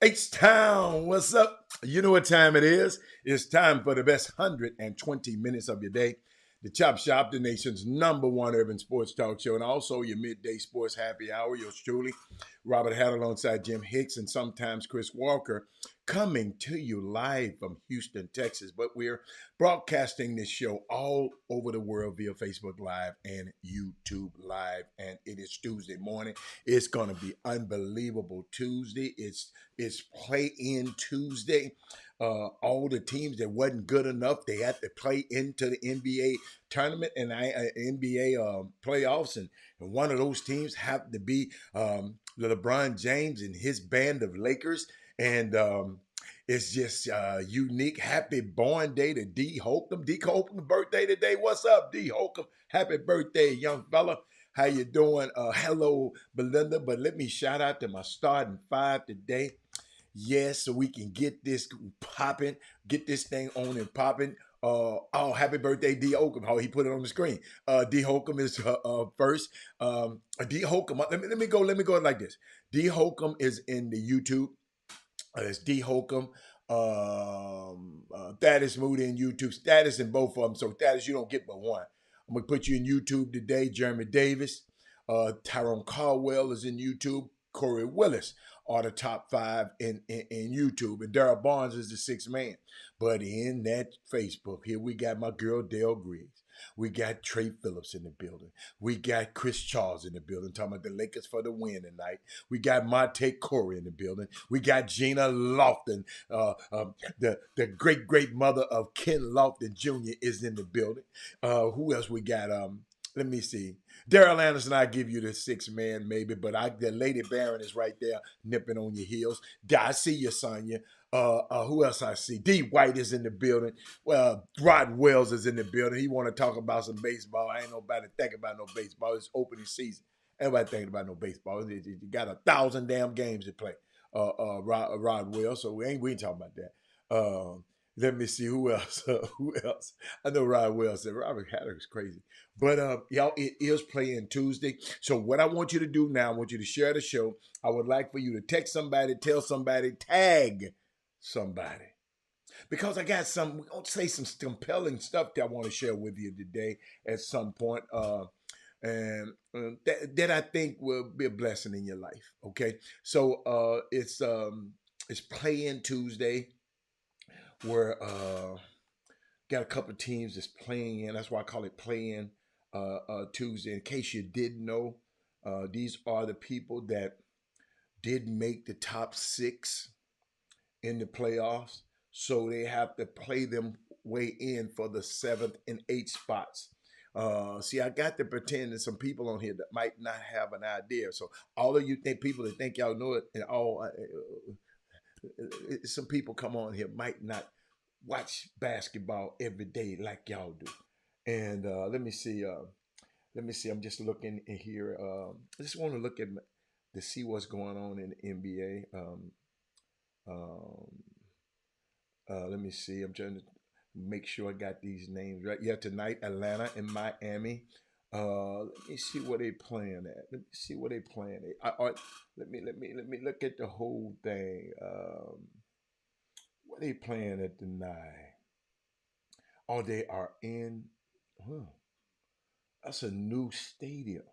H-Town, what's up? You know what time it is. It's time for the best 120 minutes of your day. The Chop Shop, the nation's #1 urban sports talk show, and also your midday sports happy hour. Yours truly, Robert Hatt alongside Jim Hicks and sometimes Chris Walker, coming to you live from Houston, Texas. But we're broadcasting this show all over the world via Facebook Live and YouTube Live. And it is Tuesday morning. It's going to be unbelievable Tuesday. It's play-in Tuesday. All the teams that wasn't good enough, they had to play into the NBA tournament and NBA playoffs, and one of those teams happened to be LeBron James and his band of Lakers, and it's just unique. Happy born day to D Holcomb. D Holcomb birthday today. What's up, D Holcomb? Happy birthday, young fella. How you doing? Hello, Belinda. But let me shout out to my starting five today. Yes, so we can get this popping, get this thing on and popping. Oh, happy birthday, D. Holcomb. How he put it on the screen. D. Holcomb is first. D. Holcomb. Let me go like this. D. Holcomb is in the YouTube. It's D. Holcomb. Thaddeus Moody in YouTube. Status in both of them. So Thaddeus, you don't get but one. I'm gonna put you in YouTube today. Jeremy Davis. Tyrone Caldwell is in YouTube. Corey Willis are the top five in YouTube. And Darryl Barnes is the sixth man. But in that Facebook, here we got my girl Dale Griggs. We got Trey Phillips in the building. We got Chris Charles in the building, talking about the Lakers for the win tonight. We got Monte Corey in the building. We got Gina Lofton, the great mother of Ken Lofton Jr. is in the building. Who else we got? Let me see. Daryl Anderson, I give you the sixth man maybe, but the Lady Baron is right there nipping on your heels. I see you, Sonya. Who else I see? D. White is in the building. Well, Rod Wells is in the building. He want to talk about some baseball. Ain't nobody thinking about no baseball. It's opening season. Everybody thinking about no baseball. You got 1,000 damn games to play. Rod Wells, so we ain't talking about that. Let me see who else. Who else? I know Rod Wells said Robert Hatter is crazy, but y'all, it is playing Tuesday. So what I want you to do now, I want you to share the show. I would like for you to text somebody, tell somebody, tag somebody, because I got some. We're gonna say some compelling stuff that I want to share with you today at some point. And that I think will be a blessing in your life. Okay, so it's play-in Tuesday, where got a couple of teams that's playing in. That's why I call it play-in Tuesday. In case you didn't know, these are the people that did make the top six in the playoffs. So they have to play them way in for the 7th and 8th spots. See, I got to pretend there's some people on here that might not have an idea. So all of you people that think y'all know it, and all some people come on here might not watch basketball every day like y'all do. And let me see. I'm just looking in here. I just want to look at to see what's going on in the NBA. Let me see. I'm trying to make sure I got these names right. Yeah, tonight Atlanta and Miami. Let me see where they playing at. Let me see where they playing at. Let me look at the whole thing. Where they playing at tonight? Oh, they are in. Huh, that's a new stadium.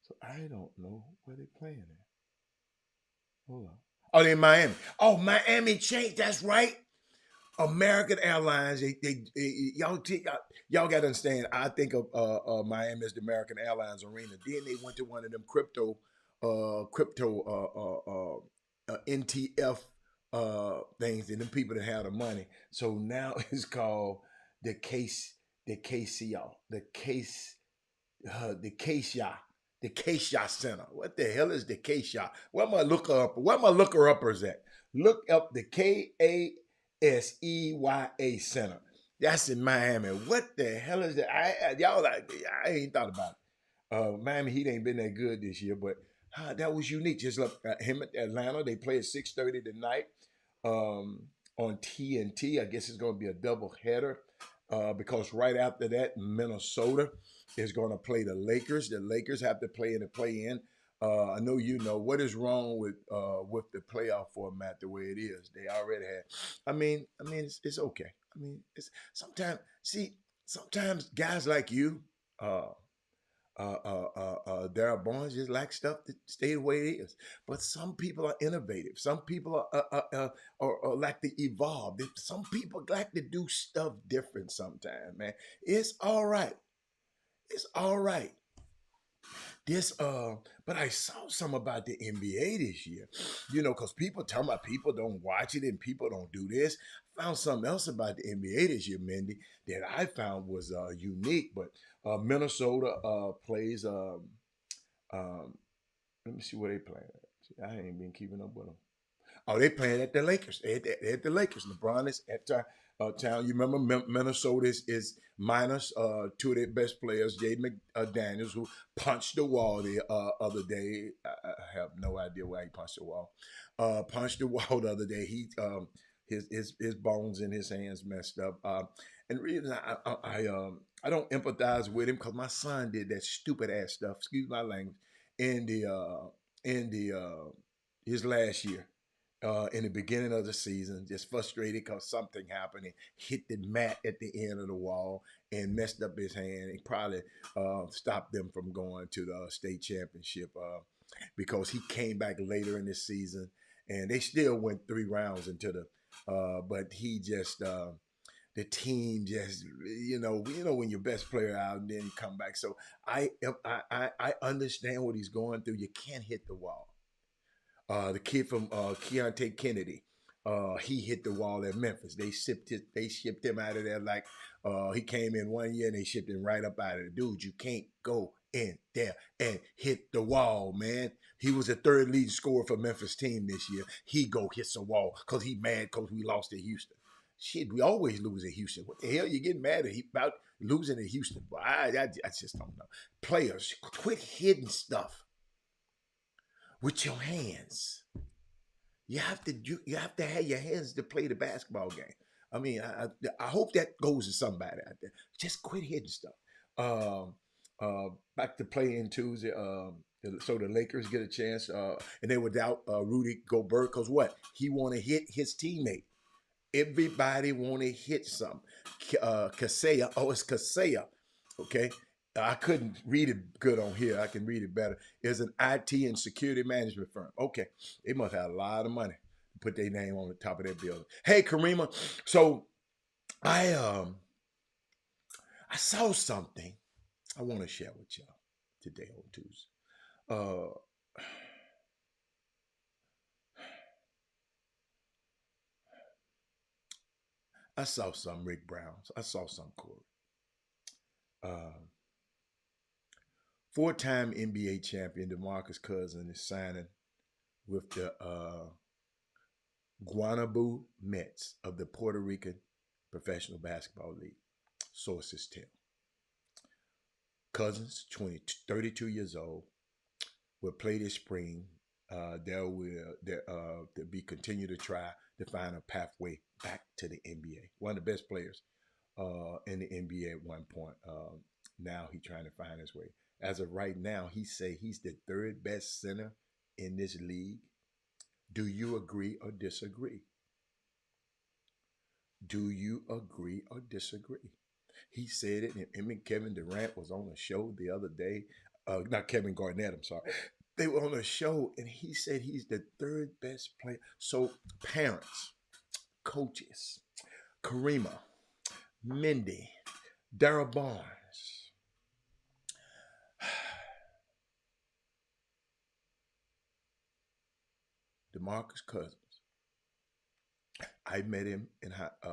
So I don't know where they playing at. Hold on. Oh, they in Miami. Oh, Miami changed. That's right. American Airlines. Y'all got to understand. I think of Miami as the American Airlines Arena. Then they went to one of them NTF things, and them people that have the money. So now it's called the KCR, the Keisha. The Keisha Center. What the hell is the Keisha? Where my looker uppers at? Look up the KASEYA Center. That's in Miami. What the hell is that? I ain't thought about it. Miami Heat ain't been that good this year, but that was unique. Just like him at Atlanta, they play at 6:30 tonight on TNT. I guess it's going to be a double header. Because right after that, Minnesota is going to play the Lakers. The Lakers have to play in the play-in I know you know what is wrong with the playoff format the way it is. They already had. I mean, it's okay. I mean, it's sometimes see sometimes guys like you, uh, there are born just like stuff to stay the way it is. But some people are innovative. Some people are like to evolve. Some people like to do stuff different sometimes, man. It's all right. It's all right. This but I saw some about the NBA this year. You know, because people talking about people don't watch it and people don't do this. Found something else about the NBA this year, Mindy, that I found was unique. But Minnesota plays um let me see where they playing at. See, I ain't been keeping up with them. Oh, they playing at the Lakers. They at the Lakers. LeBron is at town. You remember Minnesota is minus two of their best players, Jaden McDaniels, who punched the wall the other day. I have no idea why he punched the wall. Punched the wall the other day. His bones in his hands messed up. And the reason I don't empathize with him because my son did that stupid ass stuff. Excuse my language. In the his last year in the beginning of the season, just frustrated because something happened and hit the mat at the end of the wall and messed up his hand. It probably stopped them from going to the state championship because he came back later in the season and they still went 3 rounds into the. But he just the team just you know when your best player out and then you come back. So I understand what he's going through. You can't hit the wall. The kid from Keontae Kennedy, he hit the wall at Memphis. They shipped him out of there like he came in 1 year and they shipped him right up out of there. Dude, you can't go in there and hit the wall, man. He was the third leading scorer for Memphis team this year. He go hits the wall because he mad because we lost to Houston. Shit, we always lose at Houston. What the hell you getting mad at about losing at Houston? But I just don't know. Players, quit hitting stuff with your hands. You have to have your hands to play the basketball game. I mean, I hope that goes to somebody out there. Just quit hitting stuff. Um, Back to playing Tuesday. So the Lakers get a chance, and they without Rudy Gobert because what he want to hit his teammate. Everybody want to hit some. Kaseya. Oh, it's Kaseya. Okay. I couldn't read it good on here. I can read it better. It's an IT and security management firm. Okay. They must have a lot of money to put their name on the top of their building. Hey, Karima. So I um I saw something I want to share with y'all today on Tuesday. Uh I saw some Rick Browns. I saw some Corey. Uh, Four-time NBA champion DeMarcus Cousins is signing with the Guanabu Mets of the Puerto Rican Professional Basketball League. Sources tell. Cousins, 32 years old, will play this spring. There be continue to try to find a pathway back to the NBA. One of the best players in the NBA at one point. Now he's trying to find his way. As of right now, he say he's the third best center in this league. Do you agree or disagree? Do you agree or disagree? He said it, and him and Kevin Durant was on a show the other day. Not Kevin Garnett, I'm sorry. They were on a show, and he said he's the third best player. So, parents, coaches, Karima, Mindy, Dara Barnes, DeMarcus Cousins. I met him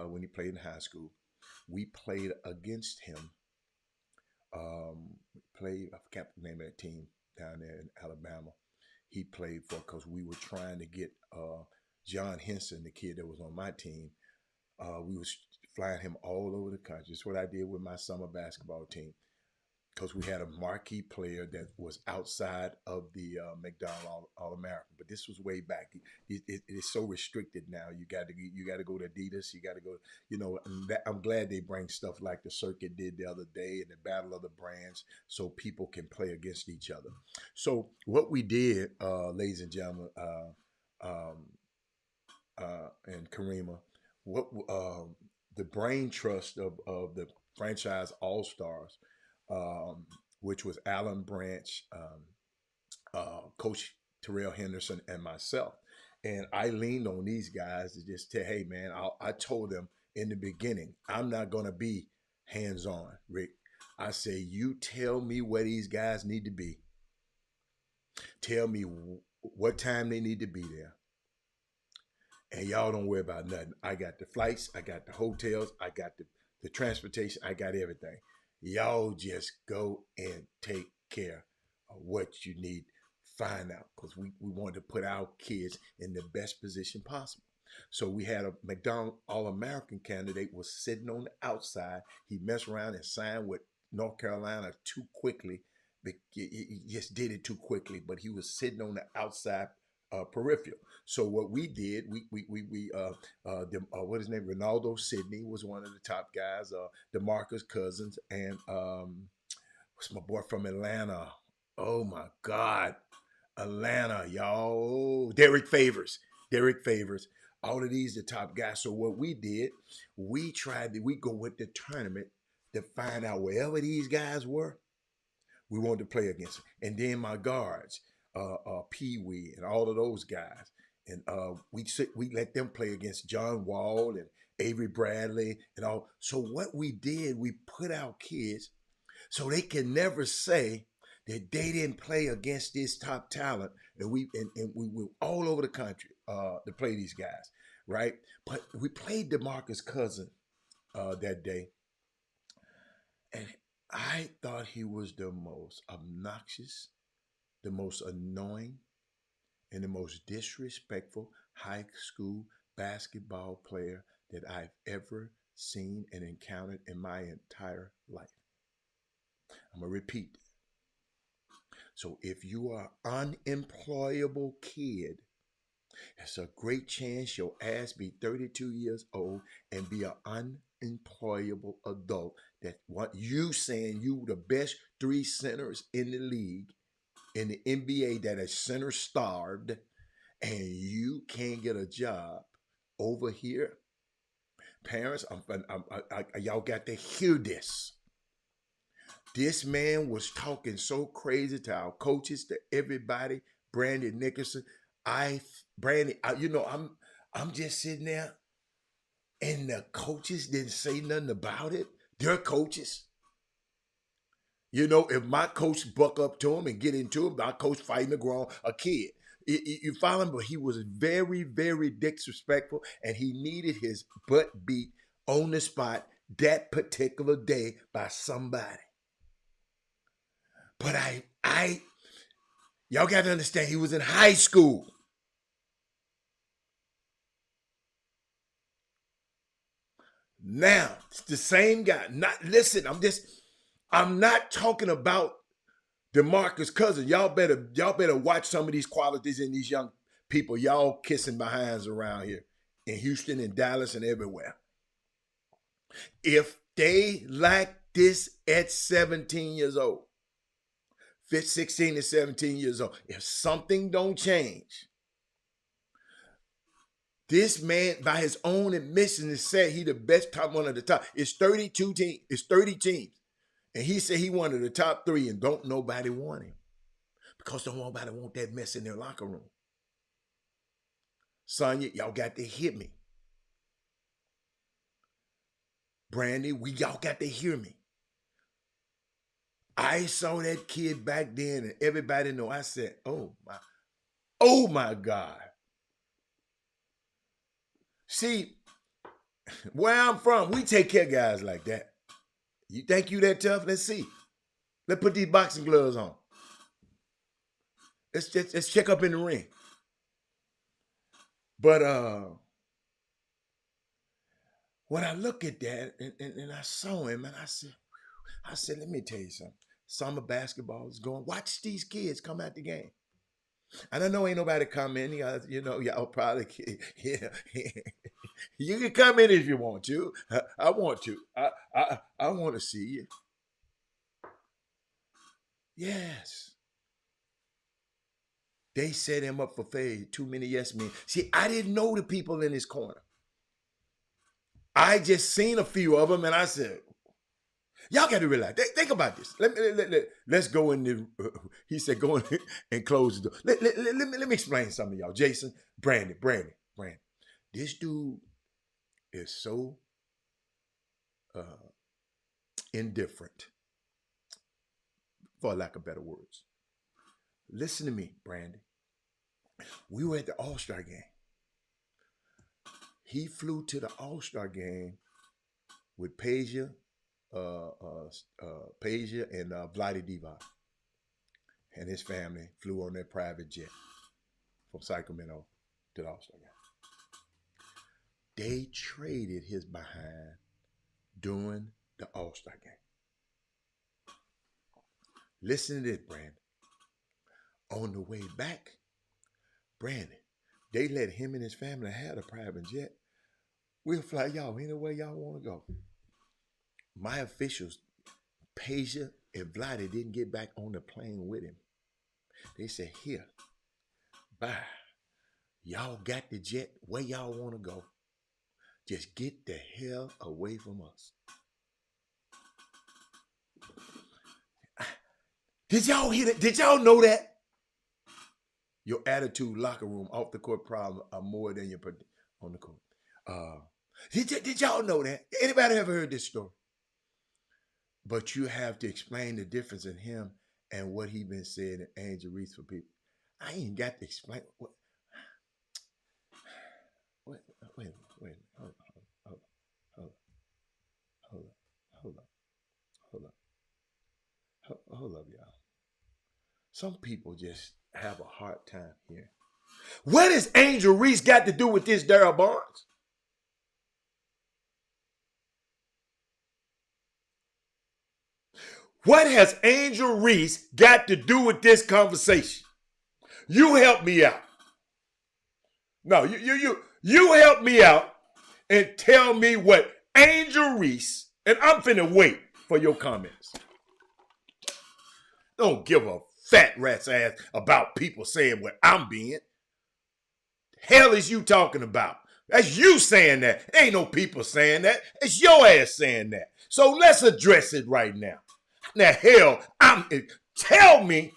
when he played in high school. We played against him. Played, I forgot the name of that team down there in Alabama. He played for because we were trying to get John Henson, the kid that was on my team. We was flying him all over the country. That's what I did with my summer basketball team. because we had a marquee player that was outside of the McDonald All American. But this was way back. It is so restricted now. You got to go to Adidas. You got to go. And I'm glad they bring stuff like the circuit did the other day and the battle of the brands, so people can play against each other. So what we did, ladies and gentlemen, and Karima, what the brain trust of the franchise All Stars, which was Alan Branch, Coach Terrell Henderson, and myself. And I leaned on these guys to just tell, hey, man, I told them in the beginning, I'm not going to be hands on, Rick. I say, you tell me where these guys need to be. Tell me what time they need to be there. And y'all don't worry about nothing. I got the flights, I got the hotels, I got the transportation, I got everything. Y'all just go and take care of what you need. Find out, because we wanted to put our kids in the best position possible. So we had a McDonald All-American candidate was sitting on the outside. He messed around and signed with North Carolina too quickly. He just did it too quickly, but he was sitting on the outside peripheral. So what we did, what his name, Ronaldo Sidney was one of the top guys. DeMarcus Cousins and what's my boy from Atlanta? Oh my God, Atlanta, y'all. Derek Favors. All of these the top guys. So what we did, we go with the tournament to find out wherever these guys were, we wanted to play against them. And then my guards, Pee Wee and all of those guys. And we let them play against John Wall and Avery Bradley and all. So what we did, we put our kids so they can never say that they didn't play against this top talent. And we were all over the country to play these guys, right? But we played DeMarcus Cousins that day, and I thought he was the most obnoxious, the most annoying, and the most disrespectful high school basketball player that I've ever seen and encountered in my entire life. I'm going to repeat. So if you are an unemployable kid, it's a great chance your ass be 32 years old and be an unemployable adult. That what you saying you the best three centers in the league, in the NBA, that is center starved, and you can't get a job over here. Parents, y'all got to hear this. This man was talking so crazy to our coaches, to everybody. Brandon Nickerson, I'm just sitting there, and the coaches didn't say nothing about it. They're coaches. If my coach buck up to him and get into him, my coach fighting a kid. You follow him? But he was very, very disrespectful, and he needed his butt beat on the spot that particular day by somebody. But y'all got to understand, he was in high school. Now, it's the same guy. I'm not talking about DeMarcus Cousins. Y'all better watch some of these qualities in these young people. Y'all kissing behinds around here in Houston and Dallas and everywhere. If they lack this at 17 years old, 16 to 17 years old, if something don't change, this man, by his own admission, has said he the best one of the top. It's 32 teams. It's 30 teams. And he said he wanted the top three, and don't nobody want him. Because don't nobody want that mess in their locker room. Sonya, y'all got to hear me. Brandy, y'all got to hear me. I saw that kid back then, and everybody know. I said, oh my God. See, where I'm from, we take care of guys like that. You think you that tough? Let's see. Let's put these boxing gloves on. Let's check up in the ring. But when I look at that and I saw him, and I said, let me tell you something. Summer basketball is going. Watch these kids come at the game. And I know ain't nobody commenting. Y'all probably, yeah. You can come in if you want to. I want to. I want to see you. Yes. They set him up for failure. Too many yes men. See, I didn't know the people in his corner. I just seen a few of them, and I said, y'all got to realize. Think about this. Let's go in the. He said, go in and close the door. Let me explain something to y'all. Jason, Brandon. This dude is so indifferent, for lack of better words. Listen to me, Brandon. We were at the All-Star game. He flew to the All-Star game with Peja and Vlade Divac. And his family flew on their private jet from Sacramento to the All-Star game. They traded his behind during the All-Star game. Listen to this, Brandon. On the way back, Brandon, they let him and his family have a private jet. We'll fly y'all anywhere y'all want to go. My officials, Peja and Vlade, didn't get back on the plane with him. They said, here, bye. Y'all got the jet where y'all want to go. Just get the hell away from us. Did y'all hear that? Did y'all know that? Your attitude, locker room, off the court problem are more than your on the court. Did y'all know that? Anybody ever heard this story? But you have to explain the difference in him and what he been saying in Angel Reese for people. I ain't got to explain. Wait, hold up, y'all. Some people just have a hard time here. What has Angel Reese got to do with this, Darryl Barnes? What has Angel Reese got to do with this conversation? You help me out. No, you help me out and tell me what Angel Reese, and I'm finna wait for your comments. Don't give a fat rat's ass about people saying what I'm being. Hell is you talking about? That's you saying that. Ain't no people saying that. It's your ass saying that. So let's address it right now. Now, hell, tell me,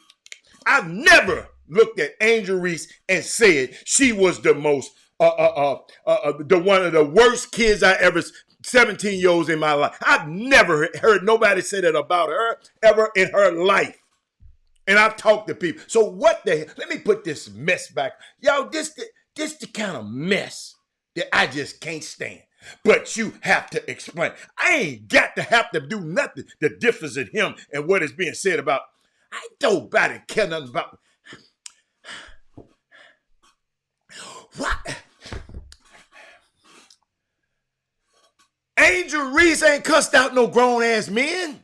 I've never looked at Angel Reese and said she was the most, the one of the worst kids I ever, 17-year-olds in my life. I've never heard nobody say that about her ever in her life. And I've talked to people. So what the hell? Let me put this mess back. Yo, this the kind of mess that I just can't stand. But you have to explain. I ain't got to have to do nothing. The difference in him and what is being said about. I don't care nothing about. What? Angel Reese ain't cussed out no grown-ass men.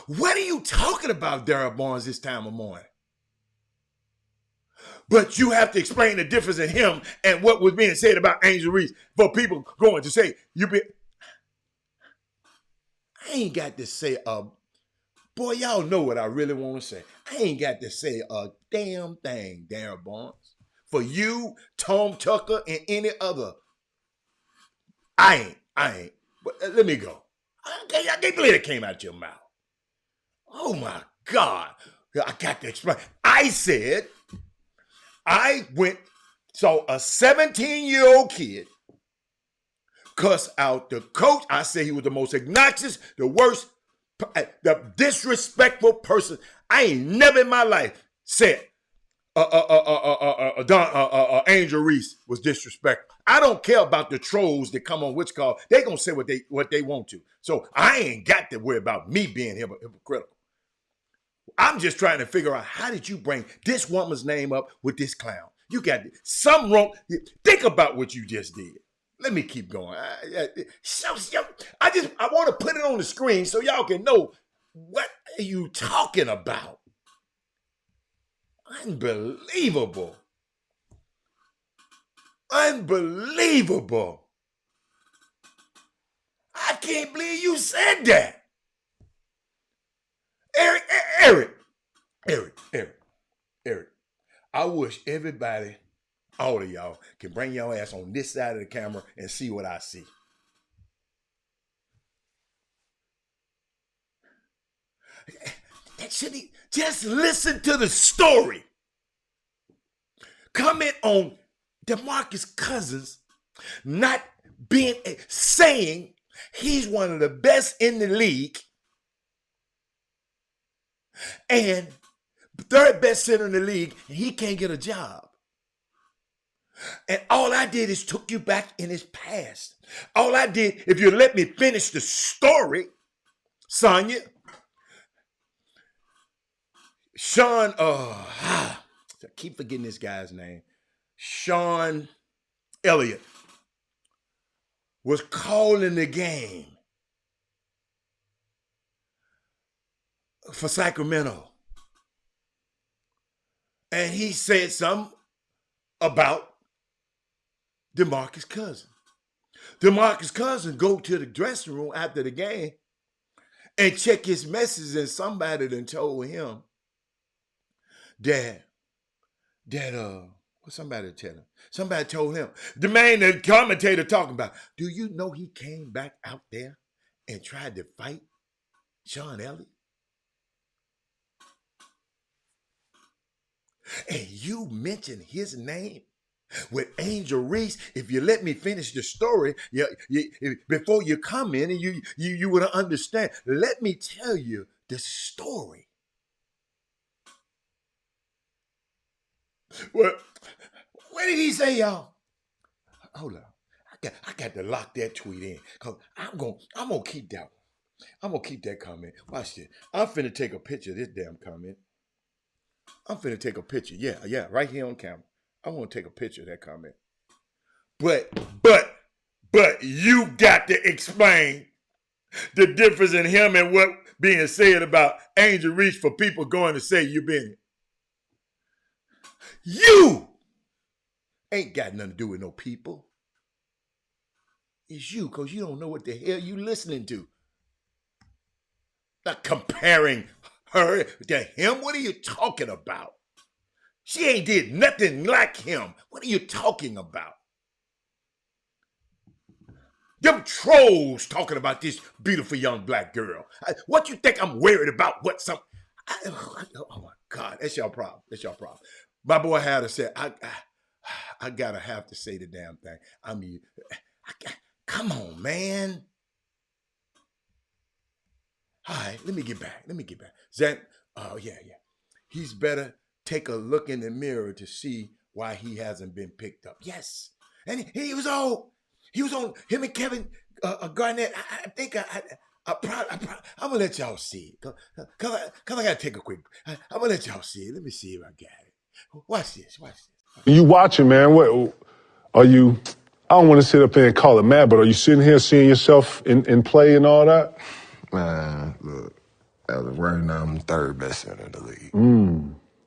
What are you talking about, Darryl Barnes, this time of morning? But you have to explain the difference in him and what was being said about Angel Reese for people going to say, I ain't got to say, boy, y'all know what I really want to say. I ain't got to say a damn thing, Darryl Barnes. For you, Tom Tucker, and any other. I ain't. But let me go. I can't believe it came out your mouth. Oh my God. I got to explain. I said, I saw a 17-year-old kid cuss out the coach. I said he was the most obnoxious, the worst, the disrespectful person. I ain't never in my life said Angel Reese was disrespectful. I don't care about the trolls that come on which call. They gonna say what they want to. So I ain't got to worry about me being hypocritical. I'm just trying to figure out, how did you bring this woman's name up with this clown? You got something wrong. Think about what you just did. Let me keep going. I want to put it on the screen so y'all can know what are you talking about. Unbelievable. Unbelievable. I can't believe you said that. Eric. I wish everybody, all of y'all, can bring your ass on this side of the camera and see what I see. That shouldn't just listen to the story. Comment on DeMarcus Cousins not saying he's one of the best in the league and third best center in the league, and he can't get a job. And all I did is took you back in his past. All I did, if you let me finish the story, Sonya, Sean, I keep forgetting this guy's name. Sean Elliott was calling the game for Sacramento. And he said something about DeMarcus Cousins. DeMarcus Cousins go to the dressing room after the game and check his messages, and somebody done told him that what somebody tell him? Somebody told him, the man, the commentator talking about, do you know he came back out there and tried to fight Sean Elliott? And you mentioned his name with Angel Reese. If you let me finish the story, before you come in, and you would understand. Let me tell you the story. Well, what did he say, y'all? Hold on. I got to lock that tweet in, because I'm gonna keep that one. I'm gonna keep that comment. Watch this. I'm finna take a picture of this damn comment. I'm finna take a picture. Yeah, right here on camera. I want to take a picture of that comment. But you got to explain the difference in him and what being said about Angel Reese for people going to say you been. You ain't got nothing to do with no people. It's you, because you don't know what the hell you listening to. Not comparing her to him. What are you talking about? She ain't did nothing like him. What are you talking about? Them trolls talking about this beautiful young black girl. What you think I'm worried about? Oh my God, that's your problem. That's your problem. My boy had to say, I gotta have to say the damn thing. I mean, come on, man. All right, let me get back. Zach, yeah. He's better take a look in the mirror to see why he hasn't been picked up. Yes. And he was on him and Kevin Garnett. I think I'm gonna let y'all see it. Cause I gotta take a quick. I'm gonna let y'all see it. Let me see if I got it. Watch this. You watching, man? What are you? I don't want to sit up here and call it mad, but are you sitting here seeing yourself in play and all that? Man, look, as of right now, I'm the third best center in the league.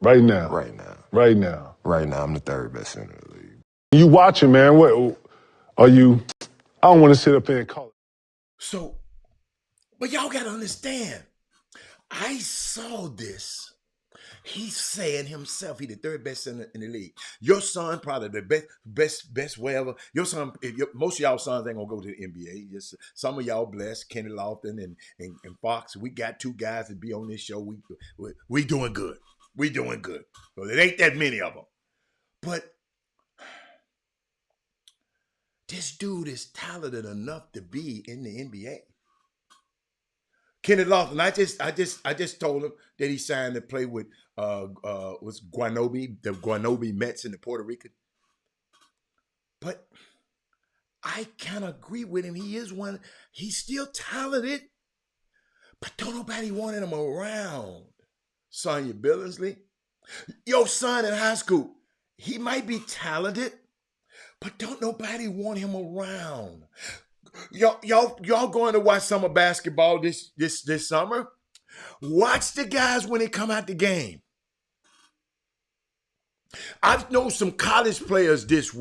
Right now. Right now, I'm the third best center in the league. You watching, man? What are you? I don't want to sit up here and call it. So, but y'all gotta understand. I saw this. He's saying himself, he the third best center in the league. Your son probably the best wherever. Your son, most of y'all sons ain't gonna go to the NBA. Just some of y'all blessed, Kenny Lofton and Fox. We got two guys to be on this show. We doing good. We doing good. Well, it ain't that many of them. But this dude is talented enough to be in the NBA. Kenny Lofton, I just told him that he signed to play with was Guanobi, the Guanobi Mets in the Puerto Rican. But I kind of agree with him. He's still talented, but don't nobody want him around. Sonya Billingsley, your son in high school, he might be talented, But don't nobody want him around. Y'all going to watch summer basketball this summer? Watch the guys when they come out the game. I've known some college players this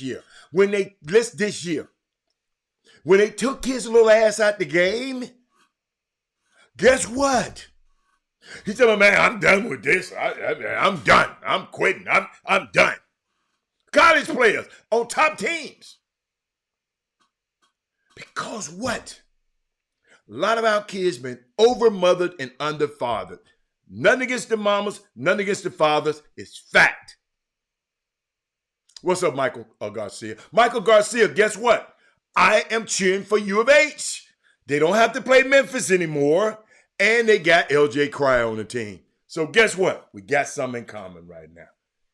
year, when they took his little ass out the game, guess what? He said, man, I'm done with this. I'm done. I'm quitting. I'm done. College players on top teams. Because what? A lot of our kids been over-mothered and under-fathered. Nothing against the mamas, nothing against the fathers. It's fact. What's up, Michael Garcia? Michael Garcia, guess what? I am cheering for U of H. They don't have to play Memphis anymore, and they got LJ Cryer on the team. So guess what? We got something in common right now.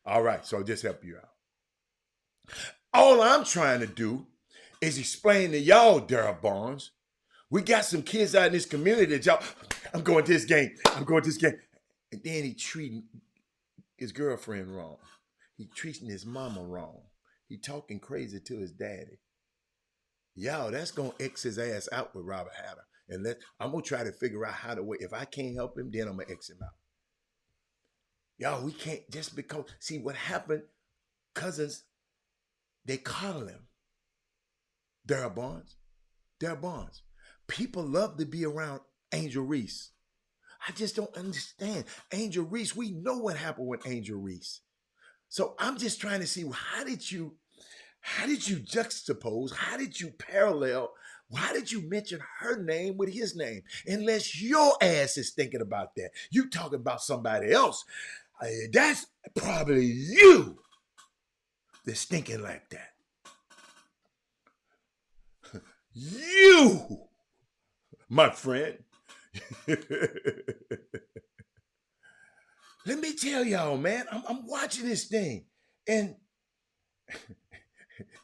All right, so I'll just help you out. All I'm trying to do is explain to y'all, Daryl Barnes, we got some kids out in this community that y'all, I'm going to this game. I'm going to this game. And then he treating his girlfriend wrong. He treating his mama wrong. He talking crazy to his daddy. Y'all, that's going to X his ass out with Robert Hatter. And I'm going to try to figure out how to wait. If I can't help him, then I'm going to X him out. Y'all, we can't just because. See, what happened, cousins, they coddle him. Daryl Barnes. People love to be around Angel Reese. I just don't understand. Angel Reese, we know what happened with Angel Reese. So I'm just trying to see, how did you juxtapose? How did you parallel? Why did you mention her name with his name? Unless your ass is thinking about that. You talking about somebody else. That's probably you that's thinking like that. You, my friend. Let me tell y'all, man, I'm watching this thing, and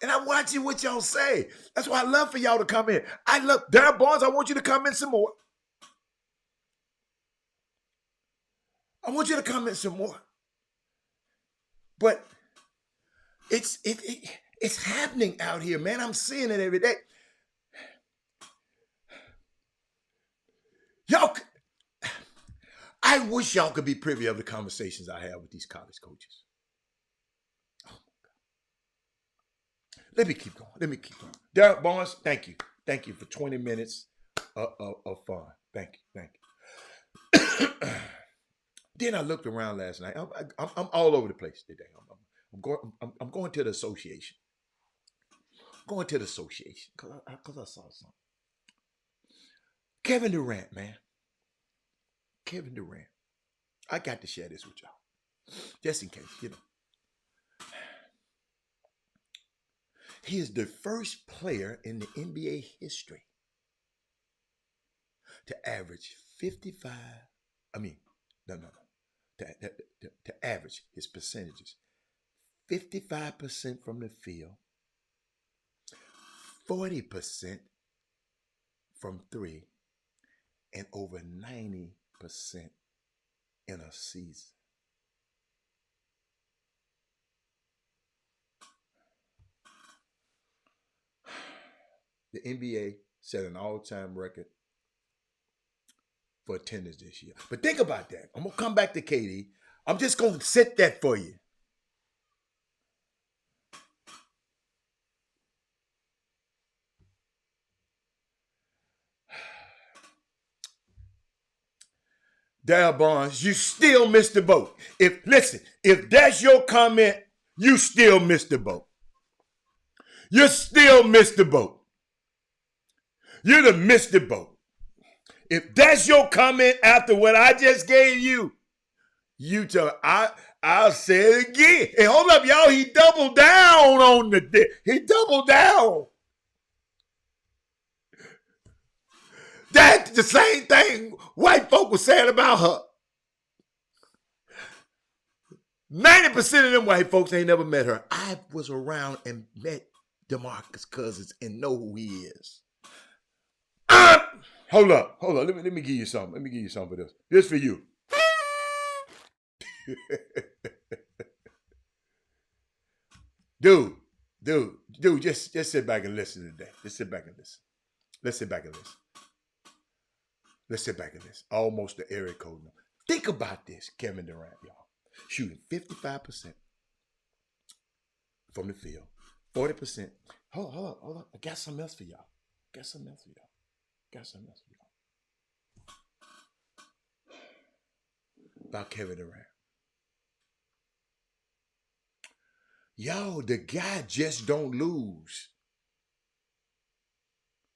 I'm watching what y'all say. That's why I love for y'all to come in. I love Daryl Barnes. I want you to come in some more. I want you to come in some more. But it's happening out here, man. I'm seeing it every day. Y'all, I wish y'all could be privy of the conversations I have with these college coaches. Oh my God. Let me keep going. Daryl Barnes, thank you. Thank you for 20 minutes of fun. Thank you. Then I looked around last night. I'm all over the place today. I'm going to the association. Because I saw something. Kevin Durant, man. Kevin Durant. I got to share this with y'all. Just in case, you know. He is the first player in the NBA history to average 55. To average his percentages. 55% from the field. 40% from three. And over 90% in a season. The NBA set an all-time record for attendance this year. But think about that. I'm going to come back to KD. I'm just going to set that for you. Daryl Barnes, you still missed the boat. If that's your comment, you still missed the boat. You still missed the boat. You'd have missed the boat. If that's your comment after what I just gave you, I'll say it again. Hey, hold up, y'all. He doubled down on he doubled down. That's the same thing white folk were saying about her. 90% of them white folks ain't never met her. I was around and met DeMarcus Cousins and know who he is. Hold up. Let me give you something. Let me give you something for this. This for you. Dude, Dude, just sit back and listen today. Just sit back and listen. Let's sit back and listen. Let's sit back and listen. Almost the area code. Think about this, Kevin Durant, y'all. Shooting 55% from the field. 40%. Hold on. I got something else for y'all. Got something else for y'all. About Kevin Durant. Yo, the guy just don't lose.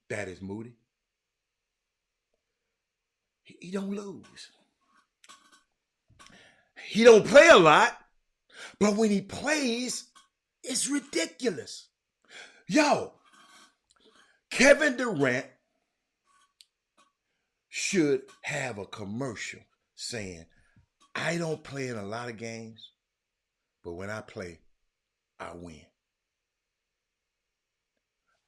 That is Moody. He don't lose. He don't play a lot, but when he plays, it's ridiculous. Yo, Kevin Durant should have a commercial saying, I don't play in a lot of games, but when I play, I win.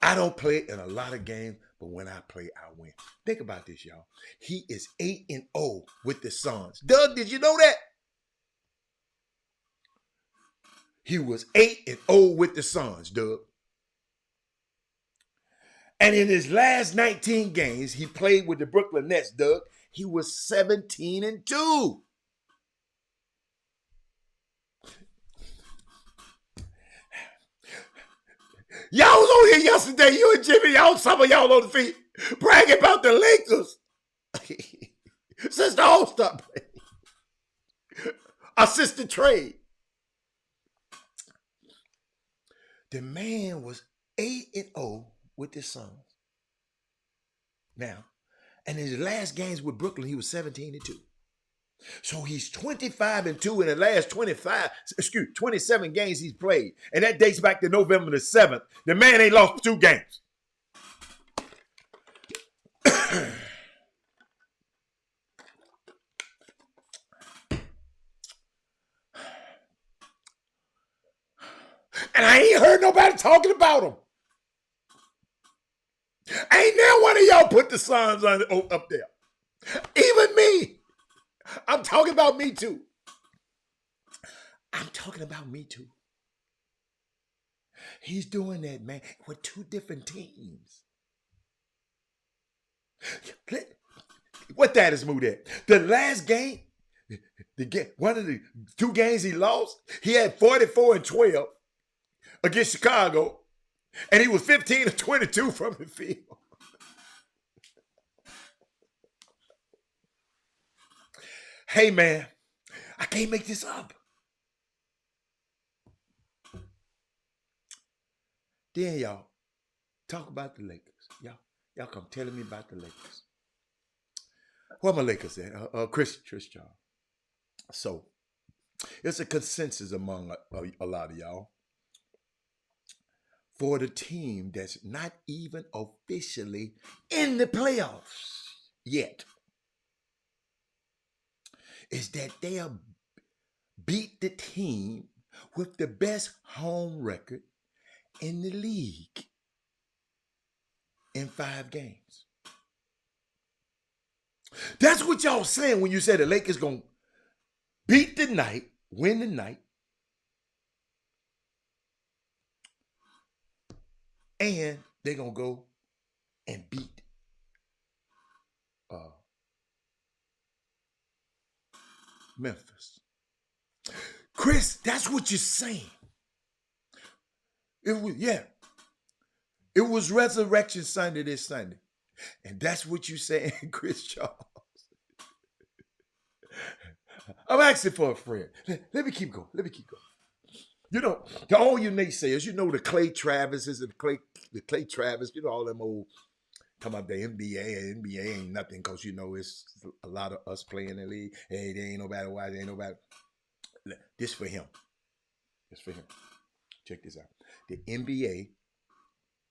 I don't play in a lot of games, but when I play, I win. Think about this, y'all. He is 8-0 with the Suns. Doug, did you know that? He was 8-0 with the Suns, Doug. And in his last 19 games, he played with the Brooklyn Nets, Doug. He was 17-2. Y'all was on here yesterday, you and Jimmy, some of y'all on the feet, bragging about the Lakers. Since the All-Star break. Assistant trade. The man was 8-0 with the Suns. Now, and in his last games with Brooklyn, he was 17-2. So he's 25-2 in the last 27 games he's played. And that dates back to November the 7th. The man ain't lost 2 games. And I ain't heard nobody talking about him. Ain't now one of y'all put the Suns up there. Even me. I'm talking about me too. He's doing that, man, with 2 different teams. What that is Mood at? The last game, one of the 2 games he lost, he had 44-12 against Chicago, and he was 15-22 from the field. Hey, man, I can't make this up. Then y'all talk about the Lakers. Y'all come telling me about the Lakers. Where my Lakers at? Chris Charles. So it's a consensus among a lot of y'all for the team that's not even officially in the playoffs yet is that they'll beat the team with the best home record in the league in 5 games. That's what y'all saying when you say the Lakers gonna beat the night, win the night, and they're gonna go and beat Memphis. Chris, that's what you're saying. It was Resurrection Sunday this Sunday. And that's what you're saying, Chris Charles. I'm asking for a friend. Let me keep going. You know, to all you naysayers, you know the Clay Travises and the Clay Travis, you know, all them old talking about the NBA ain't nothing because, you know, it's a lot of us playing in the league. Hey, there ain't nobody. Why there ain't nobody? This for him. Check this out. The NBA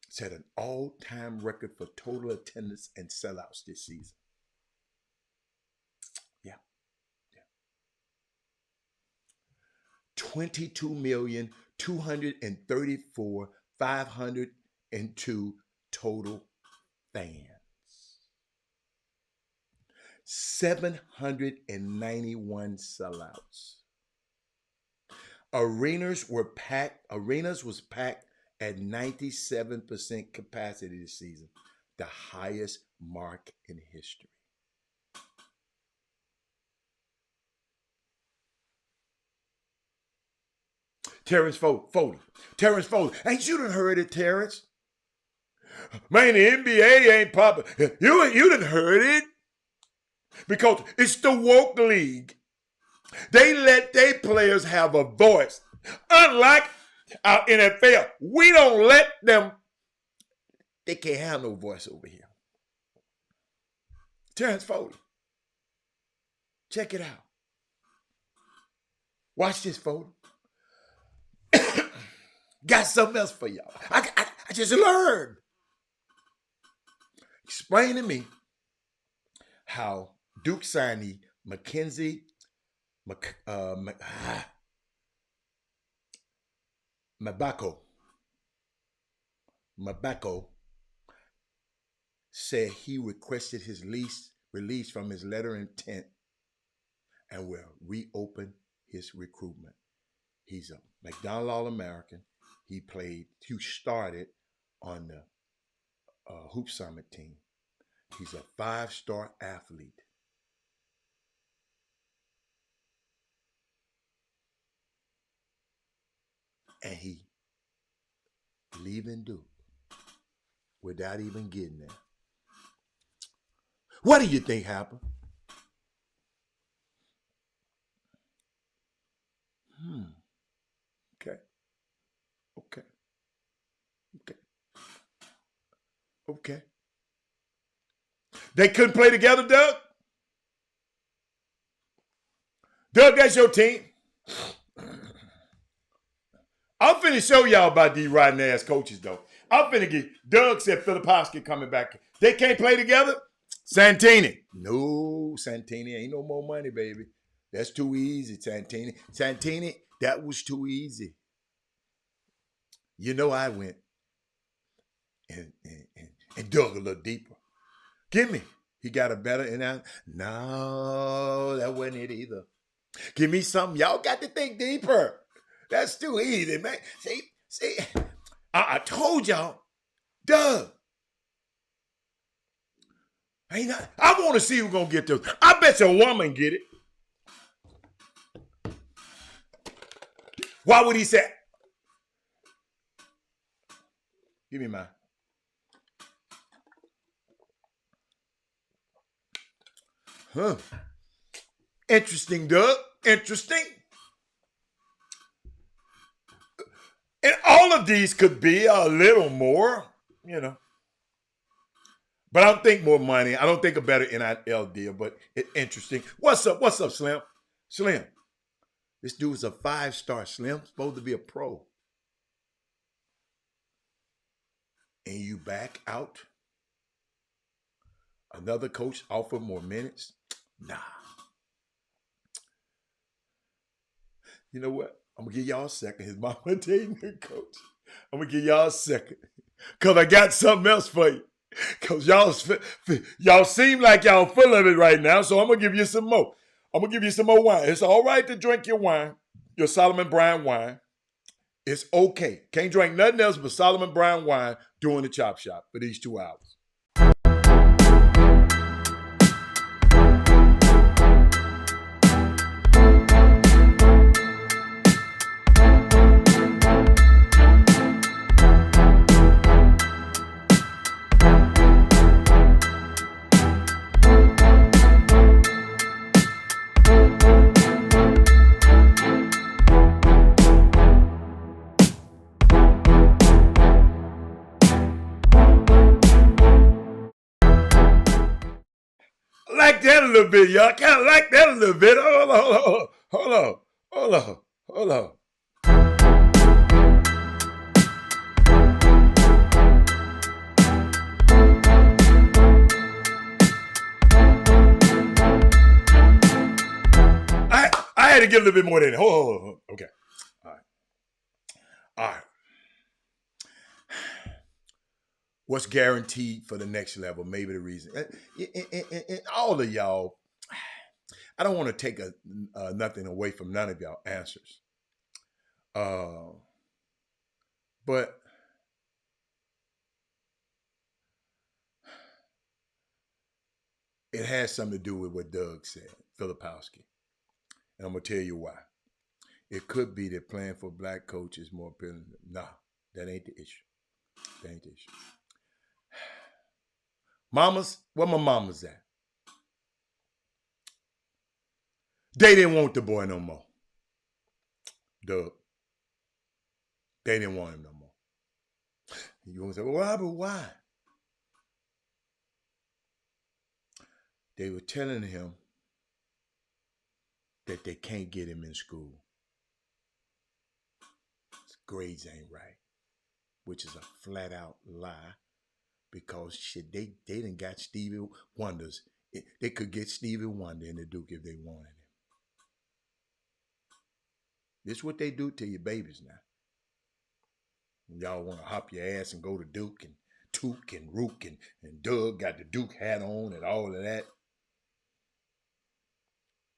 set an all-time record for total attendance and sellouts this season. Yeah. 22,234,502 total fans. 791 sellouts. Arenas was packed at 97% capacity this season, the highest mark in history. Terrence Fodor. Terrence Fodor. Ain't you done heard it, Terrence? Man, the NBA ain't popping. You done heard it. Because it's the woke league. They let their players have a voice. Unlike our NFL, we don't let them. They can't have no voice over here. Terrence Fodor. Check it out. Watch this, Fodor. Got something else for y'all. I just learned. Explain to me how Duke signee Mackenzie Mabako said he requested his release from his letter of intent and will reopen his recruitment. He's a McDonald All-American. He started on the Hoop Summit team. He's a 5-star athlete. And he leaving Duke without even getting there. What do you think happened? Okay. They couldn't play together, Doug? Doug, that's your team. I'm finna show y'all about these rotten ass coaches, though. I'm finna get. Doug said Filipowski coming back. They can't play together? Santini. No, Santini ain't no more money, baby. That's too easy, Santini. Santini, that was too easy. You know I went and dug a little deeper. Give me. He got a better and no, that wasn't it either. Give me something. Y'all got to think deeper. That's too easy, man. See, I told y'all, Doug. I want to see who's gonna get this. I bet your woman get it. Why would he say? Give me mine. Huh. Interesting, Doug. Interesting. And all of these could be a little more, But I don't think more money. I don't think a better NIL deal, but it's interesting. What's up? What's up, Slim? Slim. This dude's a 5-star, Slim. Supposed to be a pro. And you back out? Another coach offer more minutes? Nah. You know what? I'm going to give y'all a second. His mama taking the coach. I'm going to give y'all a second. Because I got something else for you. Because y'all seem like y'all full of it right now, so I'm going to give you some more. I'm going to give you some more wine. It's all right to drink your wine, your Solomon Brown wine. It's okay. Can't drink nothing else but Solomon Brown wine during the Chop Shop for these 2 hours. Like that a little bit, y'all. Kind of like that a little bit. Hold on. I had to get a little bit more than that. Hold on. Okay. All right. What's guaranteed for the next level? Maybe the reason. And all of y'all, I don't want to take nothing away from none of y'all answers. But It has something to do with what Doug said, Filipowski. And I'm going to tell you why. It could be that playing for a black coach is more appealing. Nah, that ain't the issue. That ain't the issue. Mamas, where my mamas at? They didn't want the boy no more. Doug. They didn't want him no more. You want to say, well, but why? They were telling him that they can't get him in school. His grades ain't right, which is a flat out lie, because shit, they done got Stevie Wonders. They could get Stevie Wonder in the Duke if they wanted him. This is what they do to your babies now. Y'all want to hop your ass and go to Duke, and Took and Rook and Doug got the Duke hat on and all of that.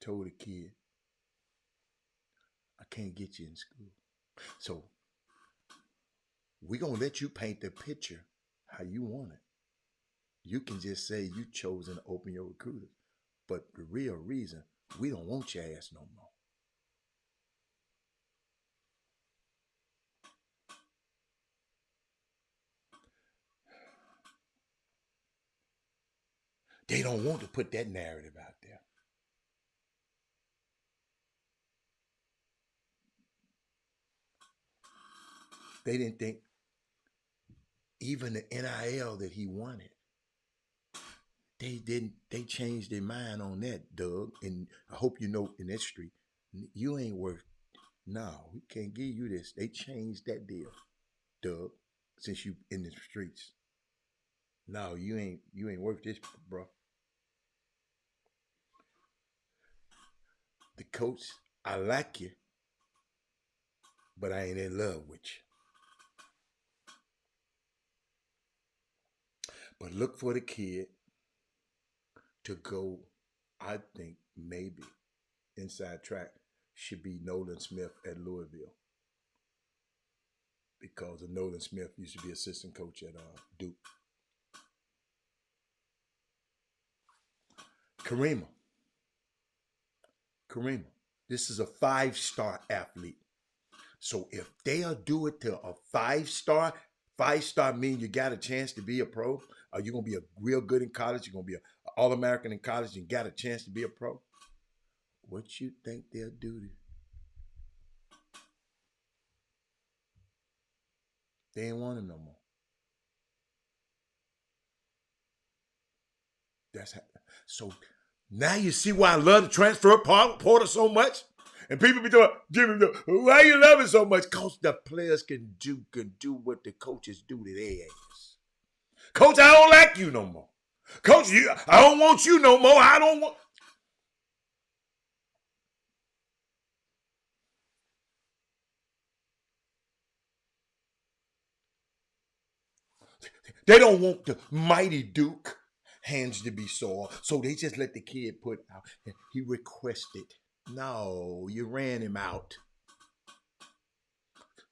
Told the kid, I can't get you in school. So we're going to let you paint the picture how you want it. You can just say you chosen to open your recruiters. But the real reason, we don't want your ass no more. They don't want to put that narrative out there. They didn't think even the NIL that he wanted. They changed their mind on that, Doug. And I hope you know in that street, you ain't worth, no, we can't give you this. They changed that deal, Doug, since you in the streets. No, you ain't worth this, bro. The coach, I like you, but I ain't in love with you. But look for the kid to go, I think maybe inside track should be Nolan Smith at Louisville, because Nolan Smith used to be assistant coach at Duke. Karima. This is a 5-star athlete. So if they'll do it to a 5-star, 5-star means you got a chance to be a pro. Are you going to be a real good in college? You're going to be an All-American in college and got a chance to be a pro? What you think they'll do to you? They ain't want him no more. That's how. So now you see why I love the transfer portal so much? And people be doing, Jimmy, why you love it so much? Because the players can do what the coaches do to their ass. Coach, I don't like you no more. Coach, I don't want you no more. I don't want. They don't want the mighty Duke hands to be sore. So they just let the kid put out. He requested. No, you ran him out.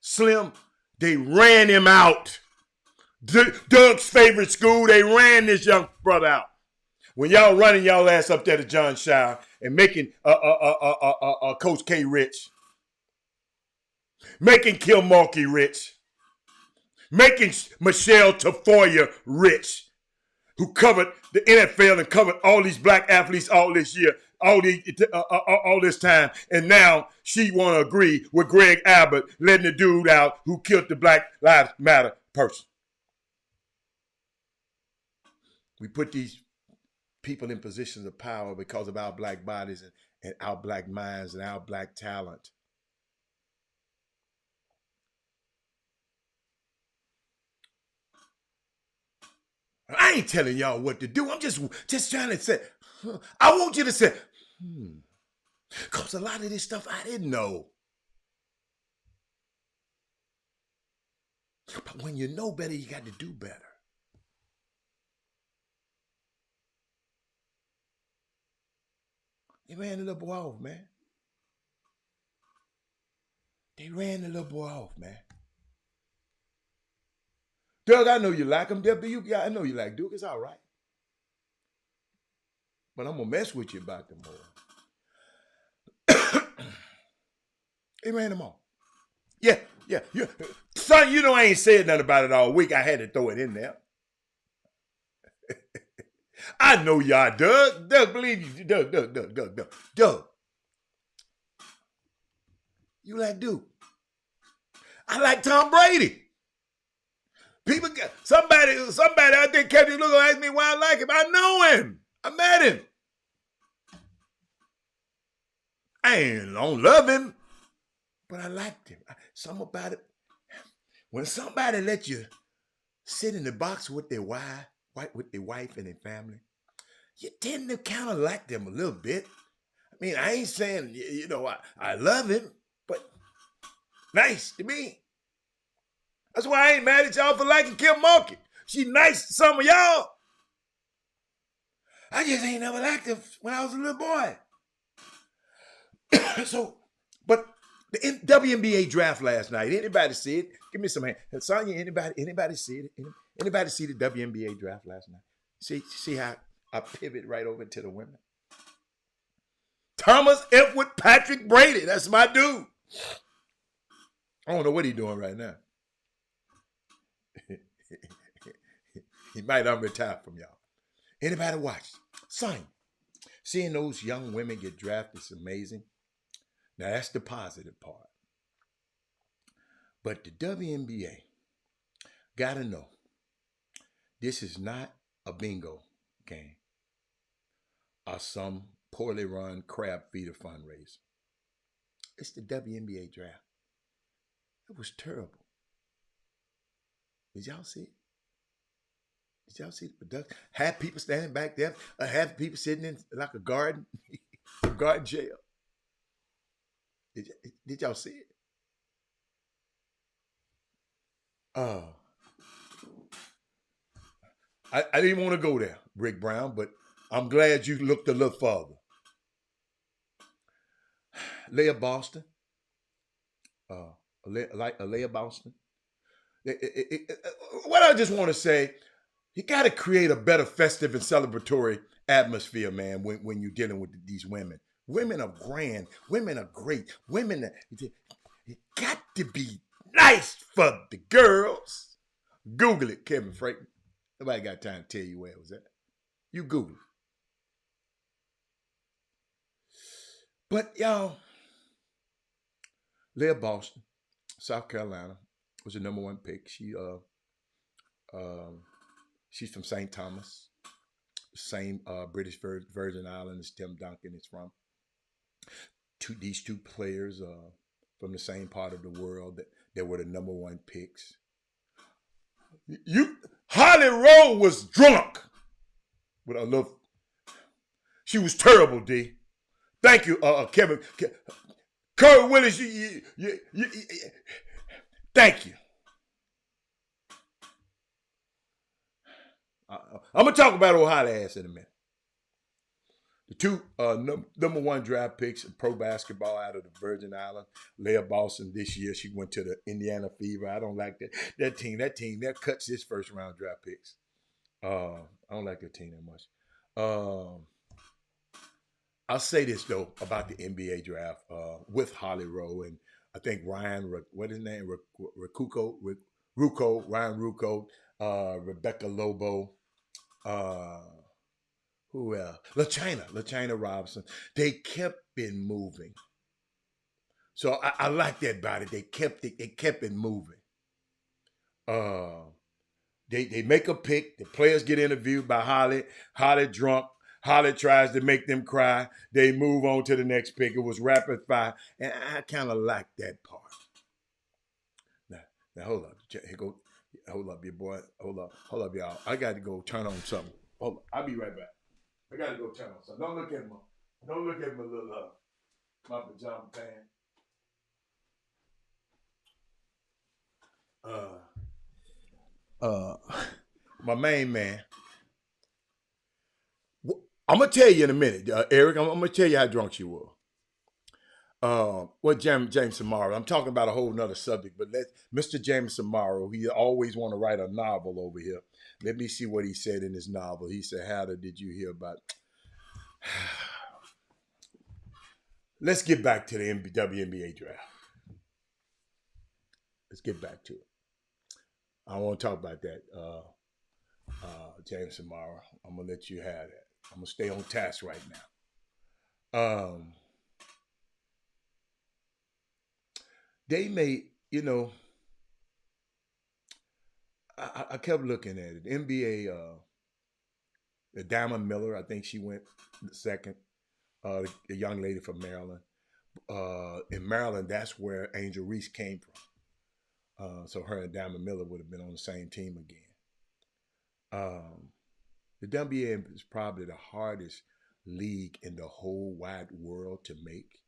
Slim, they ran him out. Doug's favorite school, they ran this young brother out. When y'all running y'all ass up there to John Shire and making Coach K rich, making Kilmarky rich, making Michelle Tafoya rich, who covered the NFL and covered all these black athletes all this year, all this time, and now she want to agree with Greg Abbott letting the dude out who killed the Black Lives Matter person. We put these people in positions of power because of our black bodies and our black minds and our black talent. I ain't telling y'all what to do. I'm just trying to say, I want you to say, because a lot of this stuff I didn't know. But when you know better, you got to do better. They ran the little boy off, man. They ran the little boy off, man. Doug, I know you like him. I know you like Duke. It's all right. but I'm gonna mess with you about them more. He ran them off. Yeah. Son, you know I ain't said nothing about it all week. I had to throw it in there. I know y'all, Doug. Doug, believe you. Doug. You like Duke. I like Tom Brady. People, somebody out there kept looking ask me why I like him. I know him. I met him. I don't love him, but I liked him. Something about it. When somebody let you sit in the box with their wife and their family, you tend to kind of like them a little bit. I mean, I ain't saying, I love him, but nice to me. That's why I ain't mad at y'all for liking Kim Mulkey. She nice to some of y'all. I just ain't never liked her when I was a little boy. But the WNBA draft last night, anybody see it? Give me some hand. Sonya, anybody see it? Anybody see the WNBA draft last night? See how I pivot right over to the women? Thomas Edward Patrick Brady. That's my dude. I don't know what he's doing right now. He might unretire from y'all. Anybody watch? Sonya. Seeing those young women get drafted is amazing. Now, that's the positive part. But the WNBA got to know this is not a bingo game or some poorly run crab feeder fundraiser. It's the WNBA draft. It was terrible. Did y'all see it? Did y'all see the production? Half people standing back there, half people sitting in like a garden jail. Did y'all see it? I didn't want to go there, Rick Brown, but I'm glad you looked a little further. Leah Boston. Leah Boston. What I just want to say, you got to create a better festive and celebratory atmosphere, man, when you're dealing with these women. Women are grand. Women are great. Women, you got to be nice for the girls. Google it, Kevin Franklin. Nobody got time to tell you where it was at. You Google it. But y'all, Leah Boston, South Carolina, was the number one pick. She's from St. Thomas, same British Virgin Islands Tim Duncan is from. These two players from the same part of the world that were the number one picks. Holly Rowe was drunk with a little. She was terrible, D. Thank you, Kevin. Curry Willis, thank you. I'm going to talk about Ohio ass in a minute. The two number one draft picks in pro basketball out of the Virgin Islands, Leah Boston this year, she went to the Indiana Fever. I don't like that team. That cuts its first round draft picks. I don't like that team that much. I'll say this, though, about the NBA draft with Holly Rowe and I think Ryan, what is his name? Ryan Rucco, Rebecca Lobo, who else? LaChina Robinson. They kept it moving. So I like that about it. They kept it moving. They make a pick. The players get interviewed by Holly. Holly drunk. Holly tries to make them cry. They move on to the next pick. It was rapid fire. And I kind of like that part. Now hold up. Hold up, your boy. Hold up, y'all. I got to go turn on something. Hold up. I'll be right back. I got to go turn on something. Don't look at my little my pajama pants. My main man. I'm gonna tell you in a minute, Eric. I'm gonna tell you how drunk she was. James Samaro. I'm talking about a whole nother subject, but Mr. James Samaro, he always want to write a novel over here. Let me see what he said in his novel. He said, "How did you hear about Let's get back to the WNBA draft. Let's get back to it. I want to talk about that, James tomorrow. I'm gonna let you have that. I'm gonna stay on task right now. They made, I kept looking at it. NBA, the Diamond Miller, I think she went second. The young lady from Maryland. In Maryland, that's where Angel Reese came from. So her and Diamond Miller would have been on the same team again. The WNBA is probably the hardest league in the whole wide world to make.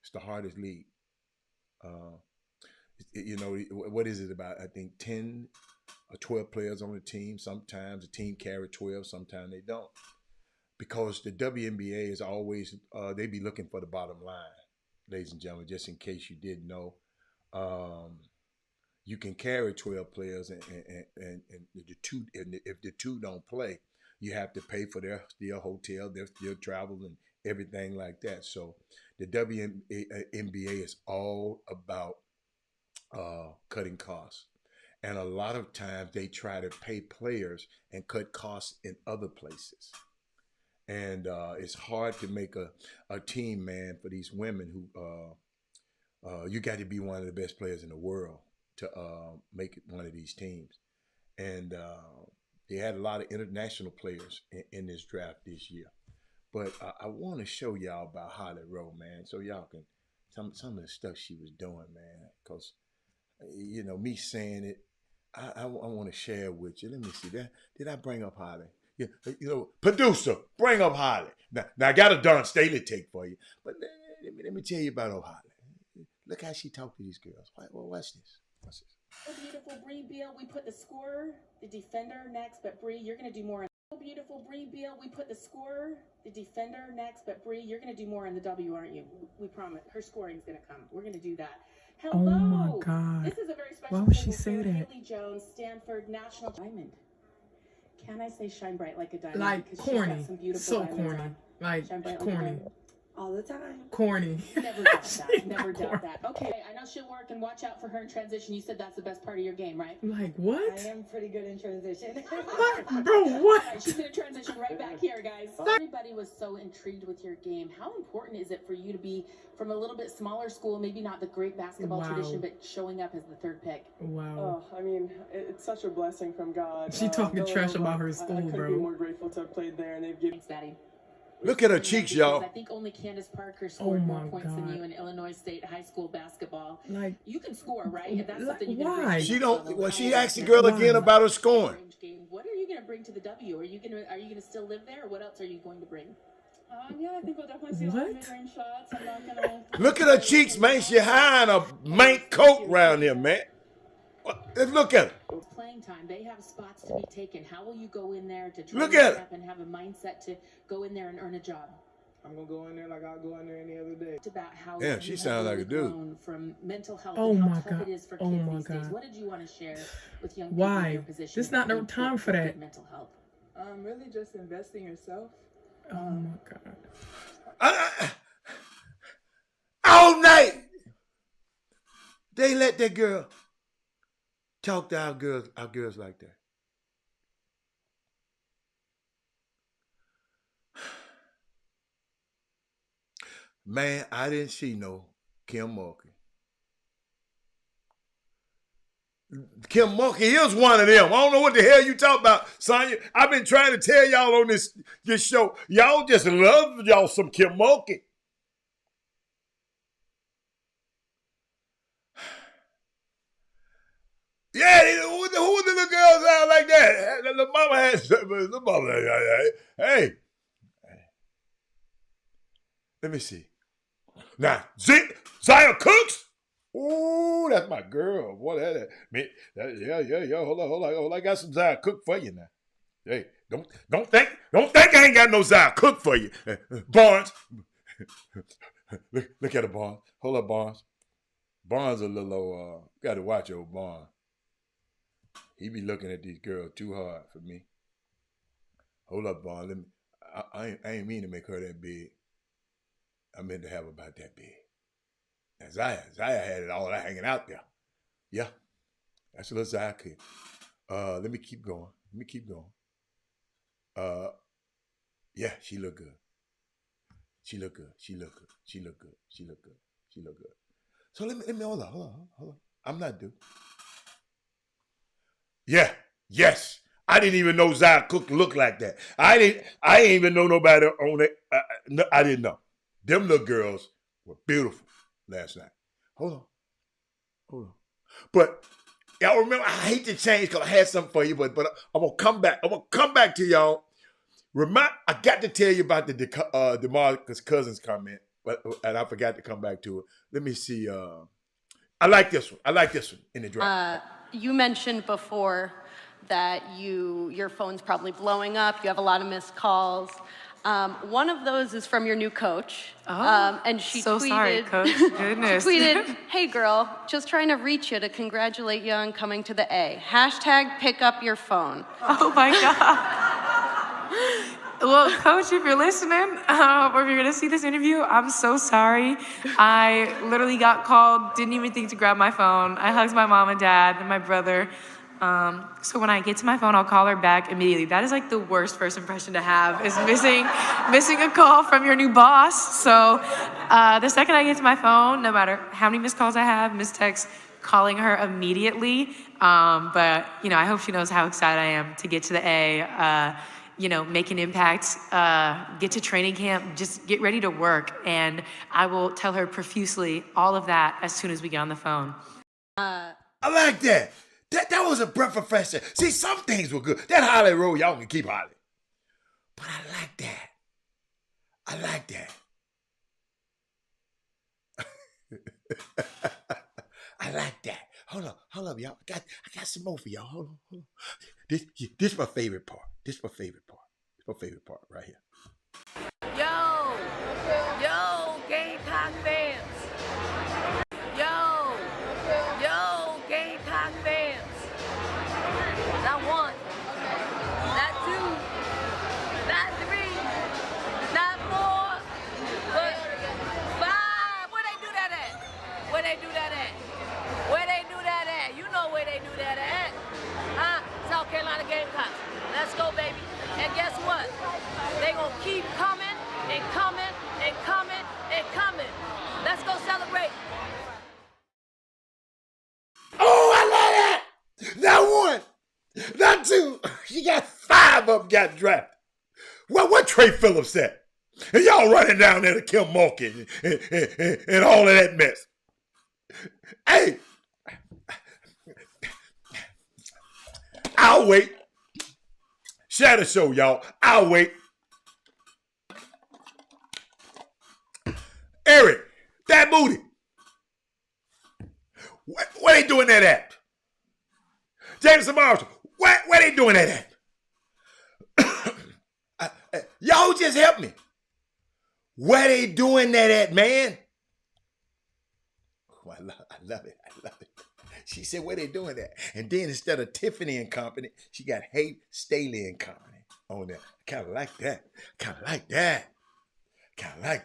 It's the hardest league. What is it about? I think 10 or 12 players on the team. Sometimes the team carry 12, sometimes they don't. Because the WNBA is always, they be looking for the bottom line, ladies and gentlemen, just in case you didn't know. You can carry 12 players, and if the two don't play, you have to pay for their hotel, their travel, and everything like that. So the WNBA is all about cutting costs. And a lot of times they try to pay players and cut costs in other places. And it's hard to make a team, man, for these women who you got to be one of the best players in the world to make it one of these teams. And they had a lot of international players in this draft this year. But I want to show y'all about Holly Rowe, man, so y'all can, some of the stuff she was doing, man, because, me saying it, I want to share it with you. Let me see. Did I bring up Holly? Yeah, producer, bring up Holly. Now I got a Don Staley take for you, but let me tell you about old Holly. Look how she talked to these girls. Well, watch this. Watch this. Oh, beautiful Bree Beal. We put the scorer, the defender next, but Bree, you're going to do more. Oh, beautiful Bree Beal. We put the scorer, the defender next, but Bree, you're going to do more on the W, aren't you? We promise. Her scoring's going to come. We're going to do that. Hello. Oh my God. This is a very special. Why would she say that? Haley Jones, Stanford National Diamond. Can I say shine bright like a diamond? Like corny. So corny. Like corny. All the time. Corny. Never doubt that. Never doubt that. Okay, I know she'll work, and watch out for her in transition. You said that's the best part of your game, right? Like what? I am pretty good in transition. Bro, what? Right, she's gonna transition right back here, guys. Everybody was so intrigued with your game. How important is it for you to be from a little bit smaller school, maybe not the great basketball tradition, but showing up as the third pick? Wow. Oh, I mean, it's such a blessing from God. She talking trash about her school, I couldn't bro. be more grateful to have played there, and they've given. Thanks, Daddy. Look at her cheeks, y'all. I think only Candace Parker scored more points God. than you in Illinois State high school basketball. Like, you can score, right? And that's something you why? can bring. She don't. Well, she asked the girl again about her scoring. What are you going to bring to the W? Are you going to still live there, or what else are you going to bring? Yeah, I think we'll definitely see a lot of mid-range shots. I'm not gonna. Look at her cheeks, man. She high in a mink coat around here, man. Let's look at her. It's playing time. They have spots to be taken. How will you go in there to try Look to at up and have a mindset to go in there and earn a job? I'm gonna go in there like I'll go in there any other day. It's about how Yeah, you she have sounds like a really dude. grown from mental health Oh and how my tough God. it is for Oh kids my these days. God. What did you want to share with young people Why? in your position? This not the about time for that. good mental health. Really just invest in yourself. Oh my God. All night, they let that girl talk to our girls like that. Man, I didn't see no Kim Mulkey. Kim Mulkey is one of them. I don't know what the hell you talk about, Sonya. I've been trying to tell y'all on this show. Y'all just love y'all some Kim Mulkey. Yeah, who the little girls out like that? The mama has, the mama, hey. Let me see. Now, Zaya Cooks? Ooh, that's my girl. Boy, yeah. Hold on. I got some Zaya Cook for you now. Hey, don't think I ain't got no Zaya Cook for you. Barnes. Look at the Barnes. Hold up, Barnes. Barnes a little, got to watch old Barnes. He be looking at these girls too hard for me. Hold up, Barnes. I ain't mean to make her that big. I meant to have about that big. And Zaya had it all hanging out there. Yeah, that's a little Zaya kid. Let me keep going. Yeah, she look good. She look good. So let me hold on. I'm not due. Yeah, yes. I didn't even know Zaya Cook looked like that. I didn't even know nobody on it. No, I didn't know. Them little girls were beautiful last night. Hold on. But y'all remember, I hate to change because I had something for you, but I'm gonna come back. I'm gonna come back to y'all. I got to tell you about the DeMarcus Cousins comment, and I forgot to come back to it. Let me see. I like this one in the draft. You mentioned before that your phone's probably blowing up. You have a lot of missed calls. One of those is from your new coach. And she So tweeted, sorry, Coach. Goodness. She tweeted, "Hey girl, just trying to reach you to congratulate you on coming to the A. Hashtag pick up your phone." Oh my God. Well, Coach, if you're listening, or if you're gonna see this interview, I'm so sorry. I literally got called, didn't even think to grab my phone. I hugged my mom and dad and my brother. So when I get to my phone, I'll call her back immediately. That is like the worst first impression to have, is missing a call from your new boss. So the second I get to my phone, no matter how many missed calls I have, missed texts, calling her immediately. But I hope she knows how excited I am to get to the A. Make an impact, get to training camp, just get ready to work. And I will tell her profusely all of that as soon as we get on the phone. I like that. That was a breath of fresh air. See, some things were good. That Holly Road, y'all can keep Holly. But I like that. I like that. Hold up, y'all. I got some more for y'all. Hold on. This is my favorite part. This is my favorite part right here. Yo, Gamecock fans. Yo, Gamecock fans. Not one, not two, not three, not four, but five. Where they do that at? Where they do that at? You know where they do that at. South Carolina Gamecocks. Let's go, baby. And guess what? They gonna keep coming and coming and coming and coming. Let's go celebrate. Oh, I love that! Not one, not two. You got 5 of them got drafted. What Trey Phillips at? And y'all running down there to Kim Mulkey and all of that mess. Hey, I'll wait. Share the show, y'all. I'll wait. Eric, that booty. Where they doing that at? Jameson Marshall, where they doing that at? Y'all just help me. Where they doing that at, man? Oh, I love it. She said, where they doing that? And then instead of Tiffany and Company, she got Haight Staley and Company on there. Kind of like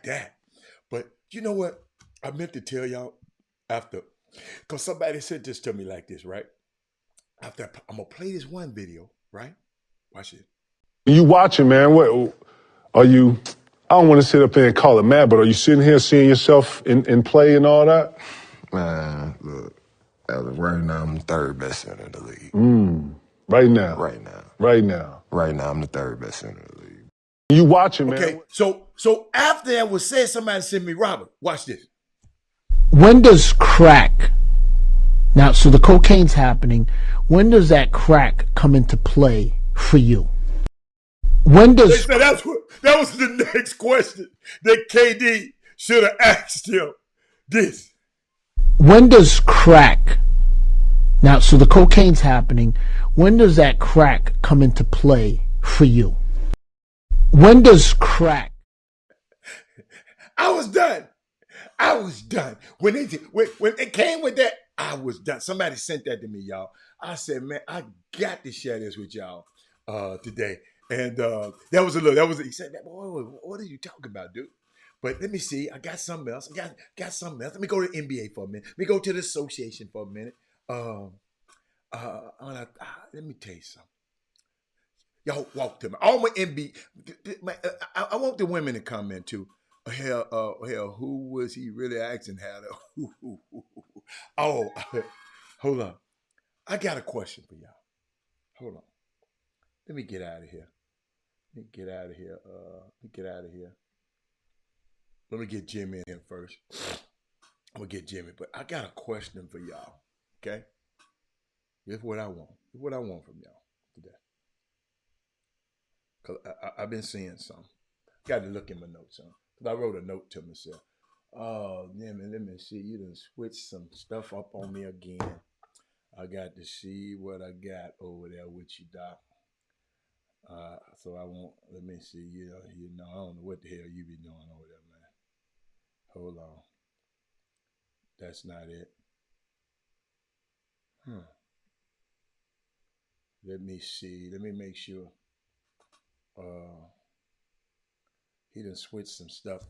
that. But you know what? I meant to tell y'all after, because somebody said this to me like this, right? After I'm going to play this one video, right? Watch it. You watching, man? What are you? I don't want to sit up here and call it mad, but are you sitting here seeing yourself in play and all that? Man, look, as of right now, I'm the 3rd best center in the league. Right now. Right now, I'm the 3rd best center in the league. You watching, man? Okay, so after that was said, somebody sent me Robert. Watch this. When does crack, now, so the cocaine's happening, when does that crack come into play for you? When does... They said that was the next question that KD should have asked him. This. When does crack, now, so the cocaine's happening, when does that crack come into play for you? When does crack... I was done. When it came with that, I was done. Somebody sent that to me, y'all. I said, man, I got to share this with y'all today. And he said, boy, what are you talking about, dude? But let me see. I got something else. I got something else. Let me go to the NBA for a minute. Let me go to the association for a minute. Let me tell you something. Y'all walk to me. All my NBA. I want the women to comment too. Hell, who was he really asking how to? Oh, hold on. I got a question for y'all. Hold on. Let me get out of here. Let me get out of here. Let me get Jimmy in here first. I'm gonna get Jimmy, but I got a question for y'all. Okay? Here's what I want. Here's what I want from y'all today. Cause I've been seeing some. Got to look in my notes, son. Cause I wrote a note to myself. Oh, man, let me see. You done switched some stuff up on me again. I got to see what I got over there with you, Doc. So I won't. Let me see. You know, I don't know what the hell you be doing over there, man. Hold on. That's not it. Let me see. Let me make sure. He done switched some stuff.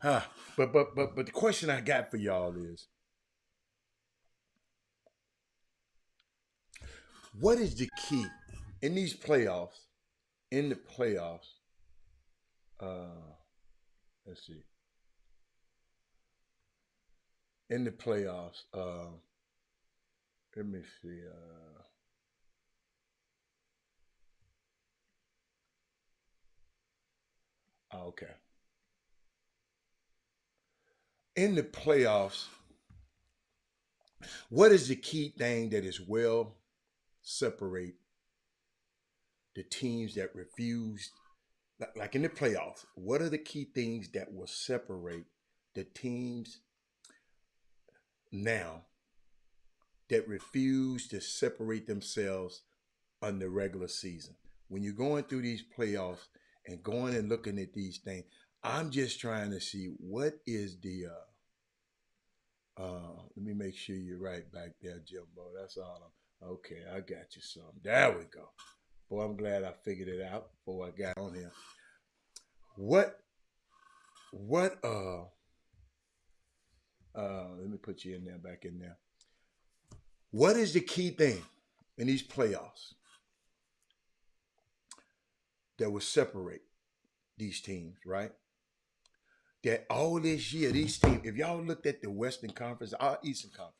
But the question I got for y'all is, what is the key in these playoffs? In the playoffs, let's see. In the playoffs, let me see. Okay. In the playoffs, what is the key thing that is well separate the teams that refuse, like in the playoffs, what are the key things that will separate the teams now that refuse to separate themselves on the regular season? When you're going through these playoffs and going and looking at these things, I'm just trying to see what is the let me make sure you're right back there, Jimbo. That's all. Okay, I got you some. There we go. Boy, I'm glad I figured it out before I got on here. Let me put you in there, back in there. What is the key thing in these playoffs that will separate these teams, right? That all this year, these teams, if y'all looked at the Western Conference, our Eastern Conference,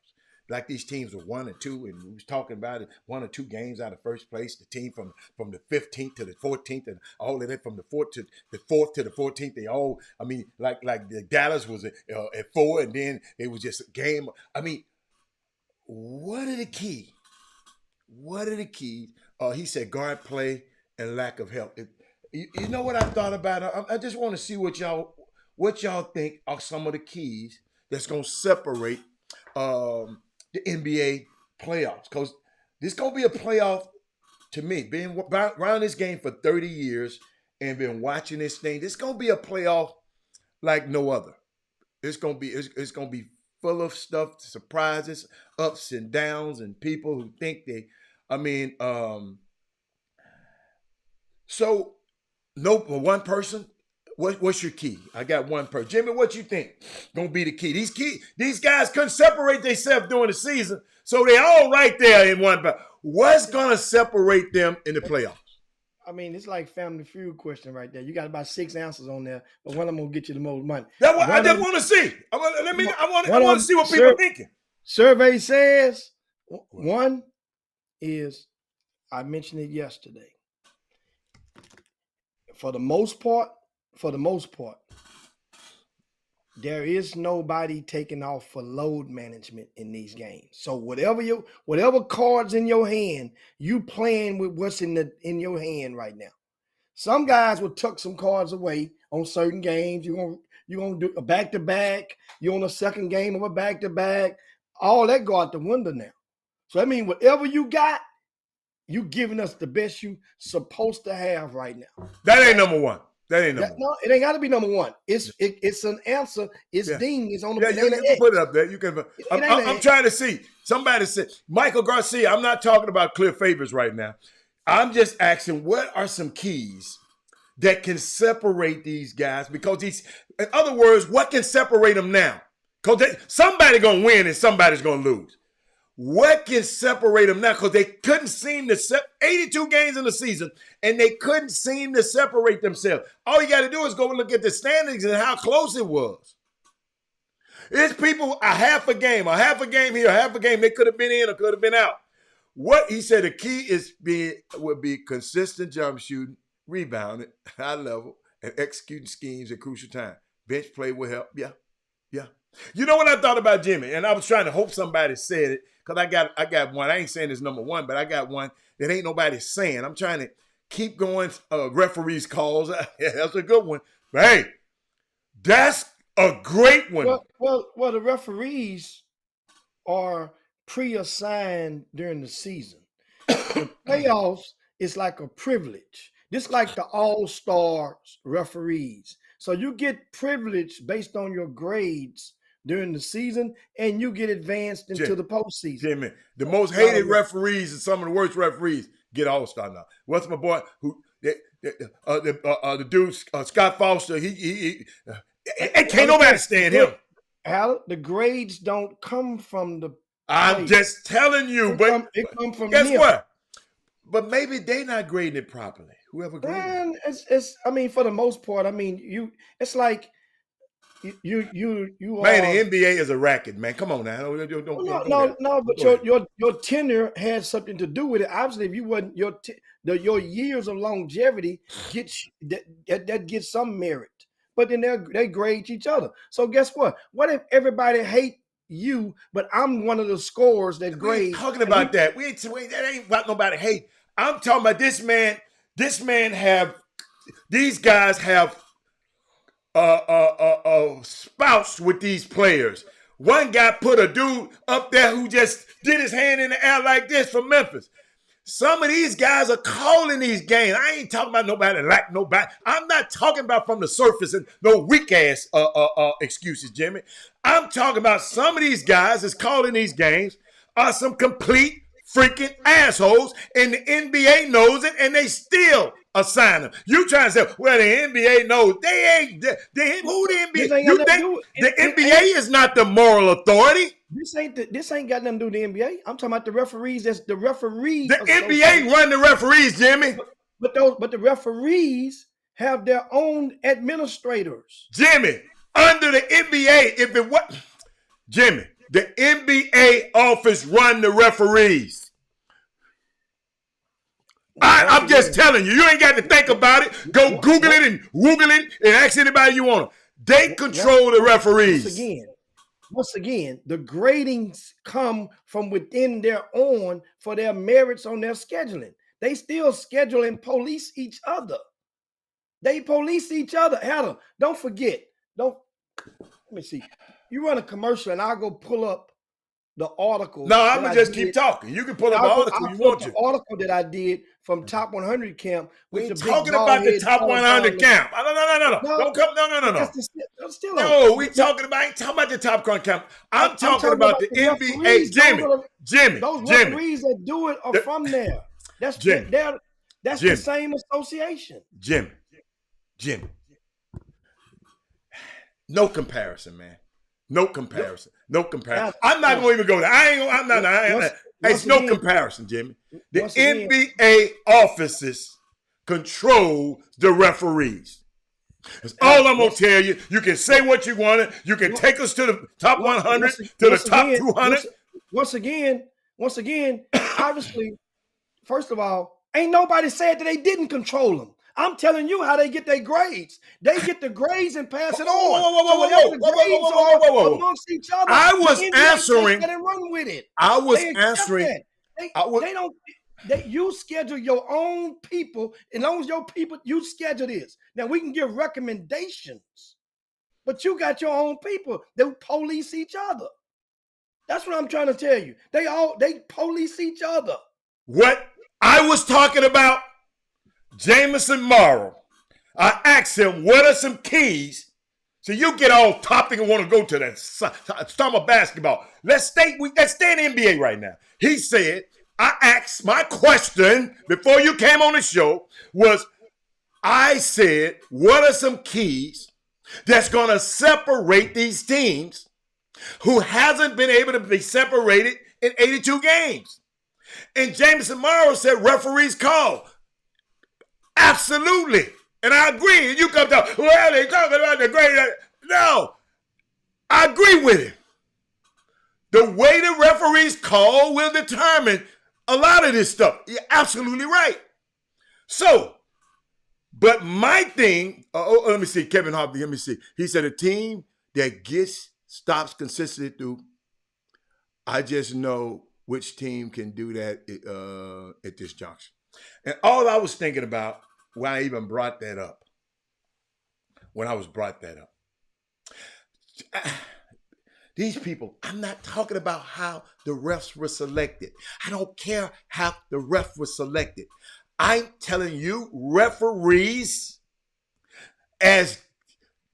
like these teams were 1 and 2, and we was talking about it, 1 or 2 games out of first place. The team from the 15th to the 14th, and all of that from the 4th to the 14th. They all, I mean, like the Dallas was at 4, and then it was just a game. I mean, what are the keys? What are the keys? He said guard play and lack of help. You know what I thought about it? I just want to see what y'all think are some of the keys that's going to separate the NBA playoffs, because this going to be a playoff to me. Being around this game for 30 years and been watching this thing, this going to be a playoff like no other. It's going to be full of stuff, surprises, ups and downs, and people who think so one person. What's your key? I got one person. Jimmy, what you think gonna be the key? These guys couldn't separate themselves during the season, so they all right there in one. But what's gonna separate them in the playoffs? I mean, it's like Family Feud question right there. You got about 6 answers on there, but one of them will get you the most money. That's what I just want to see. I want to see what people are thinking. Survey says one is, I mentioned it yesterday. For the most part, there is nobody taking off for load management in these games. So whatever cards in your hand, you playing with what's in your hand right now. Some guys will tuck some cards away on certain games. You're gonna do a back-to-back. You're on a second game of a back-to-back. All that go out the window now. So I mean, whatever you got, you giving us the best you supposed to have right now. That ain't number one. That ain't number one. No, it ain't got to be number one. It's an answer. It's ding. It's on the. Yeah, you can put it up there. You can. I'm trying to see. Somebody said Michael Garcia. I'm not talking about Cliff Favors right now. I'm just asking, what are some keys that can separate these guys? Because in other words, what can separate them now? Because somebody's going to win and somebody's going to lose. What can separate them now? Because they couldn't seem to 82 games in the season, and they couldn't seem to separate themselves. All you got to do is go and look at the standings and how close it was. It's people a half a game here, a half a game. They could have been in or could have been out. What he said, the key would be consistent jump shooting, rebounding, high level, and executing schemes at crucial time. Bench play will help. Yeah. You know what I thought about Jimmy? And I was trying to hope somebody said it, because I got one. I ain't saying it's number one, but I got one that ain't nobody saying. I'm trying to keep going. Referees calls. That's a good one. But hey, that's a great one. Well, the referees are pre-assigned during the season. The playoffs is like a privilege. Just like the All-Stars referees. So you get privilege based on your grades during the season, and you get advanced into the postseason. Jimmy, the most hated referees and some of the worst referees get All-Star now. What's my boy the dude Scott Foster? He can't nobody stand him. Al, the grades don't come from the. I'm just telling you, it come from guess him. what? But maybe they not grading it properly. Whoever graded Man, it's. I mean, for the most part, I mean, it's like you man, the NBA is a racket, man. Come on now. No, but your tenure has something to do with it. Obviously, if you wasn't your years of longevity that gets some merit. But then they grade each other. So guess what? What if everybody hate you, but I'm one of the scorers that grade? We ain't talking about that. That ain't about nobody hate. I'm talking about this man. These guys have spouse with these players. One guy put a dude up there who just did his hand in the air like this from Memphis. Some of these guys are calling these games. I ain't talking about nobody like nobody. I'm not talking about from the surface and no weak ass excuses, Jimmy. I'm talking about some of these guys that's calling these games are some complete freaking assholes, and the NBA knows it, and they still assign them. You trying to say, well, the NBA knows. They ain't. Who the NBA? You think the NBA is not the moral authority? This ain't got nothing to do with the NBA. I'm talking about the referees. That's the referees. The NBA run the referees, Jimmy. But the referees have their own administrators. Jimmy, under the NBA, if it was Jimmy, the NBA office run the referees. I'm just telling you. You ain't got to think about it. Go Google it and Google it and ask anybody you want to. They control the referees. Once again, the gradings come from within their own for their merits on their scheduling. They still schedule and police each other. They police each other. Adam, don't forget. Let me see. You run a commercial and I'll go pull up the article. No, I'm going to just keep talking. You can pull up the article you want to. The article that I did from Top 100 camp. We ain't talking about the Top 100 camp. No. Don't come. No. We talking about. I ain't talking about the Top 100 camp. I'm talking about the NBA. Jimmy. Those referees that do it are from there. That's the same association. Jimmy. No comparison, man. No comparison. I'm not going to even go there. I'm not. It's no comparison, Jimmy. The NBA offices control the referees. That's all I'm going to tell you. You can say what you want. You can take us to the top 100, to the top 200. Once again, obviously, first of all, ain't nobody said that they didn't control them. I'm telling you how they get their grades. They get the grades and pass it on. Whoa. Amongst each other. I was answering. And run with it. I was answering. You schedule your own people. As long as your people, you schedule this. Now we can give recommendations, but you got your own people that police each other. That's what I'm trying to tell you. They police each other. What I was talking about. Jameson Morrow, I asked him, what are some keys? So you get all topic and want to go to that summer basketball. Let's stay in the NBA right now. He said, I asked my question before you came on the show was, I said, what are some keys that's going to separate these teams who hasn't been able to be separated in 82 games? And Jameson Morrow said referees call. Absolutely. And I agree. And you come down, well, they're talking about the great. No, I agree with him. The way the referees call will determine a lot of this stuff. You're absolutely right. So, but my thing, let me see, Kevin Harvey, let me see. He said a team that gets stops consistently through, I just know which team can do that at this junction. And all I was thinking about when I even brought that up, these people, I'm not talking about how the refs were selected. I don't care how the ref was selected. I'm telling you, referees, as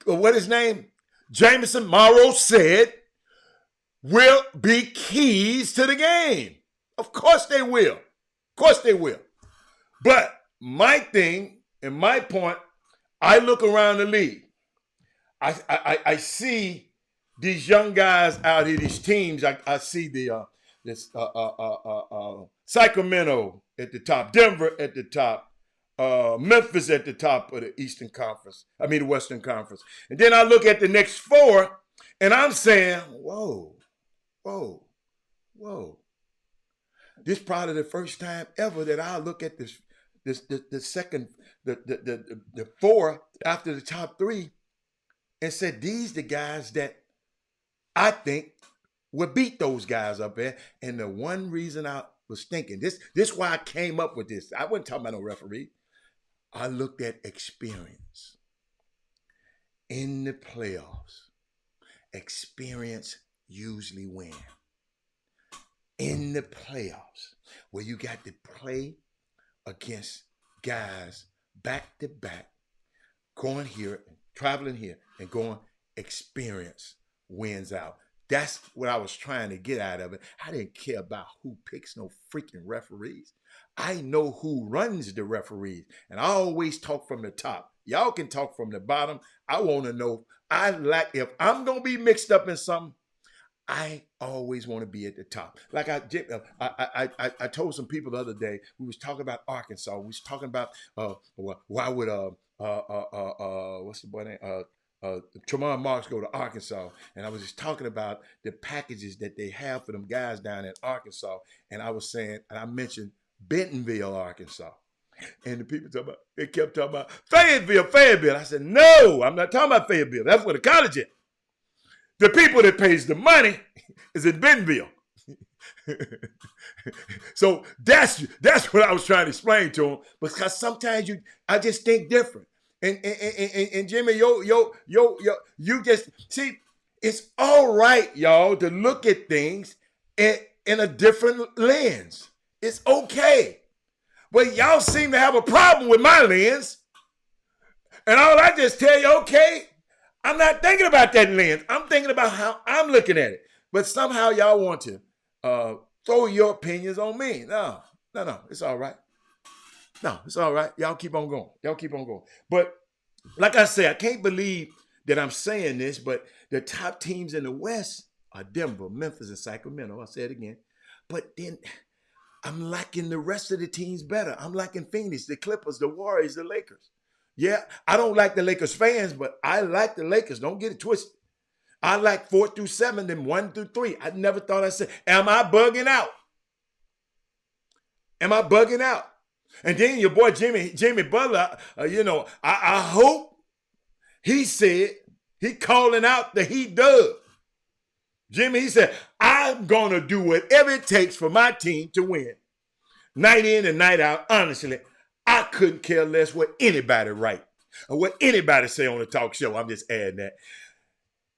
what his name, Jameson Morrow said, will be keys to the game. Of course they will. Of course they will. But my thing and my point, I look around the league. I see these young guys out here, these teams. I see Sacramento at the top, Denver at the top, Memphis at the top of the the Western Conference. And then I look at the next four, and I'm saying, whoa. This is probably the first time ever that I look at the four after the top three and said, these the guys that I think would beat those guys up there. And the one reason I was thinking, this is why I came up with this. I wasn't talking about no referee. I looked at experience. In the playoffs, experience usually win. In the playoffs, where you got to play against guys back to back, going here, traveling here, and going, experience wins out. That's what I was trying to get out of it. I didn't care about who picks no freaking referees. I know who runs the referees, and I always talk from the top. Y'all can talk from the bottom. I want to know. If I'm gonna be mixed up in something, I always want to be at the top. Like I told some people the other day, we was talking about Arkansas. We was talking about why would what's the boy name? Tremont Marks go to Arkansas. And I was just talking about the packages that they have for them guys down in Arkansas. And I was saying, and I mentioned Bentonville, Arkansas. And the people they kept talking about Fayetteville. I said, no, I'm not talking about Fayetteville. That's where the college is. The people that pays the money is in Bentonville. So that's what I was trying to explain to them, because sometimes I just think different. And Jimmy, you just see, it's all right, y'all, to look at things in a different lens. It's okay. But y'all seem to have a problem with my lens. And all I just tell you, okay, I'm not thinking about that lens. I'm thinking about how I'm looking at it. But somehow y'all want to throw your opinions on me. No, it's all right. No, it's all right. Y'all keep on going. But like I say, I can't believe that I'm saying this, but the top teams in the West are Denver, Memphis, and Sacramento. I'll say it again. But then I'm liking the rest of the teams better. I'm liking Phoenix, the Clippers, the Warriors, the Lakers. Yeah, I don't like the Lakers fans, but I like the Lakers. Don't get it twisted. I like 4 through 7 and 1 through 3. I never thought I said, am I bugging out? And then your boy Jimmy Butler, I hope he calling out the Heat dub. Jimmy, he said, I'm going to do whatever it takes for my team to win. Night in and night out, honestly, I couldn't care less what anybody write or what anybody say on the talk show. I'm just adding that.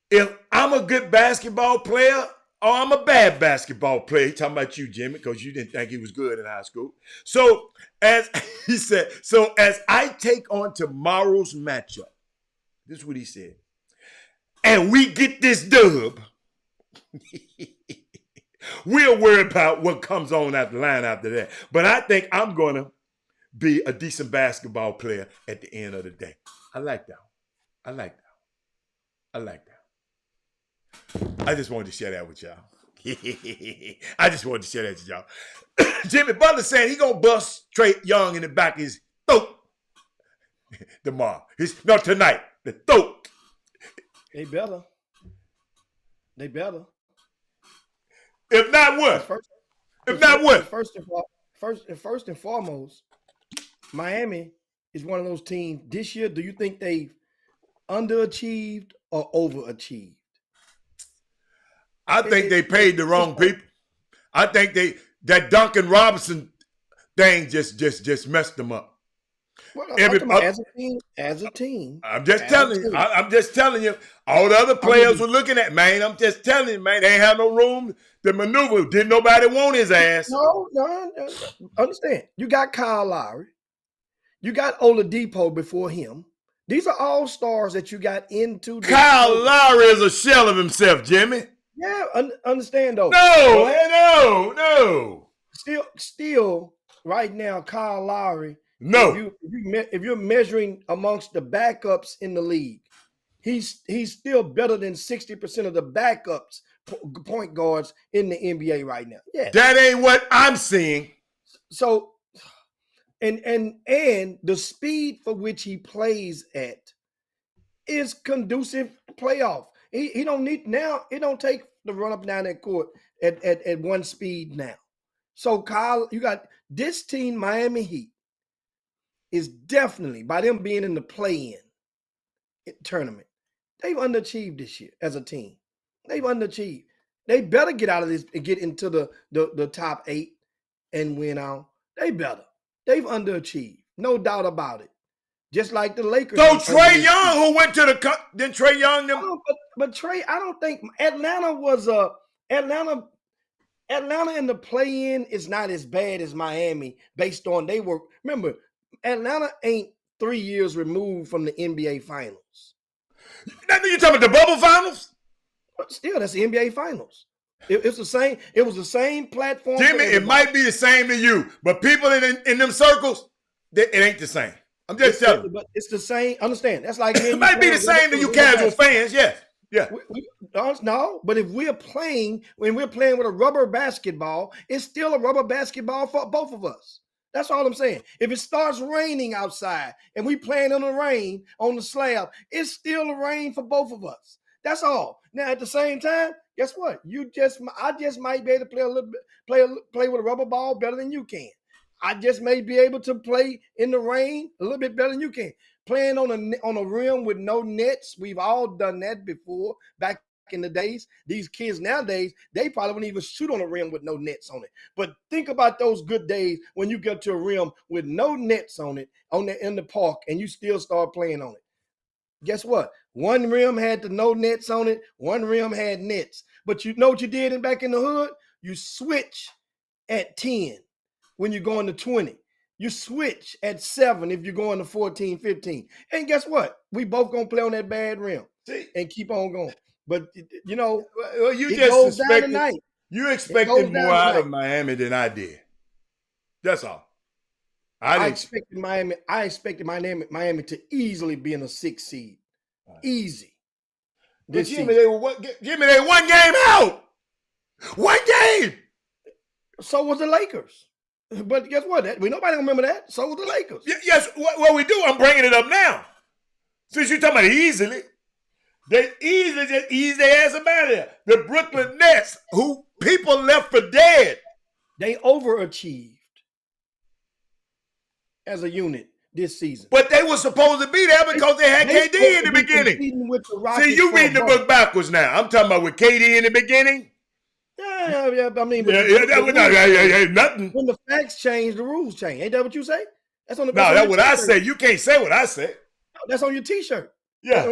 If I'm a good basketball player or I'm a bad basketball player, he's talking about you, Jimmy, because you didn't think he was good in high school. So as he said, as I take on tomorrow's matchup, this is what he said, and we get this dub, We'll worry about what comes on at the line after that. But I think I'm going to be a decent basketball player at the end of the day. I like that. I like that. I like that. I just wanted to share that with y'all. I just wanted to share that with y'all. Jimmy Butler saying he going to bust Trae Young in the back of his throat tomorrow. Tonight. The throat. They better. They better. If not what? First and foremost, Miami is one of those teams this year. Do you think they've underachieved or overachieved? I think they paid the wrong people. I think that Duncan Robinson thing just messed them up. Well, as a team. I'm just telling you. All the other players were looking at, man. I'm just telling you, man. They ain't have no room to maneuver. Didn't nobody want his ass? No. Understand. You got Kyle Lowry. You got Oladipo before him. These are all stars that you got into. Kyle Lowry is a shell of himself, Jimmy. Yeah, understand though. No. Still, right now, Kyle Lowry. No. If you're measuring amongst the backups in the league, he's still better than 60% of the backups point guards in the NBA right now. Yeah, that ain't what I'm seeing. So, and the speed for which he plays at is conducive to playoff. He don't need now. It don't take to run up and down that court at one speed now. So Kyle, you got this team, Miami Heat, is definitely, by them being in the play-in tournament, they've underachieved this year as a team. They've underachieved. They better get out of this and get into the top 8 and win out. They better. They've underachieved. No doubt about it. Just like the Lakers. So Trae Young, who went to then Trae Young them. But Trae, I don't think Atlanta was Atlanta in the play-in is not as bad as Miami based on remember, Atlanta ain't 3 years removed from the NBA Finals. You talking about the bubble finals? But still, that's the NBA Finals. It's the same. It was the same platform. Jimmy, it might be the same to you, but people in them circles, it ain't the same. I'm just telling you. But it's the same. Understand? That's like it might be the same to you casual fans. Yes. Yeah. No, but if when we're playing with a rubber basketball, it's still a rubber basketball for both of us. That's all I'm saying. If it starts raining outside and we playing in the rain on the slab, it's still a rain for both of us. That's all. Now at the same time, guess what? I just might be able to play a little bit, play with a rubber ball better than you can. I just may be able to play in the rain a little bit better than you can. Playing on a rim with no nets, we've all done that before back in the days. These kids nowadays, they probably wouldn't even shoot on a rim with no nets on it. But think about those good days when you get to a rim with no nets on it in the park and you still start playing on it. Guess what? One rim had the no nets on it. One rim had nets. But you know what you did back in the hood? You switch at 10 when you're going to 20. You switch at 7 if you're going to 14, 15. And guess what? We both going to play on that bad rim and keep on going. But, well, you expected more out of Miami than I did. That's all. I expected Miami to easily be in a 6 seed. Easy. But Jimmy, they one game out. One game. So was the Lakers. But guess what? Nobody don't remember that. So was the Lakers. Yes, what we do, I'm bringing it up now. Since you're talking about easily, they easily just ease their ass about it. The Brooklyn Nets, who people left for dead. They overachieved as a unit this season. But they were supposed to be there because they had KD in the beginning. See, you reading the book backwards now. I'm talking about with KD in the beginning. Yeah. I mean, nothing. When the facts change, the rules change. Ain't that what you say? That's on the. No, that's what I say. You can't say what I said. That's on your T-shirt. Yeah.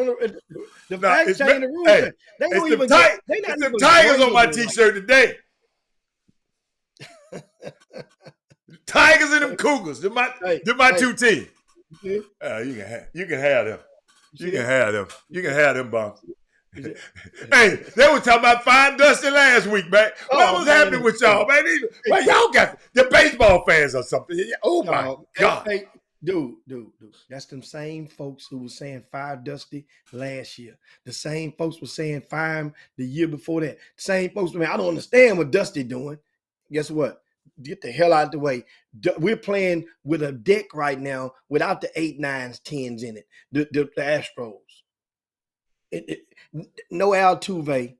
The facts change, the rules change. They don't even. It's the Tigers on my T-shirt today. Tigers and them Cougars. They're my two teams. You can have them. You can have them, Bob. Hey, they were talking about fine Dusty last week, man. What was happening with y'all, man? Man, y'all got the baseball fans or something. Oh my God. Hey, dude. That's them same folks who was saying fire Dusty last year. The same folks were saying fire him the year before that. The same folks, man, I don't understand what Dusty doing. Guess what? Get the hell out of the way. We're playing with a deck right now without the 8, 9s, 10s in it. The Astros. No Altuve.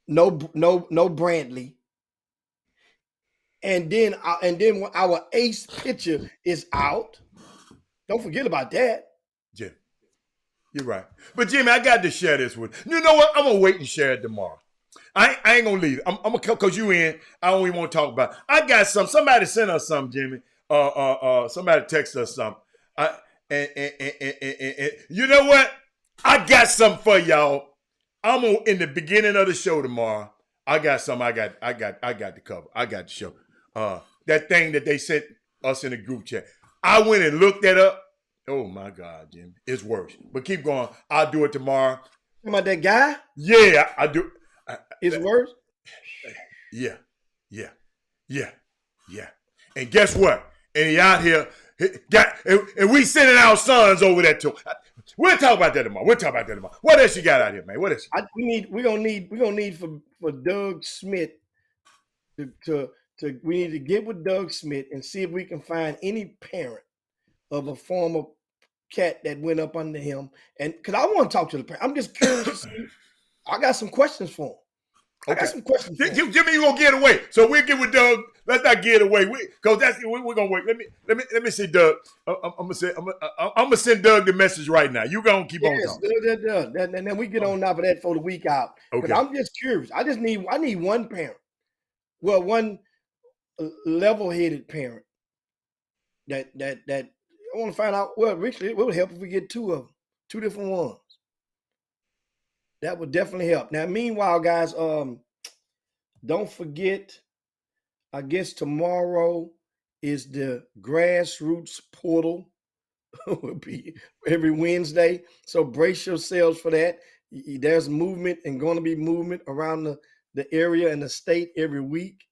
No Brantley. And then our ace pitcher is out. Don't forget about that. Jim, you're right. But Jimmy, I got to share this with you. Know what? I'm gonna wait and share it tomorrow. I ain't gonna leave it. I'm gonna cause you in. I don't even want to talk about it. I got some. Somebody sent us some, Jimmy. Somebody text us some. And you know what? I got something for y'all. I'm gonna in the beginning of the show tomorrow. I got some. I got the cover. I got the show. That thing that they sent us in the group chat. I went and looked that up. Oh my God, Jim, it's worse. But keep going. I'll do it tomorrow. About that guy? Yeah, I do. It's worse. Yeah. And guess what? And he out here and we sending our sons over there too. We'll talk about that tomorrow. What else you got out here, man? What else? We're gonna need for Doug Smith to we need to get with Doug Smith and see if we can find any parent of a former cat that went up under him. And because I want to talk to the parent. I'm just curious to see. I got some questions for him. I got some questions for him. Jimmy, you gonna get away. So we'll get with Doug. Let's not get away. Because we're gonna wait. Let me see Doug. I'm gonna send Doug the message right now. You gonna keep on talking. And then we get on top of that for the week out. Okay. But I'm just curious. I need one parent. Well, one level-headed parent that I want to find out. Well, Richard, it would help if we get two of them, two different ones. That would definitely help. Now, meanwhile, guys, don't forget. I guess tomorrow is the grassroots portal. Will be every Wednesday, so brace yourselves for that. There's movement and going to be movement around the area and the state every week.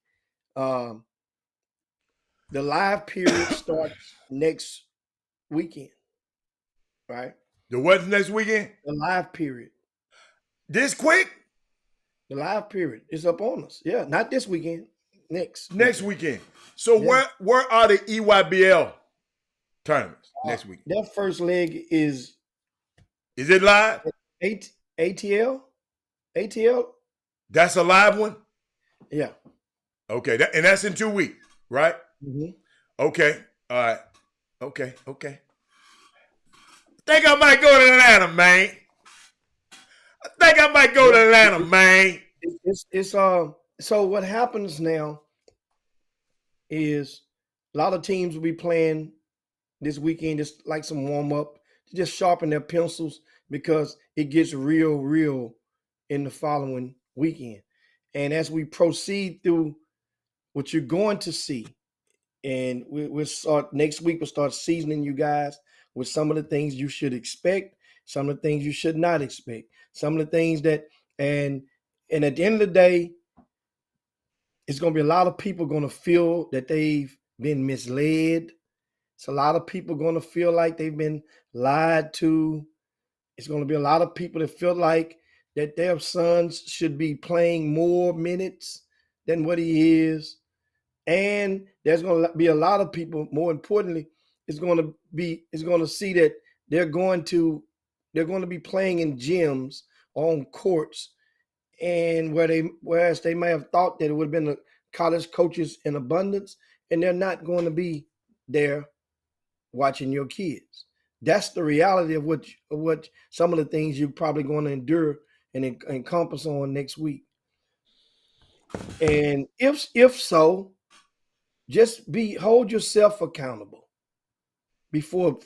The live period starts next weekend, right? The what's next weekend? The live period. This quick? The live period is up on us. Yeah, not this weekend. Next weekend. So yeah. Where are the EYBL tournaments next week? That first leg is it live? ATL? That's a live one? Yeah. Okay, and that's in 2 weeks, right? Mm-hmm. Okay, all right. Okay. I think I might go to Atlanta, man. It's so what happens now is a lot of teams will be playing this weekend, just like some warm up, to just sharpen their pencils because it gets real in the following weekend. And as we proceed through what you're going to see, and we'll start next week, we'll start seasoning you guys with some of the things you should expect, some of the things you should not expect, some of the things that, and at the end of the day, it's going to be a lot of people going to feel that they've been misled. It's a lot of people going to feel like they've been lied to. It's going to be a lot of people that feel like that their sons should be playing more minutes than what he is. And there's going to be a lot of people, more importantly, is going to see that they're going to be playing in gyms, on courts, and whereas they may have thought that it would have been the college coaches in abundance, and they're not going to be there watching your kids. That's the reality of what some of the things you're probably going to endure and encompass on next week. And if so, just hold yourself accountable before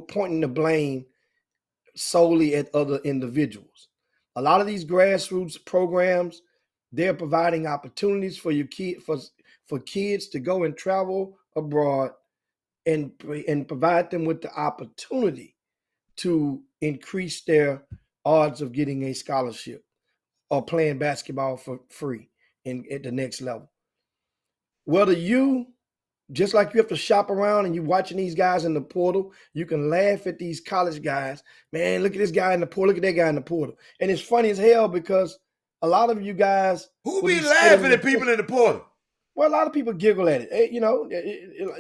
pointing the blame solely at other individuals. A lot of these grassroots programs, they're providing opportunities for your for kids to go and travel abroad and provide them with the opportunity to increase their odds of getting a scholarship or playing basketball for free at the next level. Whether you, just like you have to shop around and you watching these guys in the portal, you can laugh at these college guys. Man, look at this guy in the portal. Look at that guy in the portal. And it's funny as hell because a lot of you guys Who will be sitting laughing at people in the portal? well, a lot of people giggle at it. You know,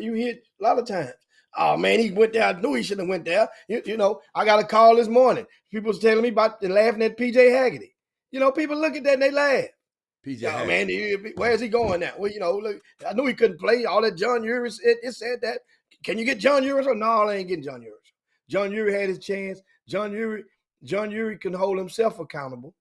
you hear it a lot of times. Oh man, he went there. I knew he should have went there. You know, I got a call this morning. People was telling me about laughing at PJ Haggerty. You know, people look at that and they laugh. PJ Oh man, where's he going now? Well, you know, look, I knew he couldn't play. All that John Urie said that. Can you get John Urie? No, I ain't getting John Urie. John Urie had his chance. John Urie can hold himself accountable,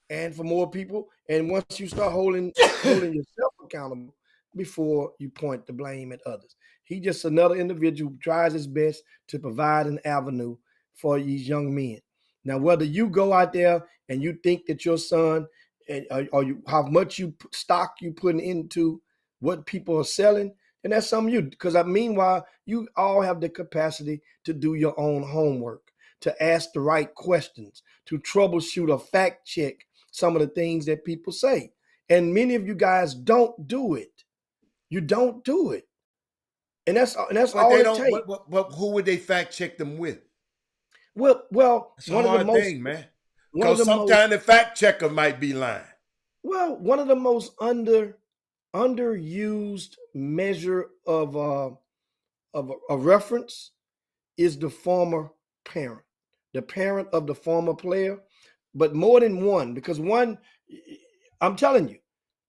and for more people. And once you start holding yourself accountable before you point the blame at others, he just another individual who tries his best to provide an avenue for these young men. Now, whether you go out there and you think that your son or you, how much stock you putting into what people are selling, and that's something you, because meanwhile, you all have the capacity to do your own homework, to ask the right questions, to troubleshoot or fact check some of the things that people say. And many of you guys don't do it. You don't do it. And that's all it takes. But who would they fact check them with? Well, it's a hard thing, man. Because sometimes the fact checker might be lying. Well, one of the most underused measure of a reference is the former parent, the parent of the former player, but more than one, because one, I'm telling you,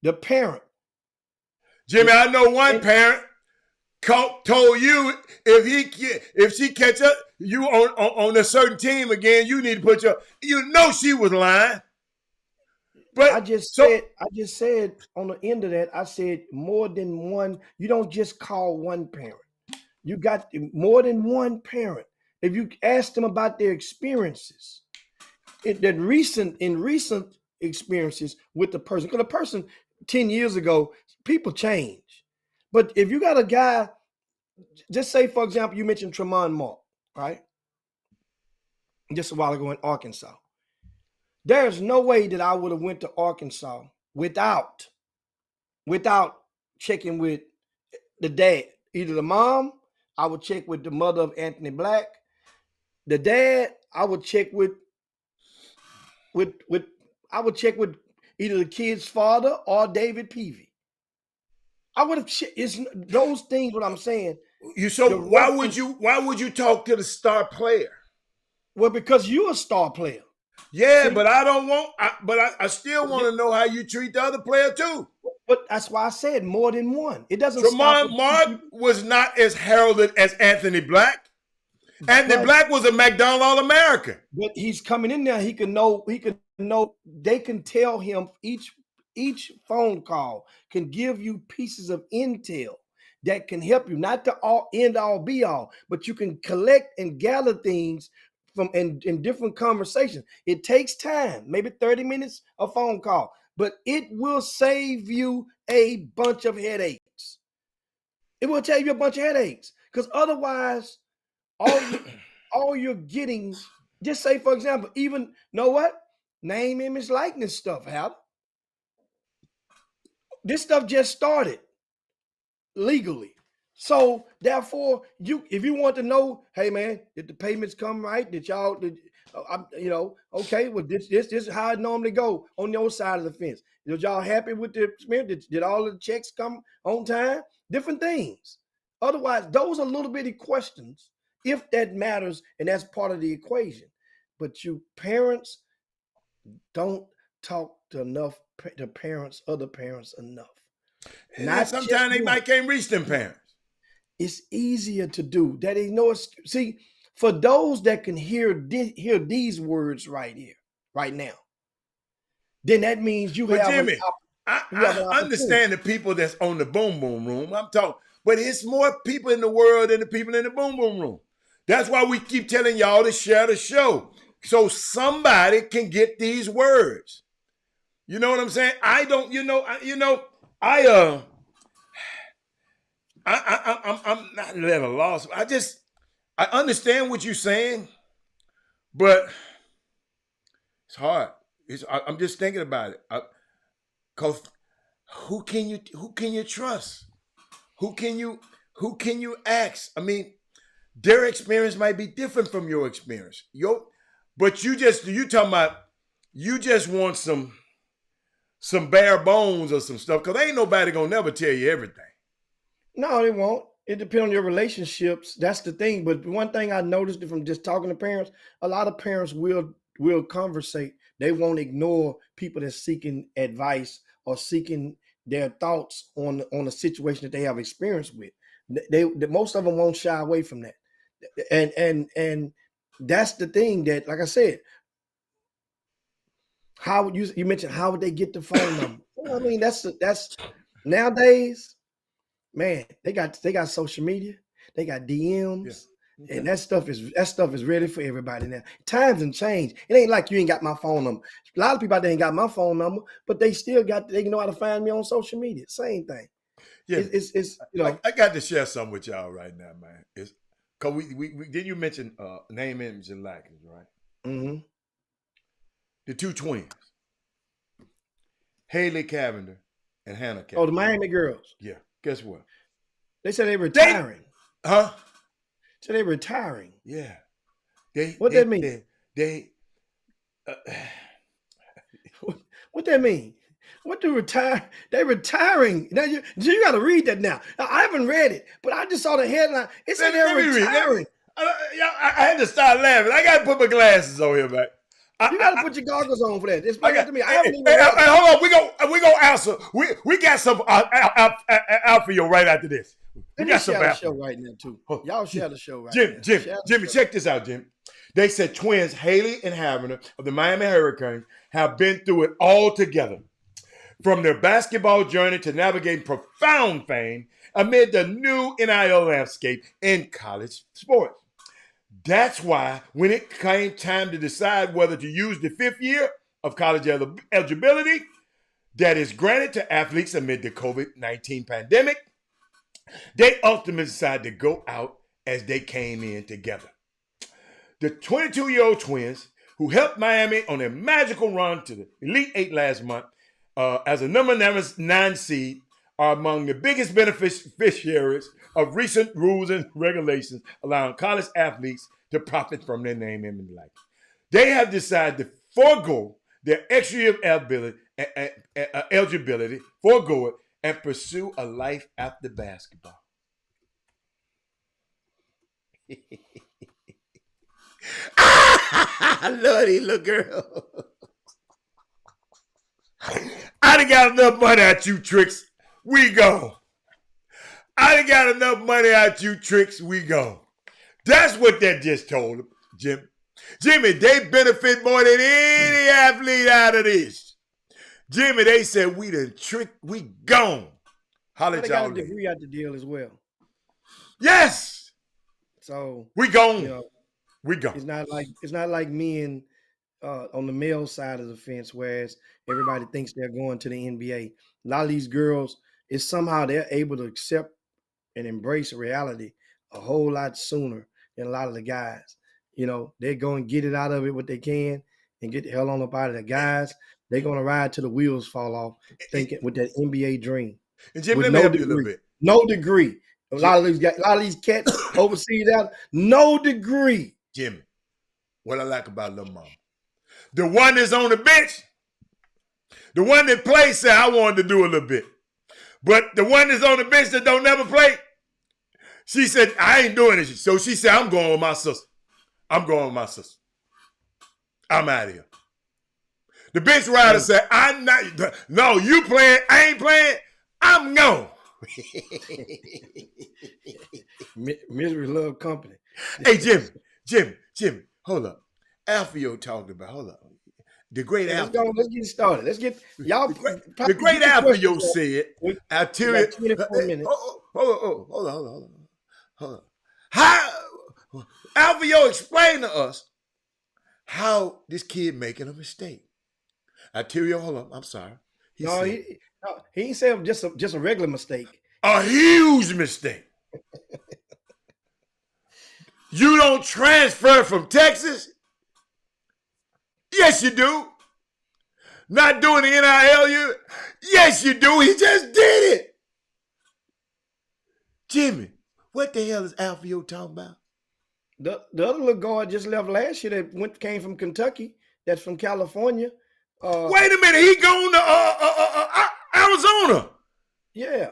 the parent. Jimmy, I know one parent told you if she catch up you on a certain team again, you need to put you know she was lying. But I just said on the end of that, I said more than one. You don't just call one parent. You got more than one parent. If you ask them about their experiences, in recent experiences with the person, because the person 10 years ago, people change. But if you got a guy, just say, for example, you mentioned Tremont Mark, right? Just a while ago in Arkansas. There's no way that I would have went to Arkansas without checking with the dad. Either the mom, I would check with the mother of Anthony Black. The dad, I would check with either the kid's father or David Peavy. I would have it's those things. What I'm saying. Why would you talk to the star player? Well, because you're a star player. Yeah, see? But I don't want. I still want to know how you treat the other player too. But that's why I said more than one. It doesn't. Tremont Mark was not as heralded as Anthony Black. Anthony Black was a McDonald All-American. But he's coming in there. He can know. They can tell him each phone call can give you pieces of intel that can help you. Not to end all be all, but you can collect and gather things from in different conversations. It takes time, maybe 30 minutes a phone call, but it will save you a bunch of headaches. It will save you a bunch of headaches, because otherwise, all you're getting, just say, for example, even know what? Name, image, likeness stuff, Hal. This stuff just started legally. So therefore, if you want to know, hey man, did the payments come right? Okay, well this is how it normally go on your side of the fence. Did y'all happy with the experience? Did all the checks come on time? Different things. Otherwise, those are little bitty questions, if that matters, and that's part of the equation. But you parents don't talk to the parents, other parents enough. And sometimes they might can't reach them parents. It's easier to do. That ain't no excuse. See, for those that can hear these words right here, right now, then that means you have. Jimmy, I understand the people that's on the boom boom room. I'm talking, but it's more people in the world than the people in the boom boom room. That's why we keep telling y'all to share the show, so somebody can get these words. You know what I'm saying? I'm not at a loss. I understand what you're saying, but It's hard. I'm just thinking about it. Cause who can you trust? Who can you ask? I mean, their experience might be different from your experience. But you talking about you just want some bare bones or some stuff, because ain't nobody gonna never tell you everything. No, they won't. It depends on your relationships. That's the thing. But one thing I noticed from just talking to parents, a lot of parents will conversate. They won't ignore people that's seeking advice or seeking their thoughts on a situation that they have experience with. Most of them won't shy away from that. And that's the thing that, like I said, how you mentioned, how would they get the phone number? Well, I mean, that's nowadays, man, they got social media, they got DMs, Okay. and that stuff is ready for everybody now. Times and change. It ain't like you ain't got my phone number. A lot of people out there ain't got my phone number, but they still they know how to find me on social media. Same thing. Yeah, It's I got to share something with y'all right now, man. It's because we didn't you mention name, image, and likeness, right? Mm-hmm. The two twins, Haley Cavender and Hannah Cavender. Oh, the Miami girls. Yeah. Guess what? They said they retiring. Huh? So they retiring. Yeah. What that mean? What that mean? What do retire? They retiring. Now you got to read that now. I haven't read it, but I just saw the headline. It said they're retiring. I had to start laughing. I got to put my glasses on here, man. You got to put your goggles on for that. Explain it to me. I haven't even hold on. We gonna answer. We got some out for you right after this. We got some share the show right now too. Y'all share the show right now. Jimmy, check this out, Jim. They said twins Haley and Havner of the Miami Hurricanes have been through it all together, from their basketball journey to navigating profound fame amid the new NIL landscape in college sports. That's why when it came time to decide whether to use the 5th year of college eligibility that is granted to athletes amid the COVID-19 pandemic, they ultimately decided to go out as they came in together. The 22-year-old twins, who helped Miami on their magical run to the Elite Eight last month as a number 9 seed, are among the biggest beneficiaries of recent rules and regulations allowing college athletes to profit from their name, image, and likeness. They have decided to forego their extra year eligibility, forego it, and pursue a life after basketball. I love these little girls. I done got enough money out you, Tricks. We go. I done got enough money out you, Tricks. We go. That's what that just told him, Jim. Jimmy, they benefit more than any athlete out of this. Jimmy, they said we done tricked, we gone. Holla they got a degree out the deal as well. Yes. So we gone. We gone. It's not like men on the male side of the fence, whereas everybody thinks they're going to the NBA. A lot of these girls, it's somehow they're able to accept and embrace reality a whole lot sooner than a lot of the guys. They're going to get it out of it what they can and get the hell on up out of the guys. They're going to ride till the wheels fall off, thinking with that NBA dream. And Jimmy, let me help you a little bit. No degree. A lot of these cats overseas out, no degree. Jimmy, what I like about Lil Mama, the one that's on the bench, the one that plays said I wanted to do a little bit. But the one that's on the bench that don't never play, she said, I ain't doing it. So she said, I'm going with my sister. I'm out of here. The bench rider said, I'm not. No, you playing. I ain't playing. I'm gone. Misery love company. Hey, Jimmy, hold up. Alfio talked about, hold up. The great Alfio. Let's get started. Let's get, y'all. The great Alfio said, arterial. 24 minutes. Hold on. How, Alfio explained to us how this kid making a mistake. Arterial, hold on, I'm sorry. He ain't saying just a regular mistake. A huge mistake. You don't transfer from Texas? Yeah, Yes, you do. Not doing the NIL, yes, you do. He just did it. Jimmy, what the hell is Alfio talking about? The other little guard just left last year that came from Kentucky. That's from California. Wait a minute, he going to Arizona. Yeah.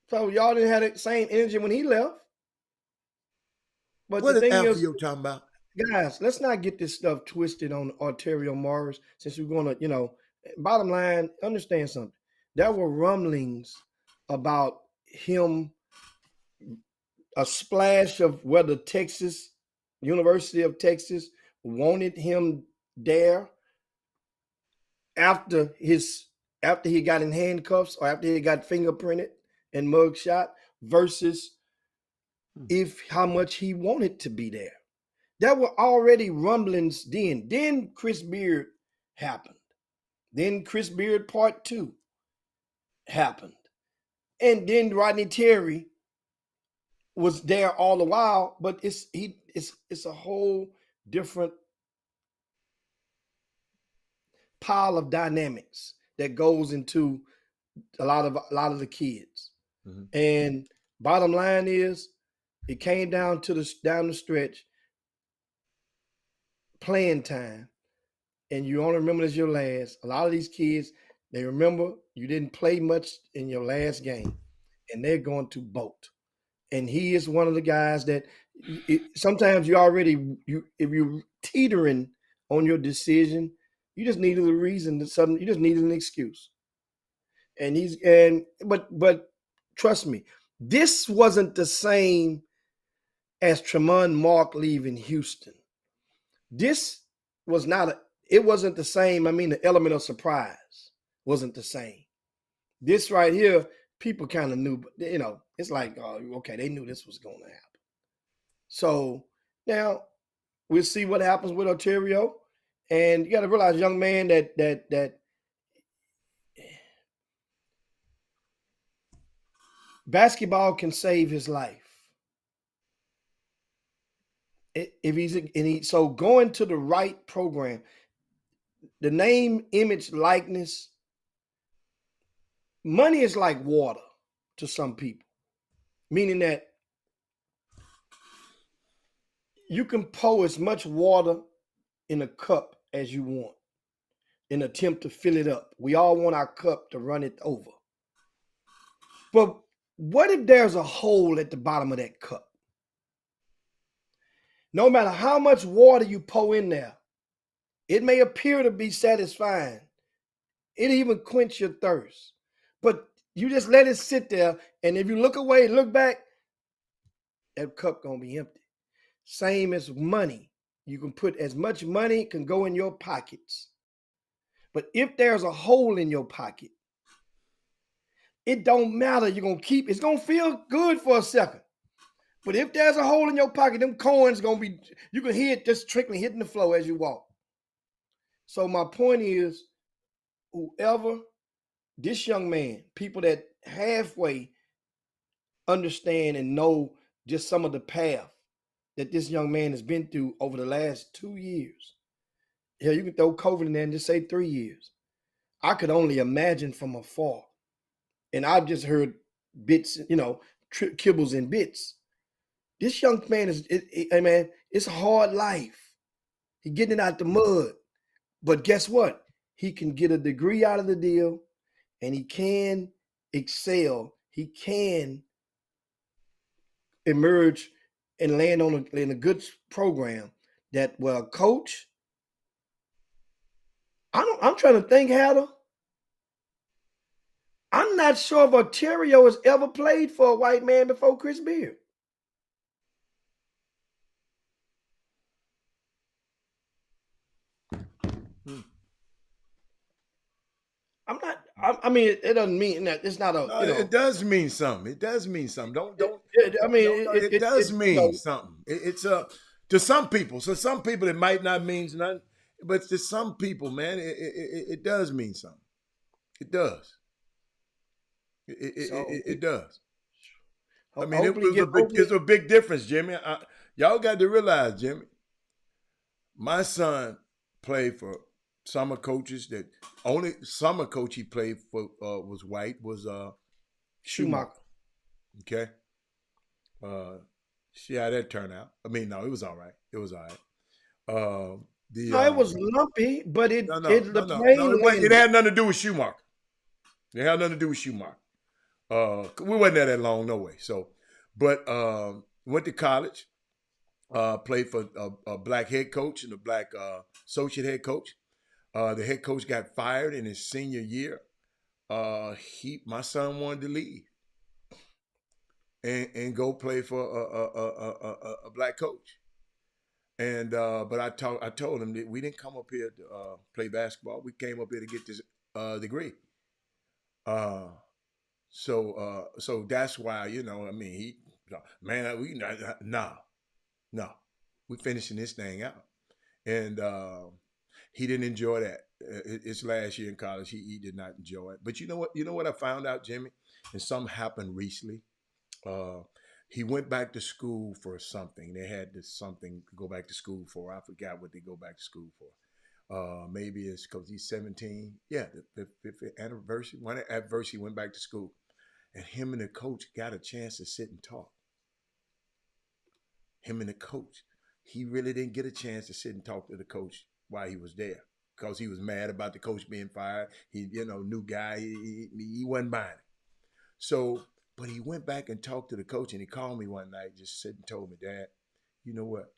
So y'all didn't have the same energy when he left. But What the is thing Alfio is, talking about? guys, let's not get this stuff twisted on Arterio Morris, since we're going to, bottom line, understand something. There were rumblings about him, a splash of whether University of Texas wanted him there after he got in handcuffs or after he got fingerprinted and mugshot versus how much he wanted to be there. There were already rumblings then. Then Chris Beard happened. Then Chris Beard Part 2 happened. And then Rodney Terry was there all the while, but it's a whole different pile of dynamics that goes into a lot of the kids. Mm-hmm. And bottom line is, it came down the stretch, playing time, and you only remember as your last. A lot of these kids, they remember you didn't play much in your last game, and they're going to bolt. And he is one of the guys that sometimes if you're teetering on your decision, you just needed a reason you just needed an excuse. But trust me, this wasn't the same as Tremont Mark leaving Houston. This was it wasn't the same. I mean, the element of surprise wasn't the same. This right here, people kind of knew, but it's like, oh, okay, they knew this was going to happen. So now we'll see what happens with Arterio. And you got to realize, young man, that basketball can save his life. So going to the right program, the name, image, likeness, money is like water to some people, meaning that you can pour as much water in a cup as you want in an attempt to fill it up. We all want our cup to run it over. But what if there's a hole at the bottom of that cup? No matter how much water you pour in there, it may appear to be satisfying. It even quench your thirst. But you just let it sit there, and if you look away, look back, that cup gonna be empty. Same as money. You can put as much money can go in your pockets. But if there's a hole in your pocket, it don't matter. You're gonna it's gonna feel good for a second. But if there's a hole in your pocket, them coins you can hear it just trickling, hitting the floor as you walk. So my point is, whoever, this young man, people that halfway understand and know just some of the path that this young man has been through over the last 2 years. Yeah, you can throw COVID in there and just say 3 years. I could only imagine from afar. And I've just heard bits, kibbles and bits. This young man it's a hard life. He's getting it out the mud. But guess what? He can get a degree out of the deal, and he can excel. He can emerge and land in a good program that, well, coach, I'm trying to think, Hatter. I'm not sure if Arterio has ever played for a white man before Chris Beard. I mean, it doesn't mean that it's not a. No, it does mean something. It does mean something. It does mean something. It's to some people. So some people it might not mean nothing, but to some people, man, it does mean something. It does. It does. I mean, it's a big difference, Jimmy. Y'all got to realize, Jimmy. My son played for summer coaches. That only summer coach he played for was white, was Schumacher. Okay. See how that turned out. I mean, no, it was all right. It was all right. No, it was lumpy, but the plane It landed. had nothing to do with Schumacher. It had nothing to do with Schumacher. We wasn't there that long, no way. So, but went to college. Played for a black head coach and a black associate head coach. The head coach got fired in his senior year. My son wanted to leave and go play for a black coach. And but I told him that we didn't come up here to play basketball. We came up here to get this degree. So that's why, you know, I mean, no, we finishing this thing out. And he didn't enjoy that. It's last year in college. He did not enjoy it. But you know what? You know what I found out, Jimmy? And something happened recently. He went back to school for something. They had something to go back to school for. I forgot what they go back to school for. Maybe it's because he's 17. Yeah, the 5th anniversary. One anniversary, he went back to school. And him and the coach got a chance to sit and talk. Him and the coach. He really didn't get a chance to sit and talk to the coach while he was there because he was mad about the coach being fired. He, new guy. He wasn't buying it. So, but he went back and talked to the coach, and he called me one night, just sitting and told me, Dad, you know what?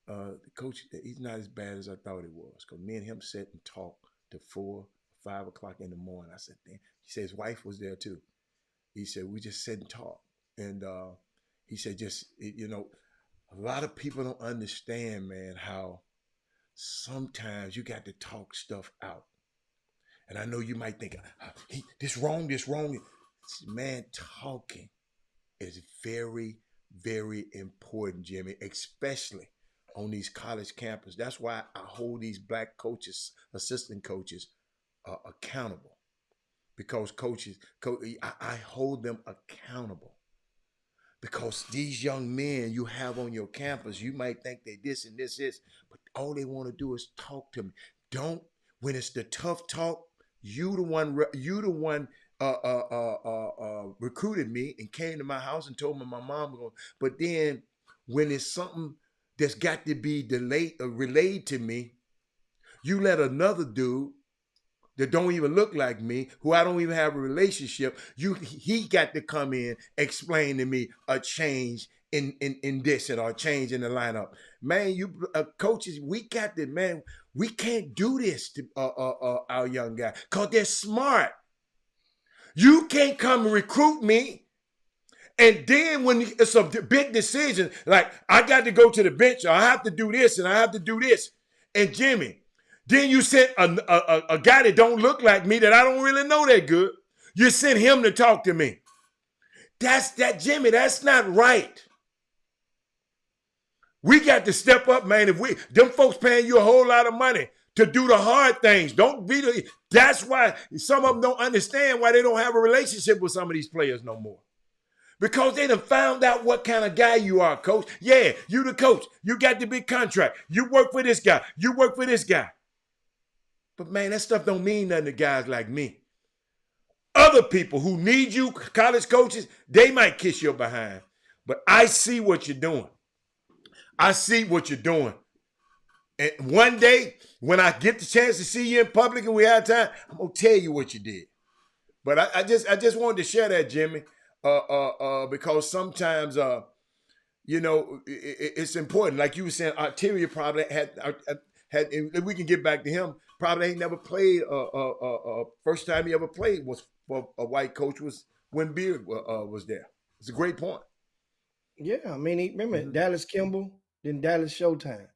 The coach, he's not as bad as I thought he was, because me and him sat and talked to 4, 5 o'clock in the morning. I said, damn. He said his wife was there too. He said, we just sit and talk. And he said, a lot of people don't understand, man, how sometimes you got to talk stuff out. And I know you might think, this wrong. Man, talking is very, very important, Jimmy, especially on these college campuses. That's why I hold these black coaches, assistant coaches, accountable. Because I hold them accountable. Because these young men you have on your campus, you might think they this and this is, but all they want to do is talk to me. When it's the tough talk, you the one recruited me and came to my house and told me my mom was going. But then when it's something that's got to be relayed to me, you let another dude that don't even look like me, who I don't even have a relationship, he got to come in, explain to me a change in this and a change in the lineup. Man, you coaches, we can't do this to our young guys because they're smart. You can't come and recruit me. And then when it's a big decision, like I got to go to the bench, or I have to do this and I have to do this. And Jimmy, then you sent a guy that don't look like me, that I don't really know that good. You sent him to talk to me. Jimmy, that's not right. We got to step up, man. Them folks paying you a whole lot of money to do the hard things. That's why some of them don't understand why they don't have a relationship with some of these players no more. Because they done found out what kind of guy you are, coach. Yeah, you the coach. You got the big contract. You work for this guy. You work for this guy. But man, that stuff don't mean nothing to guys like me. Other people who need you, college coaches, they might kiss your behind. But I see what you're doing. I see what you're doing. And one day, when I get the chance to see you in public and we have time, I'm going to tell you what you did. But I just wanted to share that, Jimmy, because sometimes, it's important. Like you were saying, Arteria probably had, and we can get back to him, probably ain't never played. First time he ever played was for a white coach was when Beard was there. It's a great point. Yeah, I mean, remember Dallas Kimball, then Dallas Showtime.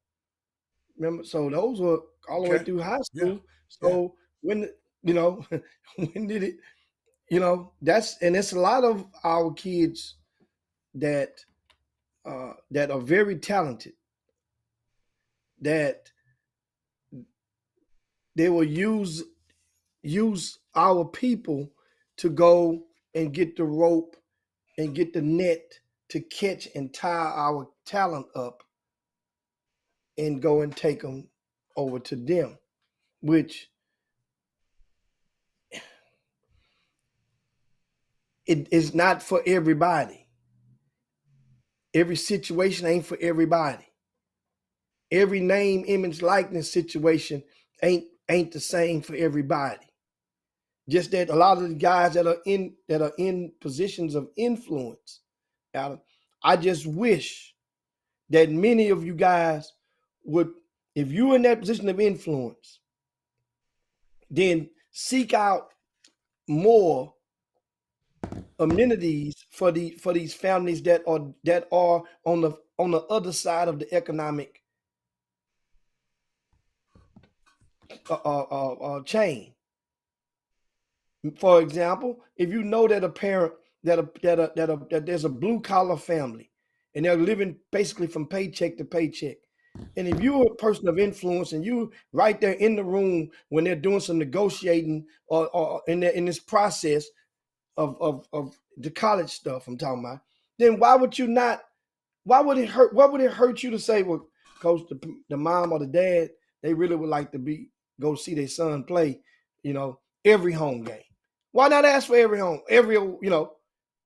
Remember, so those were all the way through high school. Yeah. So when when did it? It's a lot of our kids that are very talented, that they will use our people to go and get the rope and get the net to catch and tie our talent up and go and take them over to them, which it is not for everybody. Every situation ain't for everybody. Every name, image, likeness situation ain't the same for everybody. Just that a lot of the guys that are in positions of influence, Adam, I just wish that many of you guys would, if you're in that position of influence, then seek out more amenities for these families that are on the other side of the economic chain. For example, if you know that a parent that there's a blue collar family and they're living basically from paycheck to paycheck, and if you're a person of influence and you right there in the room when they're doing some negotiating or in this process of the college stuff I'm talking about, then why would you not? Why would it hurt? What would it hurt you to say, well, coach, the mom or the dad, they really would like to go see their son play, every home game. Why not ask for every home, either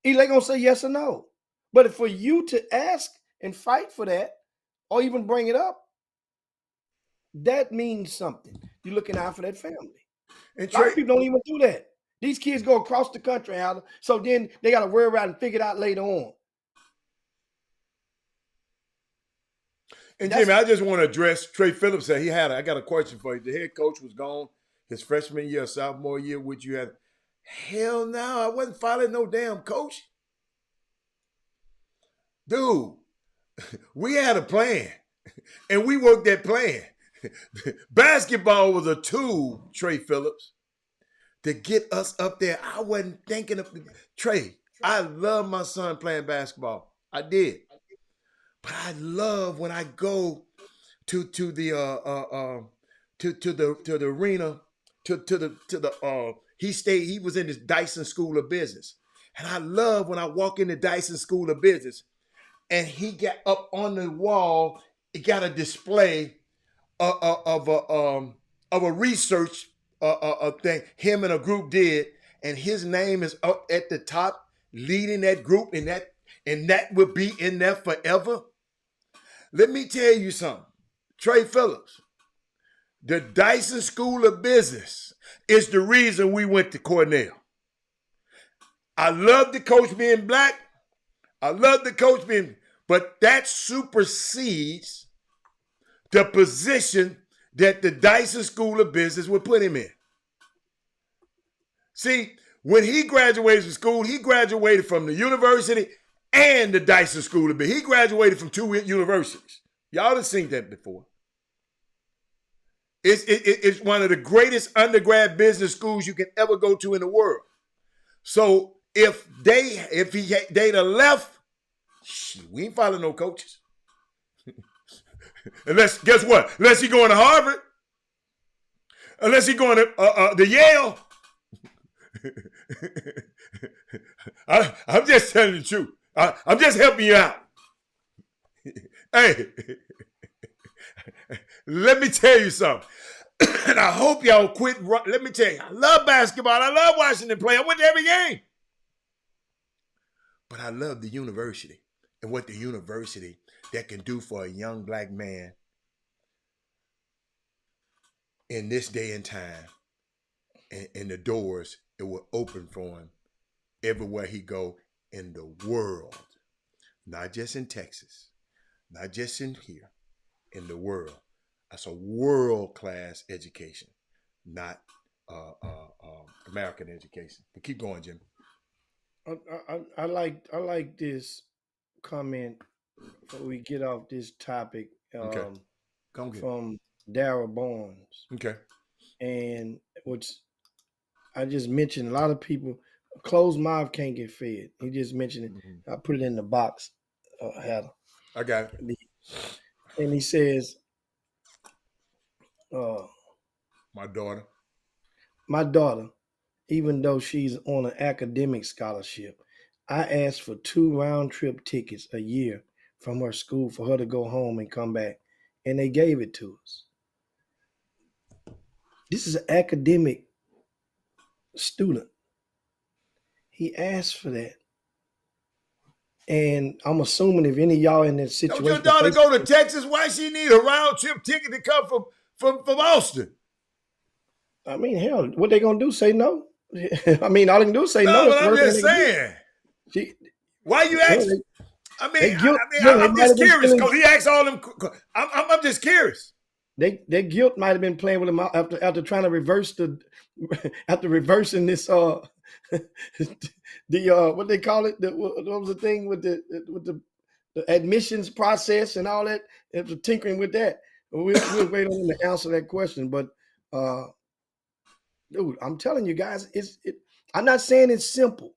they gonna say yes or no. But for you to ask and fight for that, or even bring it up, that means something. You're looking out for that family. And A lot of people don't even do that. These kids go across the country, Al, so then they got to worry about and figure it out later on. And Jimmy, I just want to address Trey Phillips. I got a question for you. The head coach was gone his freshman year, sophomore year. Would you have? Hell no, I wasn't following no damn coach. Dude, we had a plan, and we worked that plan. Basketball was a tool, Trey Phillips, to get us up there. I wasn't thinking of Trey. I love my son playing basketball. I did. But I love when I go to the arena he was in this Dyson School of Business. And I love when I walk in the Dyson School of Business and he got up on the wall, it got a display of a research thing him and a group did, and his name is up at the top leading that group, and that will be in there forever. Let me tell you something, Trey Phillips. The Dyson School of Business is the reason we went to Cornell. I love the coach being black. But that supersedes the position that the Dyson School of Business would put him in. See, when he graduated from school, he graduated from the university and the Dyson School of Business. He graduated from 2 universities. Y'all have seen that before. It's one of the greatest undergrad business schools you can ever go to in the world. So if they'd have left, we ain't following no coaches. Guess what? Unless he going to Harvard, unless he going to Yale. I'm just telling you the truth. I'm just helping you out. Hey, let me tell you something. And I hope y'all quit. Let me tell you, I love basketball. I love watching them play. I went to every game. But I love the university and what the university that can do for a young black man in this day and time. And the doors, it will open for him everywhere he go in the world. Not just in Texas. Not just in here. In the world. That's a world-class education, not American education. But keep going, Jim. I like this comment before we get off this topic from Darrell Barnes. Okay. And which I just mentioned, a lot of people, a closed mouth can't get fed. He just mentioned it. Mm-hmm. I put it in the box, Heather. I got it. And he says, my daughter, even though she's on an academic scholarship, I asked for 2 round-trip tickets a year from her school for her to go home and come back, and they gave it to us. This is an academic student. He asked for that. And I'm assuming if any of y'all in that Don't your situation, daughter go to Texas? Why she need a round trip ticket to come from Austin? I mean, hell, what they gonna do? Say no? I mean, all they can do is say no. No, That's but the I'm worst thing just they can do. saying. She, Why you hell, ask? I they mean, guilt. I'm Might just have been curious feeling, because he asked all them. I'm just curious. their guilt might have been playing with them after trying to reverse the after reversing this the what they call it, what was the thing with the admissions process and all that. It was tinkering with that. We'll wait on them to answer that question. But dude, I'm telling you guys, I'm not saying it's simple,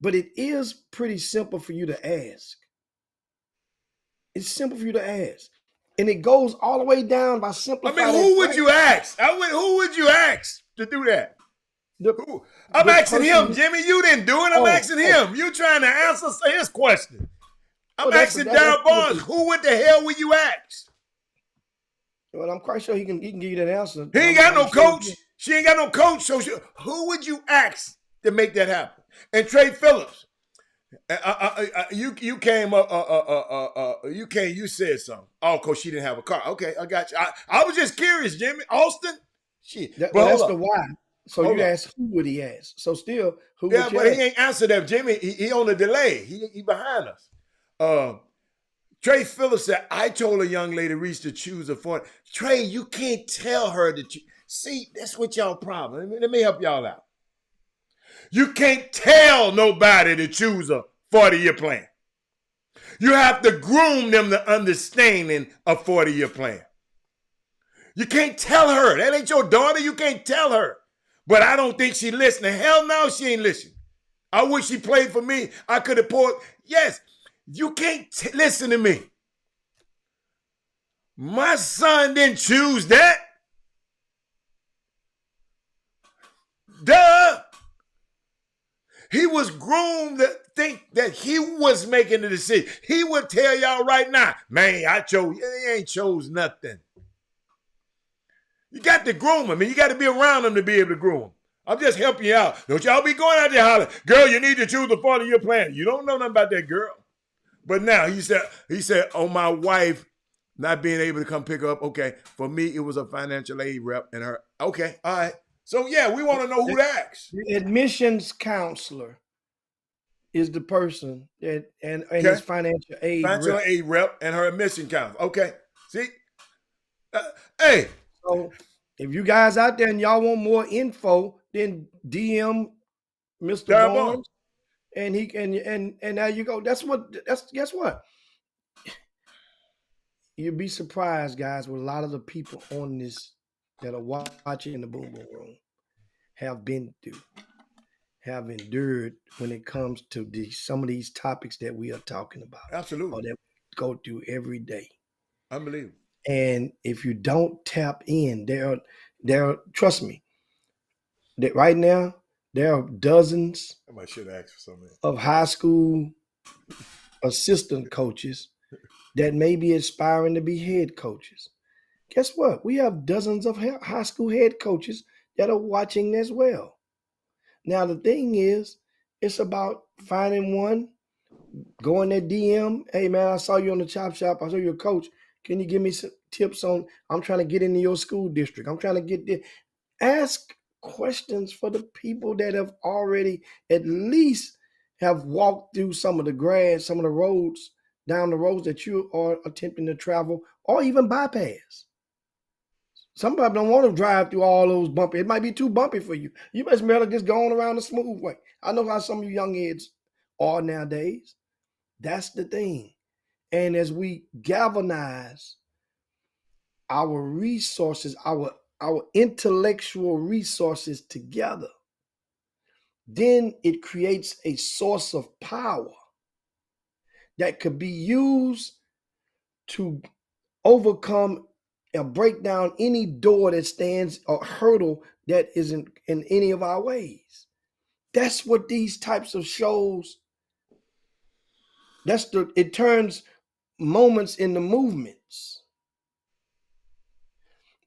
but it is pretty simple for you to ask. It's simple for you to ask. And it goes all the way down by I simplifying. mean, who would you ask? Who would you ask to do that? I'm asking him, Jimmy. You didn't do it. I'm asking him. You trying to answer his question. I'm asking Darryl Barnes, who what the hell will you ask? Well, I'm quite sure he can give you that answer. He ain't got no coach. She ain't got no coach. So who would you ask to make that happen? And Trey Phillips, you came up. You said something. Oh, coach, she didn't have a car. Okay, I got you. I was just curious, Jimmy. Austin. Shit. That's the why. So you asked who would he ask? So still, who would you ask? Yeah, but he ain't answered that, Jimmy. He on the delay. He behind us. Trey Phillips said, I told a young lady Reese to choose a phone. Trey, you can't tell her that you see, that's what y'all problem. Let me help y'all out. You can't tell nobody to choose a 40-year plan. You have to groom them to understanding a 40-year plan. You can't tell her. That ain't your daughter. You can't tell her. But I don't think she listening. Hell no, she ain't listening. I wish she played for me. I could have poured. Yes, you can't listen to me. My son didn't choose that. Duh. He was groomed to think that he was making the decision. He would tell y'all right now, man, I chose. He ain't chose nothing. You got to groom him, and you got to be around him to be able to groom him. I'm just helping you out. Don't y'all be going out there hollering, girl, you need to choose the 40-year plan. You don't know nothing about that girl. But now he said, oh, my wife not being able to come pick her up. Okay, for me, it was a financial aid rep and her. Okay, all right. So, yeah, we want to know who to ask. The admissions counselor is the person that and his financial aid rep and her admission counselor. Okay, see? Hey. So if you guys out there and y'all want more info, then DM Mr. Barnes. And he and there you go. Guess what? You'd be surprised, guys, with a lot of the people on this that are watching in the Boom Boom Room have been through, have endured when it comes to some of these topics that we are talking about. Absolutely. Or that we go through every day. Unbelievable. And if you don't tap in, there trust me, that right now there are dozens of high school assistant coaches that may be aspiring to be head coaches. Guess what? We have dozens of high school head coaches that are watching as well. Now, the thing is, it's about finding one, going at DM. Hey, man, I saw you on the Chop Shop. I saw you're a coach. Can you give me some tips on, I'm trying to get into your school district. I'm trying to get there. Ask questions for the people that have already at least have walked through some of the grass, some of the roads, down the roads that you are attempting to travel or even bypass. Some people don't want to drive through all those bumpy. It might be too bumpy for you. You must better just go on around the smooth way. I know how some of you young heads are nowadays. That's the thing. And as we galvanize our resources, our intellectual resources together, then it creates a source of power that could be used to overcome or break down any door that stands or hurdle that isn't in any of our ways. That's what these types of shows, it turns moments into movements.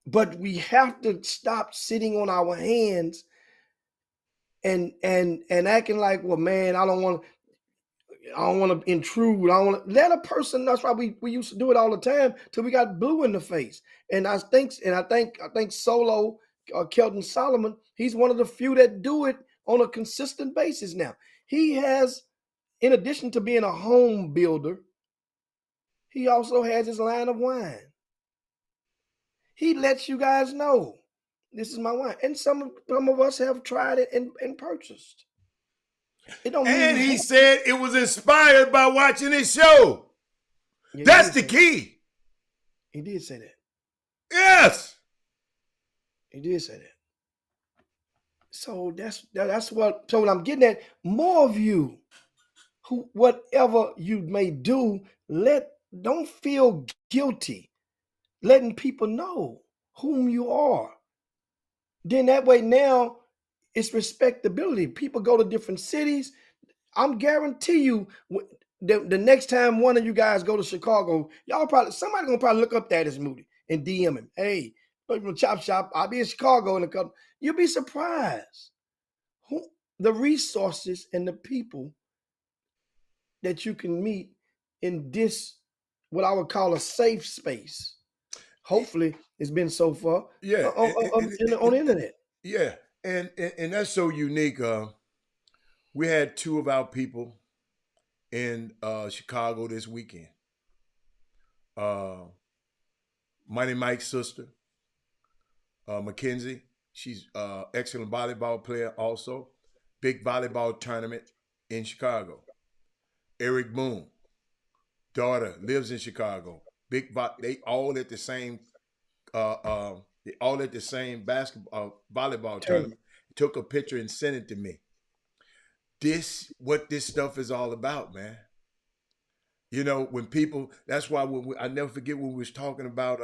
But we have to stop sitting on our hands and acting like, well, man, I don't want to intrude. I don't want to let a person. That's why we used to do it all the time till we got blue in the face. And I think Solo, Kelton Solomon, he's one of the few that do it on a consistent basis now. He has, in addition to being a home builder, he also has his line of wine. He lets you guys know, this is my wine. And some of us have tried it and purchased. It don't mean And he said it was inspired by watching his show. Yeah, that's the key. He did say that. Yes. He did say that. So that's what I'm getting at. More of you, who whatever you may do, don't feel guilty letting people know whom you are. Then that way now it's respectability. People go to different cities. I'm guarantee you the next time one of you guys go to Chicago, somebody gonna probably look up Thaddeus Moody and DM him. Hey, from Chop Shop, I'll be in Chicago in a couple. You'll be surprised the resources and the people that you can meet in this, what I would call a safe space. Hopefully, it's been so far. Yeah, on the internet. Yeah, and that's so unique. We had two of our people in Chicago this weekend. Money Mike's sister, Mackenzie. She's excellent volleyball player also. Big volleyball tournament in Chicago. Eric Boone, daughter, lives in Chicago. They all at the same volleyball tournament. Took a picture and sent it to me. What this stuff is all about, man. You know, when people, that's why I never forget when we was talking about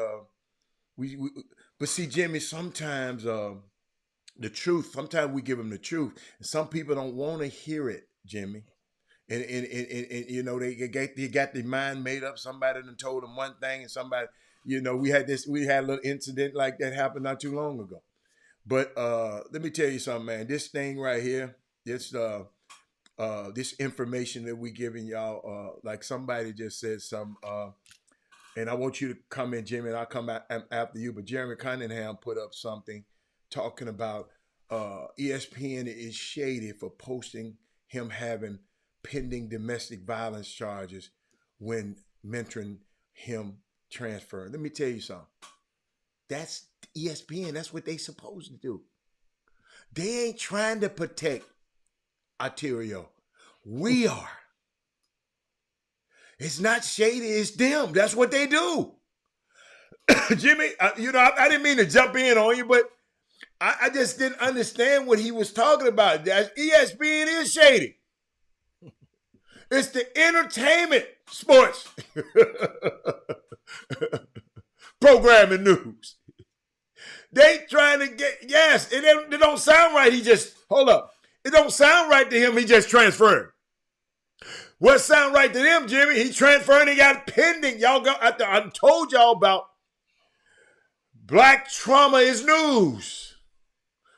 but see, Jimmy, sometimes the truth, sometimes we give them the truth, and some people don't want to hear it, Jimmy. And you know, they got their mind made up. Somebody done told them one thing, and somebody, you know, we had a little incident like that happen not too long ago. But let me tell you something, man. This thing right here, this information that we giving y'all, like somebody just said something, and I want you to come in, Jimmy, and I'll come after you. But Jeremy Cunningham put up something talking about ESPN is shady for posting him having pending domestic violence charges when mentoring him transferring. Let me tell you something. That's ESPN. That's what they supposed to do. They ain't trying to protect Arterio. We are. It's not shady. It's them. That's what they do. Jimmy, you know, I didn't mean to jump in on you, but I just didn't understand what he was talking about. That ESPN is shady. It's the entertainment sports programming news. They trying to get, yes, it don't sound right. Hold up. It don't sound right to him. He just transferred. What sound right to them, Jimmy? He transferred and he got pending. Y'all go. I told y'all about Black trauma is news.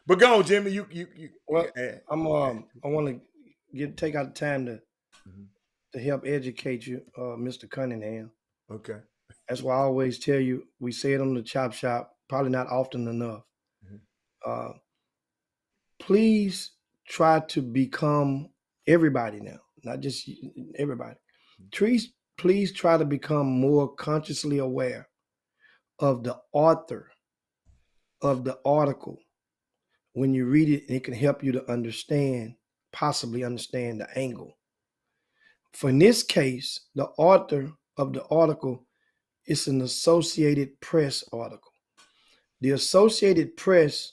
But go on, Jimmy. You. Well, I want to take out the time to help educate you, Mr. Cunningham. Okay. That's why I always tell you, we say it on the Chop Shop, probably not often enough. Please try to become everybody now, not just everybody. Please try to become more consciously aware of the author of the article. When you read it, it can help you to possibly understand the angle. For in this case, the author of the article is an Associated Press article. The Associated Press,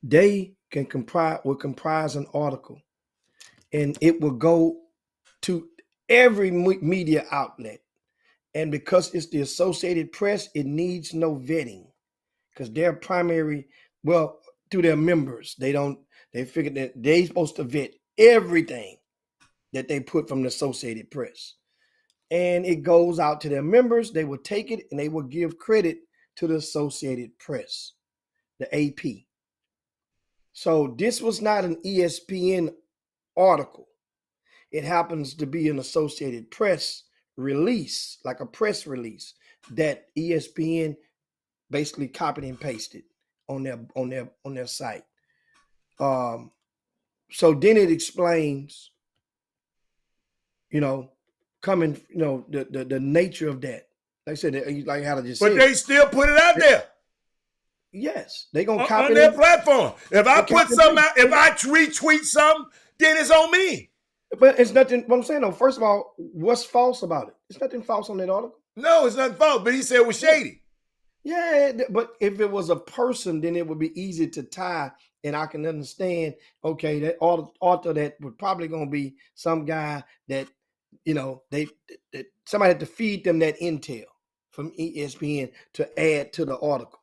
they will comprise an article, and it will go to every media outlet. And because it's the Associated Press, it needs no vetting, because their primary, to their members, they figured that they're supposed to vet everything that they put from the Associated Press. And it goes out to their members. They will take it and they will give credit to the Associated Press, the AP. So this was not an ESPN article. It happens to be an Associated Press release, like a press release that ESPN basically copied and pasted on their site. So then it explains, coming, the nature of that. Like I said, like how to just But they still put it out there. Yes, they're gonna copy on their platform. If I put something out, if I retweet something, then it's on me. But it's nothing. What I'm saying though, first of all, what's false about it? It's nothing false on that article. No, it's nothing false. But he said it was shady. Yeah, but if it was a person, then it would be easy to tie, and I can understand. Okay, that author that would probably gonna be some guy that they somebody had to feed them that intel from ESPN to add to the article.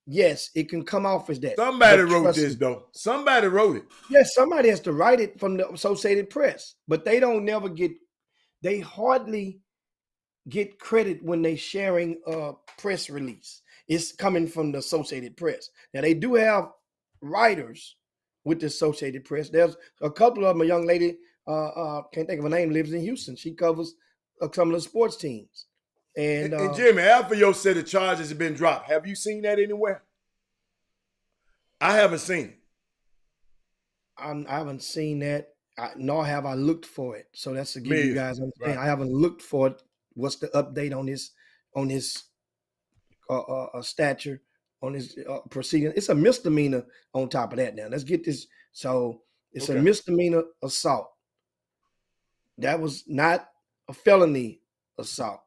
Yes, it can come off as that. Somebody wrote this, though. Somebody wrote it. Yes, somebody has to write it from the Associated Press, but they hardly get credit when they sharing a press release. It's coming from the Associated Press. Now, they do have writers with the Associated Press. There's a couple of them, a young lady, can't think of her name, lives in Houston. She covers some of the sports teams. And Jimmy, Alfio said the charges have been dropped. Have you seen that anywhere? I haven't seen it. I haven't seen that, nor have I looked for it. So that's to give you guys understand. Right. I haven't looked for it. What's the update on his stature, on his proceeding? It's a misdemeanor on top of that. Now let's get this. So it's a misdemeanor assault. That was not a felony assault.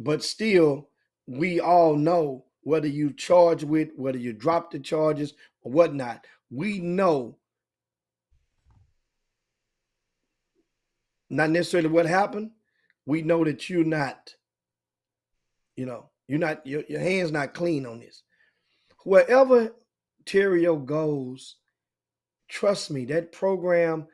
But still, we all know whether you charge with, whether you drop the charges or whatnot, we know not necessarily what happened. We know that you're not, your hand's not clean on this. Wherever Terrio goes, trust me, that program,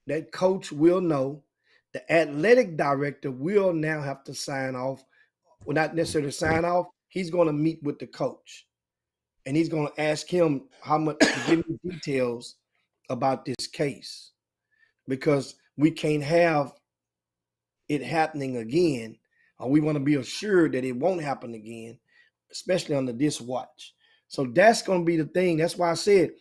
that coach will know. The athletic director will now have to sign off. Well, not necessarily sign off. He's going to meet with the coach, and he's going to ask him how much to give him details about this case, because we can't have it happening again, or we want to be assured that it won't happen again, especially under this watch. So that's going to be the thing. That's why I said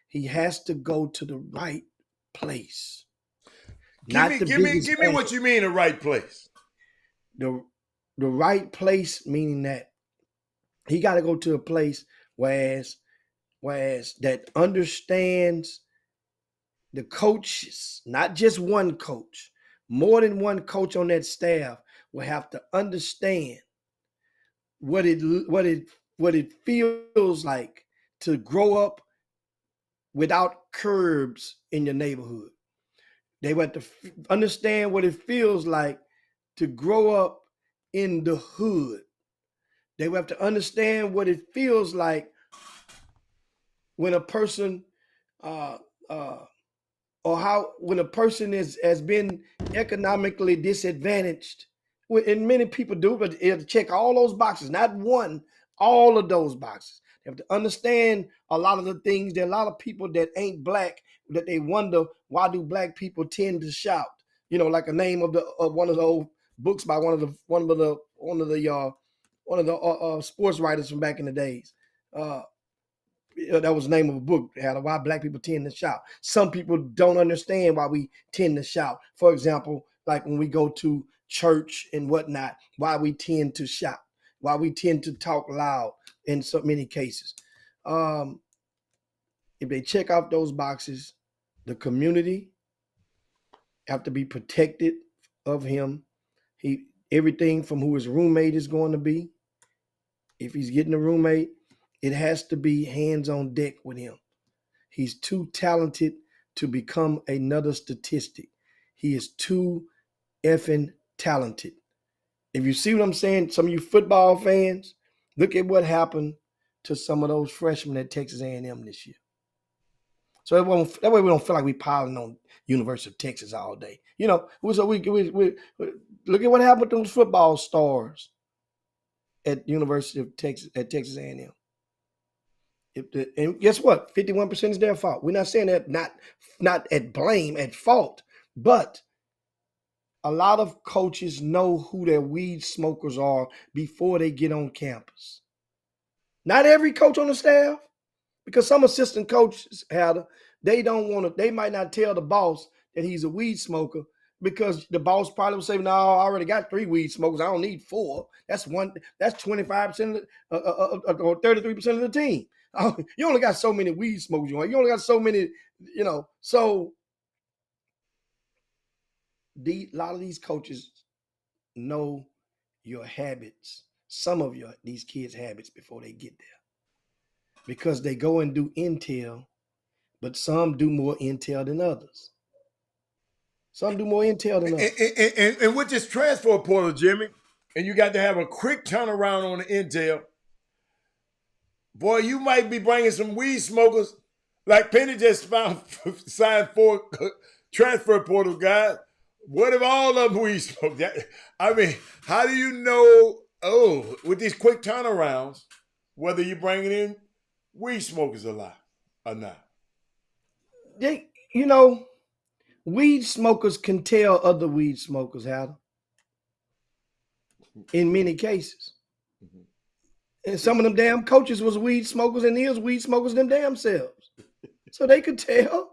he has to go to the right place. Give me what you mean the right place. The right place, meaning that he got to go to a place whereas that understands the coaches, not just one coach, more than one coach on that staff will have to understand what it feels like to grow up without curbs in your neighborhood. They want to understand what it feels like to grow up in the hood. They have to understand what it feels like when a person, when a person has been economically disadvantaged. And many people do, but they have to check all those boxes, not one, all of those boxes. They have to understand a lot of the things. There are a lot of people that ain't black that they wonder, why do black people tend to shout? Like a name of one of the old books by one of the sports writers from back in the days. That was the name of a book. Why black people tend to shout. Some people don't understand why we tend to shout. For example, like when we go to church and whatnot, why we tend to shout, why we tend to talk loud in so many cases. If they check off those boxes, the community have to be protected of him. Everything from who his roommate is going to be. If he's getting a roommate, it has to be hands on deck with him. He's too talented to become another statistic. He is too effing talented. If you see what I'm saying, some of you football fans, look at what happened to some of those freshmen at Texas A&M this year. So that way we don't feel like we piling on University of Texas all day. So we look at what happened to those football stars. at University of Texas at Texas A&M. And guess what? 51% is their fault. We're not saying that not at blame, at fault, but a lot of coaches know who their weed smokers are before they get on campus. Not every coach on the staff, because some assistant coaches they don't want to, they might not tell the boss that he's a weed smoker because the boss probably will say, no, I already got 3 weed smokers. I don't need 4. That's 25% or 33% of the team. You only got so many weed smokers. You only got so many, so a lot of these coaches know your habits, some of these kids' habits before they get there. Because they go and do intel, but some do more intel than others. Some do more intel than others. And with this transfer portal, Jimmy, and you got to have a quick turnaround on the intel, boy, you might be bringing some weed smokers. Like Penny just signed 4 transfer portal guys. What if all of them weed smoke? I mean, how do you know, with these quick turnarounds, whether you're bringing in weed smokers or not? Weed smokers can tell other weed smokers how to, in many cases. And some of them damn coaches was weed smokers and is weed smokers them damn selves. So they could tell.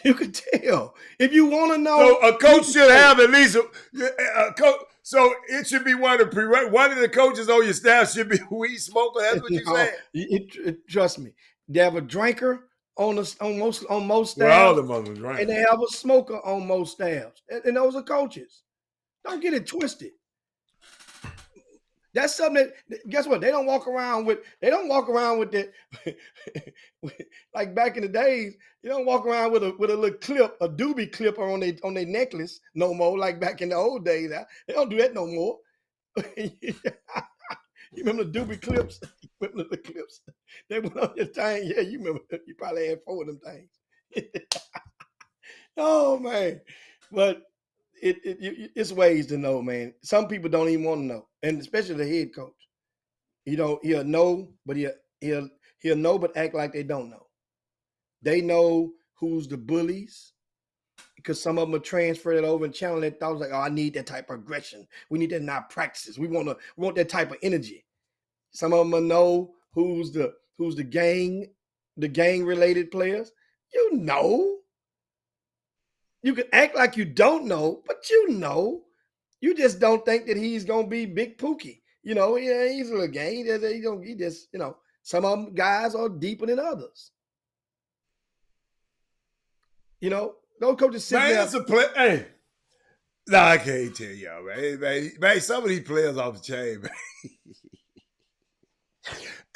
You could tell. If you want to know. So a coach should have at least a coach. So it should be one of the coaches on your staff should be a weed smoker. That's what you're saying. Trust me. They have a drinker on most staffs. Well, all the mothers drink. And they have a smoker on most staffs. And those are coaches. Don't get it twisted. That's something that, guess what? They don't walk around with that. Like back in the days, you don't walk around with a little clip, a doobie clipper on their necklace no more. Like back in the old days, they don't do that no more. You remember the doobie clips? You remember the clips? They went on your thing. Yeah, you remember. You probably had 4 of them things. Oh man, but it's ways to know, man. Some people don't even want to know, and especially the head coach. He'll know, but he'll know, but act like they don't know. They know who's the bullies because some of them are transferred over and channel their thoughts like, oh, I need that type of aggression. We need that in our practices. We want that type of energy. Some of them will know who's the gang related players. You know. You can act like you don't know, but you know. You just don't think that he's gonna be Big Pookie. He's a little gang. He just, some of them guys are deeper than others. Those coaches sit there. It's a play. Hey, no, I can't tell y'all, man. Some of these players off the chain, man.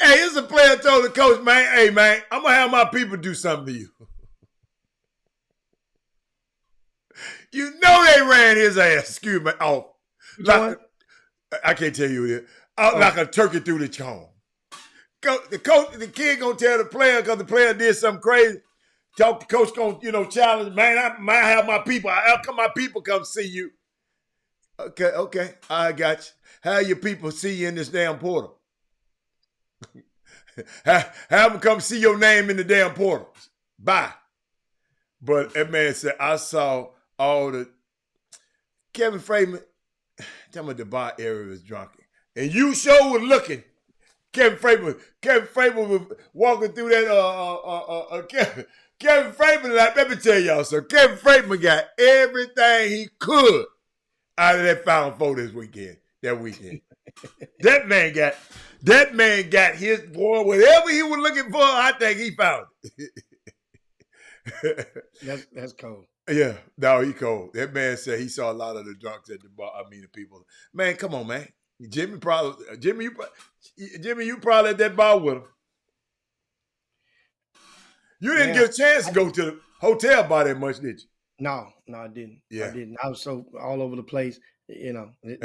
Hey, it's a player told the coach, man, hey, man, I'm gonna have my people do something to you. You know they ran his ass, excuse me, off. I can't tell you it. Like a turkey through the charm. The kid gonna tell the player because the player did something crazy. The coach gonna, challenge, man, I might have my people. How come my people come see you? Okay, I got you. How your people see you in this damn portal? Have them come see your name in the damn portal. Bye. But that man said, I saw all the Kevin Freeman, tell me the bar area was drunken. And you sure was looking. Kevin Freeman was walking through that Kevin Freeman, let me tell y'all, so Kevin Freeman got everything he could out of that Final Four that weekend. That man got his boy, whatever he was looking for, I think he found it. That's cold. Yeah, no, he cold. That man said he saw a lot of the drunks at the bar. The people. Man, come on, man. Jimmy, you probably at that bar with him. You didn't get a chance to go to the hotel bar that much, did you? No, I didn't. Yeah. I didn't. I was so all over the place.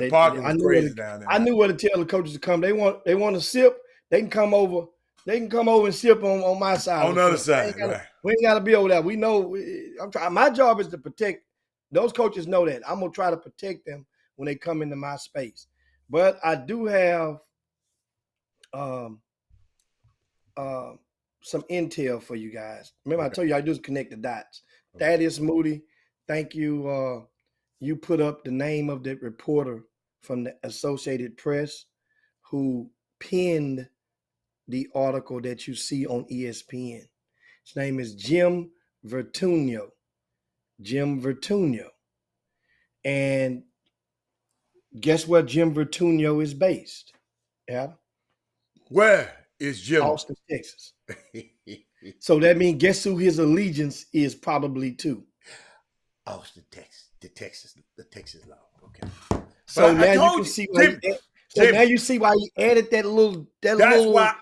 Parking was crazy down there. I knew where to tell the coaches to come. They want to sip. They can come over. They can come over and sip on my side. On the other side, right. We ain't got to be over there. We know. My job is to protect. Those coaches know that. I'm going to try to protect them when they come into my space. But I do have um, some intel for you guys. Remember, I told you I just connect the dots. Thaddeus Moody, thank you. You put up the name of the reporter from the Associated Press who penned the article that you see on ESPN. His name is Jim Vertunio. Jim Vertunio. And guess where Jim Vertunio is based? Yeah. Where is Jim? Austin, Texas. So that means guess who his allegiance is probably to? Austin, Texas. The Texas law. Okay. So now you can see why now you see why he added that little That's why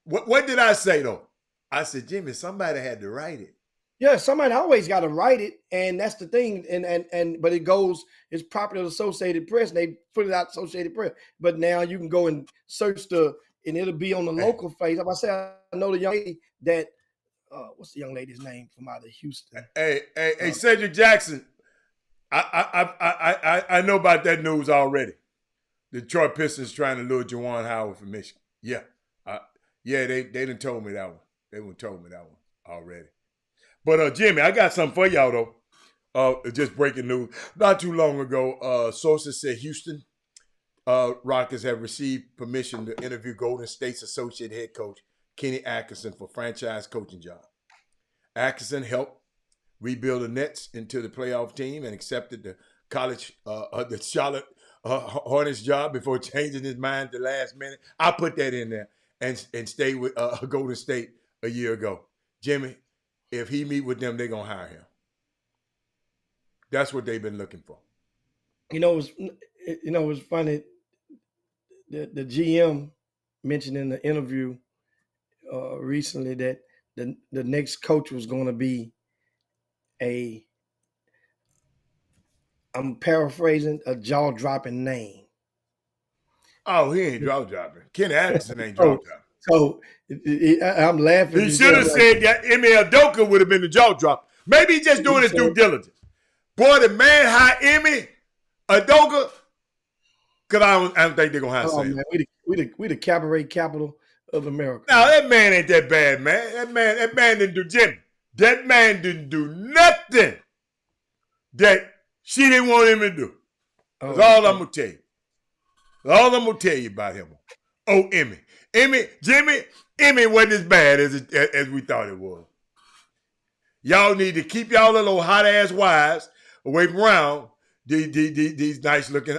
what did I say though? I said, Jimmy, somebody had to write it. Yeah, somebody always got to write it, and that's the thing. And but it's property of the Associated Press, and they put it out Associated Press. But now you can go and search and it'll be on the local face. Like I said, I know the young lady that what's the young lady's name from out of Houston? Hey, Cedric Jackson. I know about that news already. The Detroit Pistons trying to lure Juwan Howard from Michigan. Yeah. They done told me that one. They done told me that one already. But Jimmy, I got something for y'all though. Just breaking news. Not too long ago, sources said Houston Rockets have received permission to interview Golden State's associate head coach Kenny Atkinson for franchise coaching job. Atkinson helped rebuild the Nets into the playoff team and accepted the the Charlotte Hornets job before changing his mind at the last minute. I put that in there and stayed with Golden State a year ago. Jimmy, if he meet with them, they're going to hire him. That's what they've been looking for. It was funny. The GM mentioned in the interview recently that the next coach was going to be I'm paraphrasing, a jaw-dropping name. Oh, he ain't jaw-dropping. Kenny Atkinson ain't jaw-dropping. So I'm laughing. He should have said that Ime Udoka would have been the jaw-dropper. Maybe he's just doing his due diligence. Boy, the man hire Ime Udoka, because I don't think they're going to hire Sam. We the cabaret capital of America. Now, that man ain't that bad, man. That man didn't do Jimmy. That man didn't do nothing that she didn't want him to do. That's all I'm going to tell you. That's all I'm going to tell you about him. Oh, Jimmy wasn't as bad as we thought it was. Y'all need to keep y'all little hot-ass wives away from around these nice-looking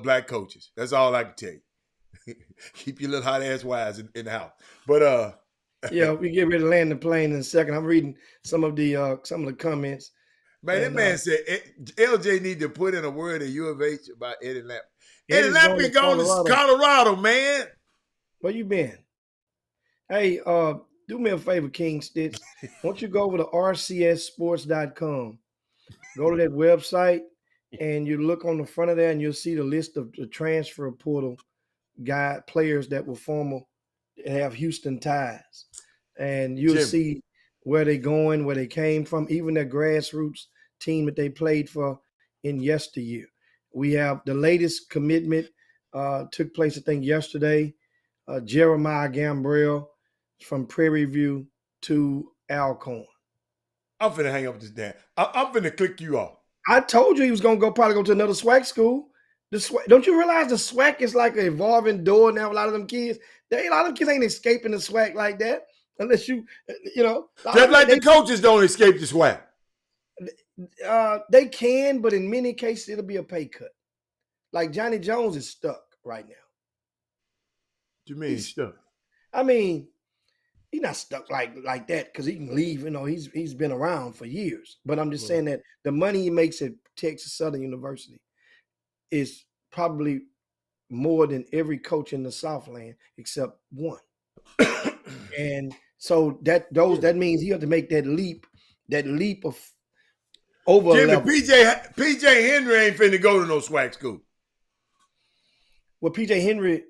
black coaches. That's all I can tell you. Keep your little hot-ass wives in the house. But yeah, we get ready to land the plane in a second. I'm reading some of the comments. Man, that man said LJ need to put in a word at U of H about Eddie Lampkin. Eddie Lampkin going to Colorado, man. Where you been? Hey, do me a favor, King Stitch. Won't you go over to rcssports.com? Go to that website, and you look on the front of there, and you'll see the list of the transfer portal players that will have Houston ties. And you'll see where they're going, where they came from, even their grassroots team that they played for in yesteryear. We have the latest commitment took place, I think, yesterday. Jeremiah Gambrell from Prairie View to Alcorn. I'm finna hang up this damn. I'm finna click you off. I told you he was gonna probably go to another SWAC school. Don't you realize the SWAC is like an evolving door now? A lot of them kids, a lot of them kids ain't escaping the SWAC like that unless you know. Just like the coaches don't escape the SWAC. They can, but in many cases it'll be a pay cut. Like Johnny Jones is stuck right now. What do you mean he's stuck? I mean, he's not stuck like that because he can leave. You know, he's been around for years. But I'm just saying that the money he makes at Texas Southern University is probably more than every coach in the Southland except one. And so that means he have to make that leap of over Jimmy, level. PJ Henry ain't finna go to no SWAC school. Well, PJ Henry,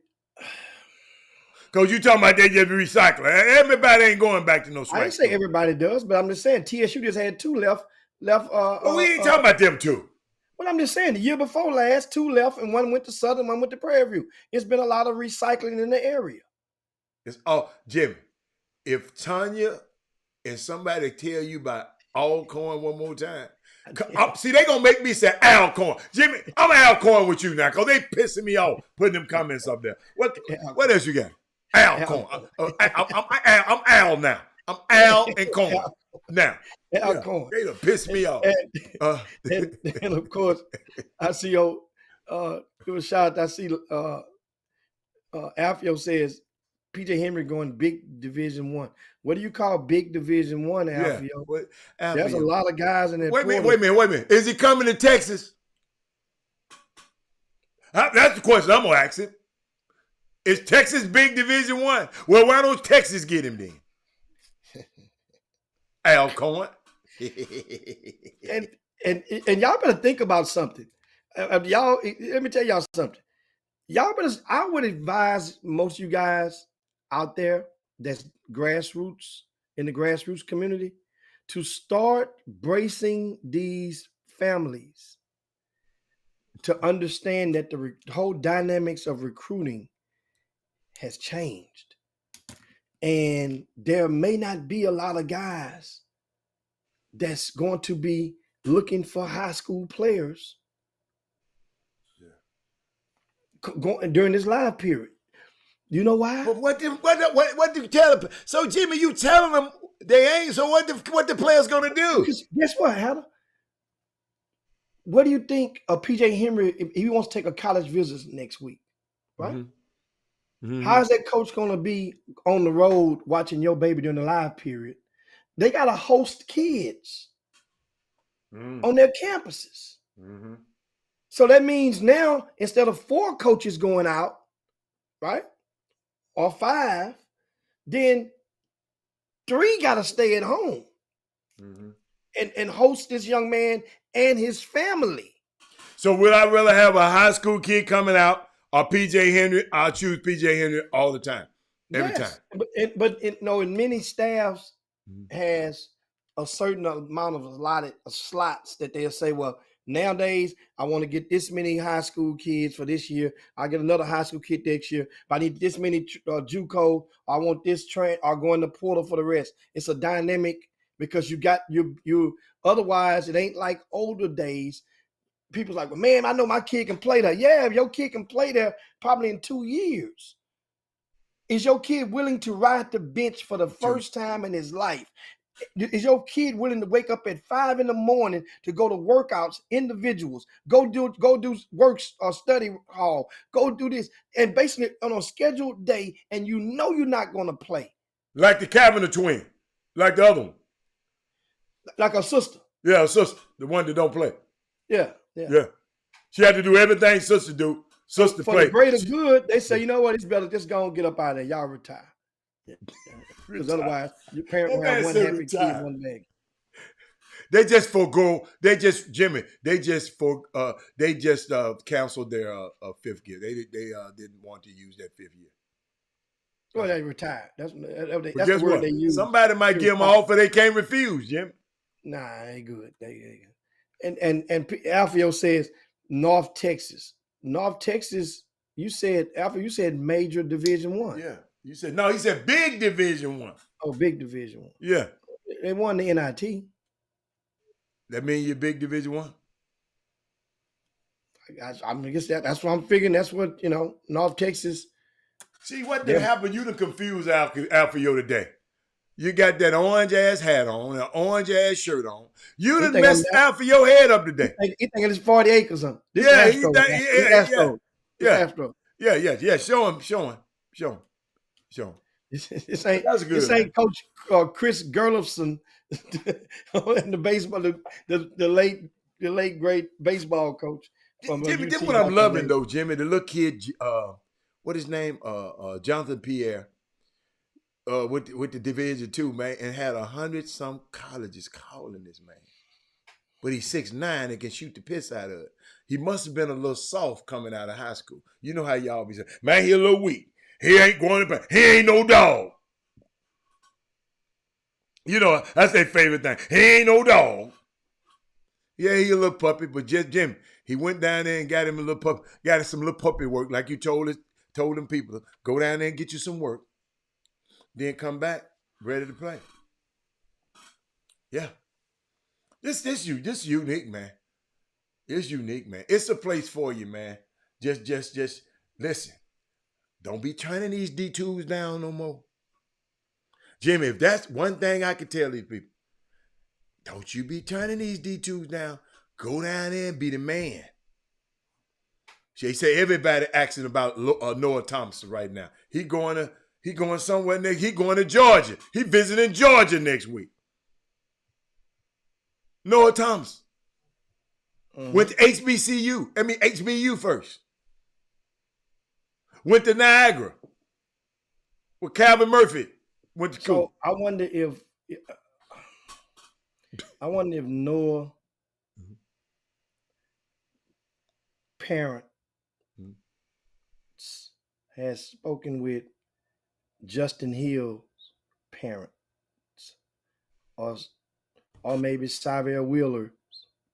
because you talking about they just recycling. Everybody ain't going back to no SWAC. I didn't say everybody does, but I'm just saying TSU just had two left. We ain't talking about them two. Well, I'm just saying the year before last, two left, and one went to Southern, one went to Prairie View. It's been a lot of recycling in the area. It's all Jimmy. If Tanya and somebody tell you about Alcorn one more time, see, they gonna make me say Alcorn. Jimmy, I'm Alcorn with you now, cause they pissing me off putting them comments up there. What else you got? Alcorn. I'm Al now. I'm Al and Corn now. Alcorn. They done piss me off. And of course, I see it was shout. I see Alfio says PJ Henry going big Division One. What do you call big Division One, Alfio? Yeah, there's a lot of guys in that. Wait a minute. Is he coming to Texas? That's the question I'm gonna ask him. Is Texas big Division One? Well, why don't Texas get him then? Alcorn. and y'all better think about something. Y'all, let me tell y'all something. Y'all better. I would advise most of you guys out there that's grassroots in the grassroots community to start bracing these families to understand that the whole dynamics of recruiting has changed. And there may not be a lot of guys that's going to be looking for high school players during this live period. You know why? But what do you tell them? So Jimmy, you telling them they ain't. So what the players gonna do? Because guess what, Hannah? What do you think of PJ Henry if he wants to take a college visit next week? Right? Mm-hmm. How is that coach going to be on the road watching your baby during the live period? They got to host kids on their campuses. Mm-hmm. So that means now, instead of 4 coaches going out, right, or 5, then 3 got to stay at home and host this young man and his family. So would I rather have a high school kid coming out or PJ Henry? I'll choose PJ Henry all the time, every time. But in many staffs has a certain amount of allotted slots that they'll say, well, nowadays I want to get this many high school kids for this year. I get another high school kid next year. But I need this many JUCO. I want this train. Or go in the portal for the rest. It's a dynamic because you got you. Otherwise, it ain't like older days. People's like, well, man, I know my kid can play there. Yeah, if your kid can play there probably in 2 years. Is your kid willing to ride the bench for the first time in his life? Is your kid willing to wake up at 5 a.m. to go to workouts, individuals, go do works or study hall, go do this, and basically on a scheduled day, and you know you're not going to play? Like the Kavanagh twin, like the other one. Like a sister. Yeah, a sister, the one that don't play. Yeah. She had to do everything sister do. Sister for play. The greater good, they say, you know what, it's better just go and get up out of there. Y'all retire. Because otherwise, your parent will have one happy kid, one bag. They just forgo. They just canceled their 5th year. They didn't want to use that 5th year. Well, they retired. That's the word they use. Somebody might give them an offer they can't refuse, Jim. Nah, they good. They good. And Alfio says North Texas. North Texas, you said, Alfio, you said major Division I. Yeah. You said, no, he said big Division I. Oh, big Division I. Yeah. They won the NIT. That mean you're big Division I? I guess that's what I'm figuring. That's what, North Texas. See, what did happen? You done confused Alfio today. You got that orange ass hat on, an orange ass shirt on. You done messed Alfio head up today. He thinking it's 40 acres on. This Astro. Astro. Yeah. Show him. This ain't Coach Chris Gerlofson in the baseball, the late great baseball coach. Jimmy, this what I'm loving though, Jimmy. The little kid, what his name? Jonathan Pierre, with the Division II, man, and had 100-some colleges calling this man. But he's 6'9" and can shoot the piss out of it. He must have been a little soft coming out of high school. You know how y'all be saying, man, he a little weak. He ain't going to play. He ain't no dog. You know, that's their favorite thing. He ain't no dog. Yeah, he a little puppy, but just Jim, he went down there and got him a little puppy, got him some little puppy work, like you told them people. Go down there and get you some work. then come back ready to play. Yeah. This unique, man. It's unique, man. It's a place for you, man. Just listen. Don't be turning these D2s down no more. Jimmy, if that's one thing I can tell these people, don't you be turning these D2s down. Go down there and be the man. They say everybody asking about Noah Thompson right now. He going somewhere next. He going to Georgia. He visiting Georgia next week. Noah Thompson went to HBCU first. Went to Niagara with Calvin Murphy. Went to school. So I wonder if Noah parent has spoken with Justin Hill's parents, or maybe Xavier Wheeler's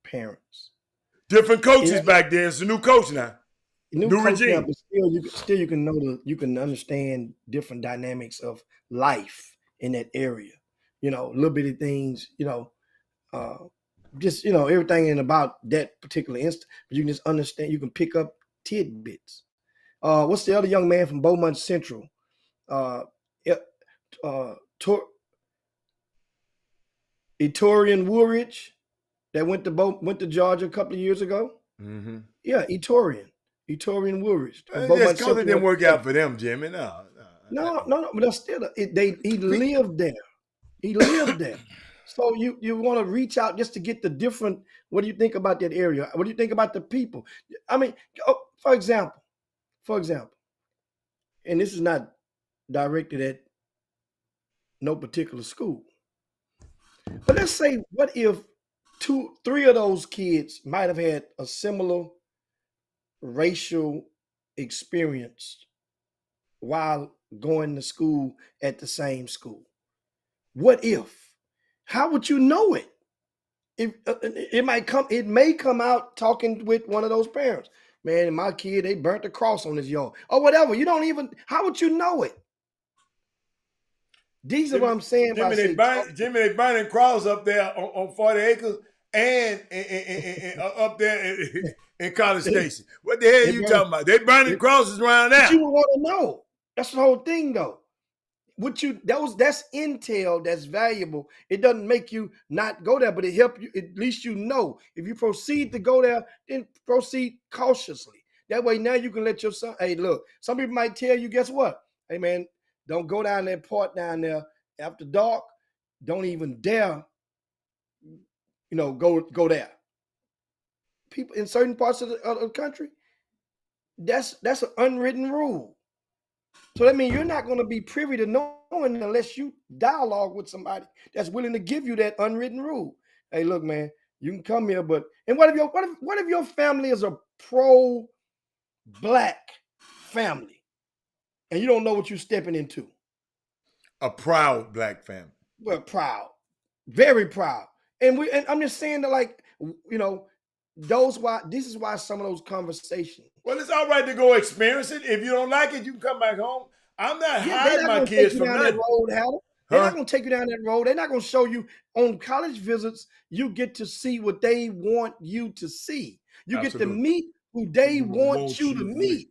parents. Different coaches back there. It's a new coach now. New coach now, but still you can understand different dynamics of life in that area. Little bitty things. Just everything in about that particular instance. But you can just understand. You can pick up tidbits. What's the other young man from Beaumont Central? Etorian Woolridge that went to Georgia a couple of years ago. Mm-hmm. Yeah, Etorian Woolridge. It's because it didn't work out for them, Jimmy. No. But that's still he lived there. He lived there. So you want to reach out just to get the different. What do you think about that area? What do you think about the people? I mean, for example, and this is not directed at no particular school, but let's say, what if 3 of those kids might have had a similar racial experience while going to school at the same school? What if? How would you know it? It may come out talking with one of those parents. Man, my kid, they burnt the cross on his yard or whatever. How would you know it? These are what I'm saying. Jimmy, they burning cross up there on 40 acres and up there in College Station. What the hell are you talking about? They burning crosses around there. But you would want to know. That's the whole thing, though. That's intel that's valuable. It doesn't make you not go there, but it helps you. At least you know. If you proceed to go there, then proceed cautiously. That way, now you can let your son. Hey, look. Some people might tell you, guess what? Hey, man, don't go down that part down there after dark. Don't even dare, go there. People in certain parts of the country, that's an unwritten rule. So that means you're not going to be privy to knowing unless you dialogue with somebody that's willing to give you that unwritten rule. Hey, look, man, you can come here, but what if your family is a pro-black family and you don't know what you're stepping into? A proud black family. Well, proud, very proud, and I'm just saying that, this is why some of those conversations. Well, it's all right to go experience it. If you don't like it, you can come back home. I'm not hiding my kids from nothing. They're not going to take you down that road. They're not going to show you on college visits. You get to see what they want you to see. You get to meet who they want you to meet.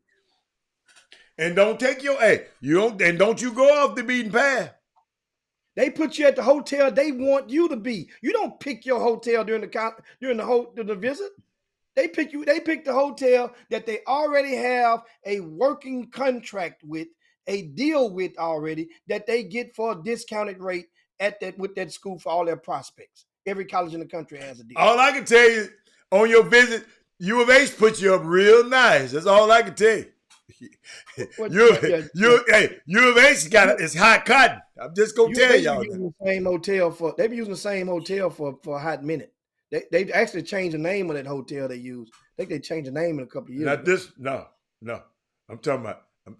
And don't take don't you go off the beaten path. They put you at the hotel they want you to be. You don't pick your hotel during the visit. They pick the hotel that they already have a working contract with, a deal with already, that they get for a discounted rate with that school for all their prospects. Every college in the country has a deal. All I can tell you on your visit, U of H put you up real nice. That's all I can tell you. U of H it's hot cotton. I'm just gonna tell y'all. They've been using the same hotel for a hot minute. They actually changed the name of that hotel they use. I think they changed the name in a couple of years. Not ago. This, no. I'm talking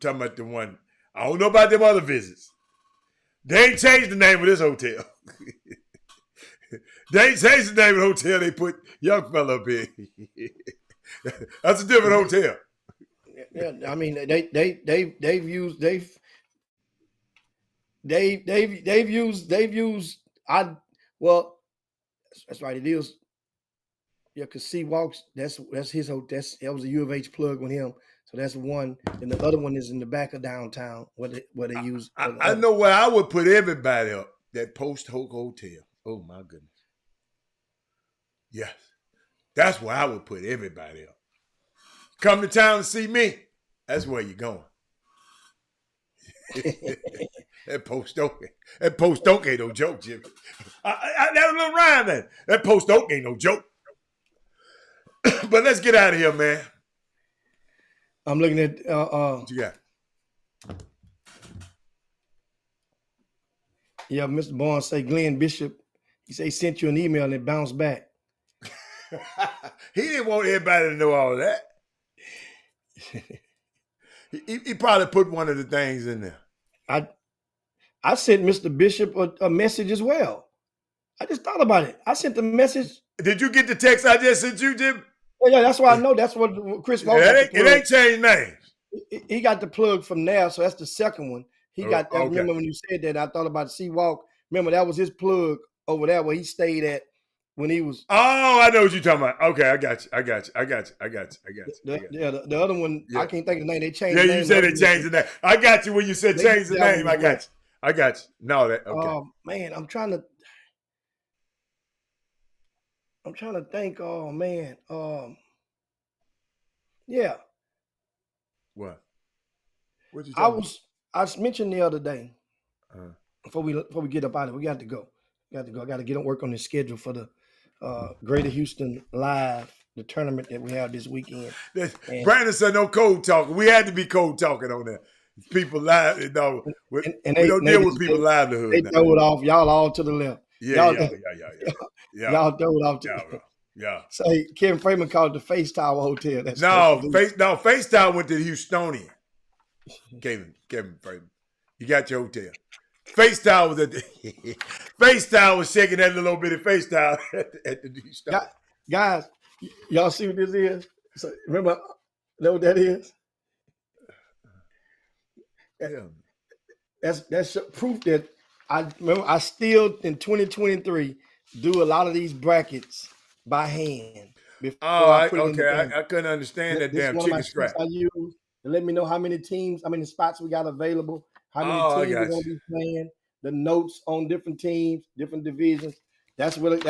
about the one. I don't know about them other visits. They ain't changed the name of this hotel. They ain't changed the name of the hotel they put young fella up in. That's a different hotel. Yeah, I mean they've they've used well, that's right, it is. Yeah, because C Walks, that's his that was a U of H plug with him. So that's one. And the other one is in the back of downtown where they use I know where I would put everybody up. That Post Hoke Hotel. Oh my goodness. Yes. That's where I would put everybody up. Come to town to see me. That's where you're going. That Post Oak ain't no joke, Jimmy. That little rhyme there. That Post Oak ain't no joke. But let's get out of here, man. I'm looking at What you got? Yeah, Mr. Barnes say Glenn Bishop. He say he sent you an email and it bounced back. He didn't want everybody to know all of that. He probably put one of the things in there. I sent Mr. Bishop a message as well. I just thought about it. I sent the message. Did you get the text I just sent you, Jim? Oh, yeah, that's why I know. That's what Chris Walker it ain't changed names. He got the plug from there, so that's the second one. He got that. Okay. Remember when you said that? I thought about C Walk. Remember that was his plug over there where he stayed at when he was. Oh, I know what you're talking about. Okay, I got you. The other one, yeah. I can't think of the name. They changed. Yeah, you said they changed the name. I got you when you said change the name. I got you. No, that okay. Oh man, I'm trying to think. Oh man, yeah. What you I mentioned the other day before we get up out of it, we got to go. I got to get on work on the schedule for the Greater Houston Live, the tournament that we have this weekend. Brandon said no code talking. We had to be code talking on there. People live, we don't deal with people livelihood. They throw it off. Y'all all to the left. Yeah. Y'all throw it off to yeah. Say Kevin Freeman called it the Face Tower Hotel. Face Tower went to the Houstonian. Kevin Freeman. You got your hotel. Face Tower was at the Face Tower was shaking that little bitty Face Tower at the Houstonian. Guys, y'all see what this is? So remember, know what that is? Yeah. That's proof that I still in 2023 do a lot of these brackets by hand. I couldn't understand that damn chicken scratch. I use to let me know how many spots we got available, how many teams we're gonna be playing, the notes on different teams, different divisions. That's what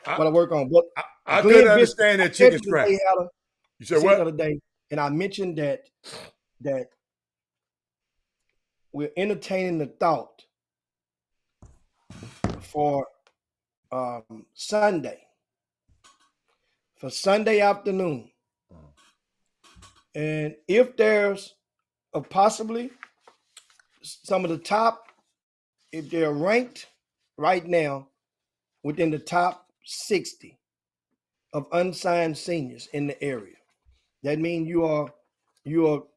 I work on. But I couldn't understand that chicken scratch. You said what? The other day, and I mentioned that we're entertaining the thought for Sunday afternoon. And if there's possibly some of the top, if they're ranked right now within the top 60 of unsigned seniors in the area, that means you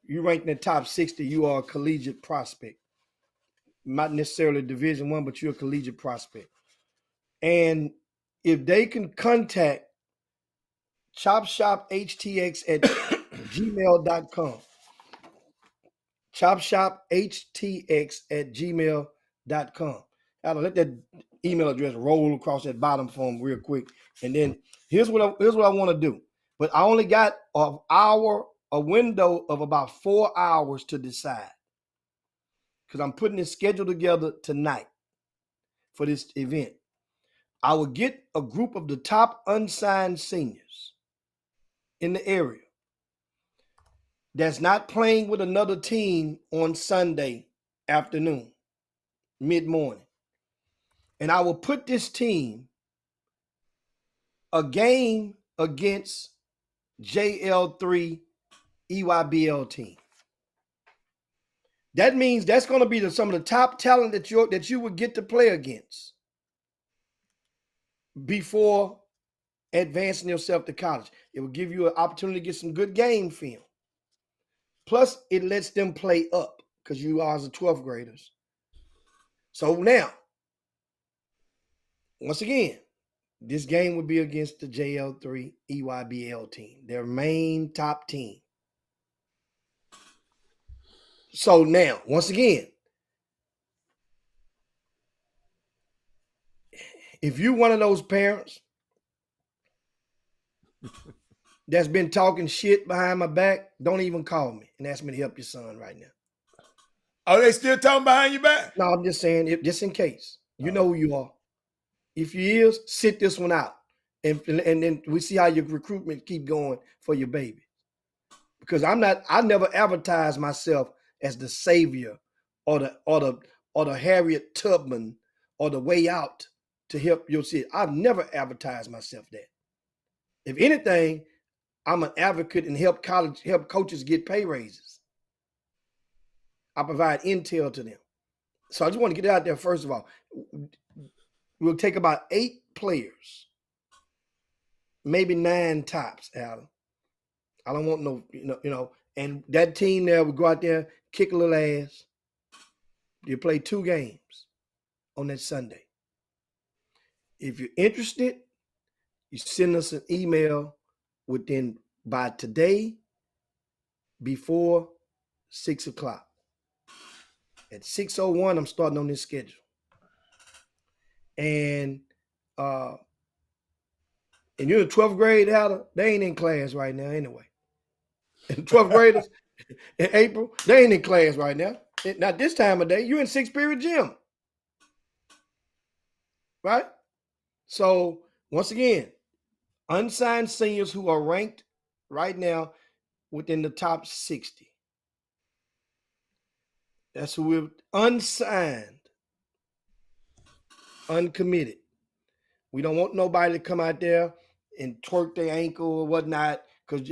rank in the top 60, you are a collegiate prospect. Not necessarily Division I, but you're a collegiate prospect. And if they can contact Chop Shop Htx at gmail.com, Chop Shop Htx at gmail.com. I'll let that email address roll across that bottom form real quick. And then here's what I want to do. But I only got a window of about 4 hours to decide, because I'm putting this schedule together tonight for this event. I will get a group of the top unsigned seniors in the area that's not playing with another team on Sunday afternoon, mid-morning. And I will put this team a game against JL3 EYBL team. That means that's going to be some of the top talent that you would get to play against before advancing yourself to college. It will give you an opportunity to get some good game film. Plus, it lets them play up because you are as 12th graders. So now, once again, this game would be against the JL3 EYBL team, their main top team. So now, once again, If you one of those parents that's been talking shit behind my back, don't even call me and ask me to help your son right now. Are they still talking behind your back? No, I'm just saying, just in case. You know who you are. If you is, sit this one out. And then we see how your recruitment keep going for your baby. Because I never advertise myself as the savior or the Harriet Tubman or the way out to help your city. I've never advertised myself that. If anything, I'm an advocate and help coaches get pay raises. I provide intel to them. So I just want to get it out there first of all. We'll take about 8 players, maybe 9 tops, Adam. I don't want no, and that team there will go out there, kick a little ass. You play 2 games on that Sunday. If you're interested, you send us an email by today before 6 o'clock. At 6:01, I'm starting on this schedule. And you're in 12th grade, Adam, they ain't in class right now anyway. And 12th graders in April, they ain't in class right now. Not this time of day. You're in 6th period gym. Right? So, once again, unsigned seniors who are ranked right now within the top 60. That's who we're unsigned, uncommitted. We don't want nobody to come out there and twerk their ankle or whatnot, because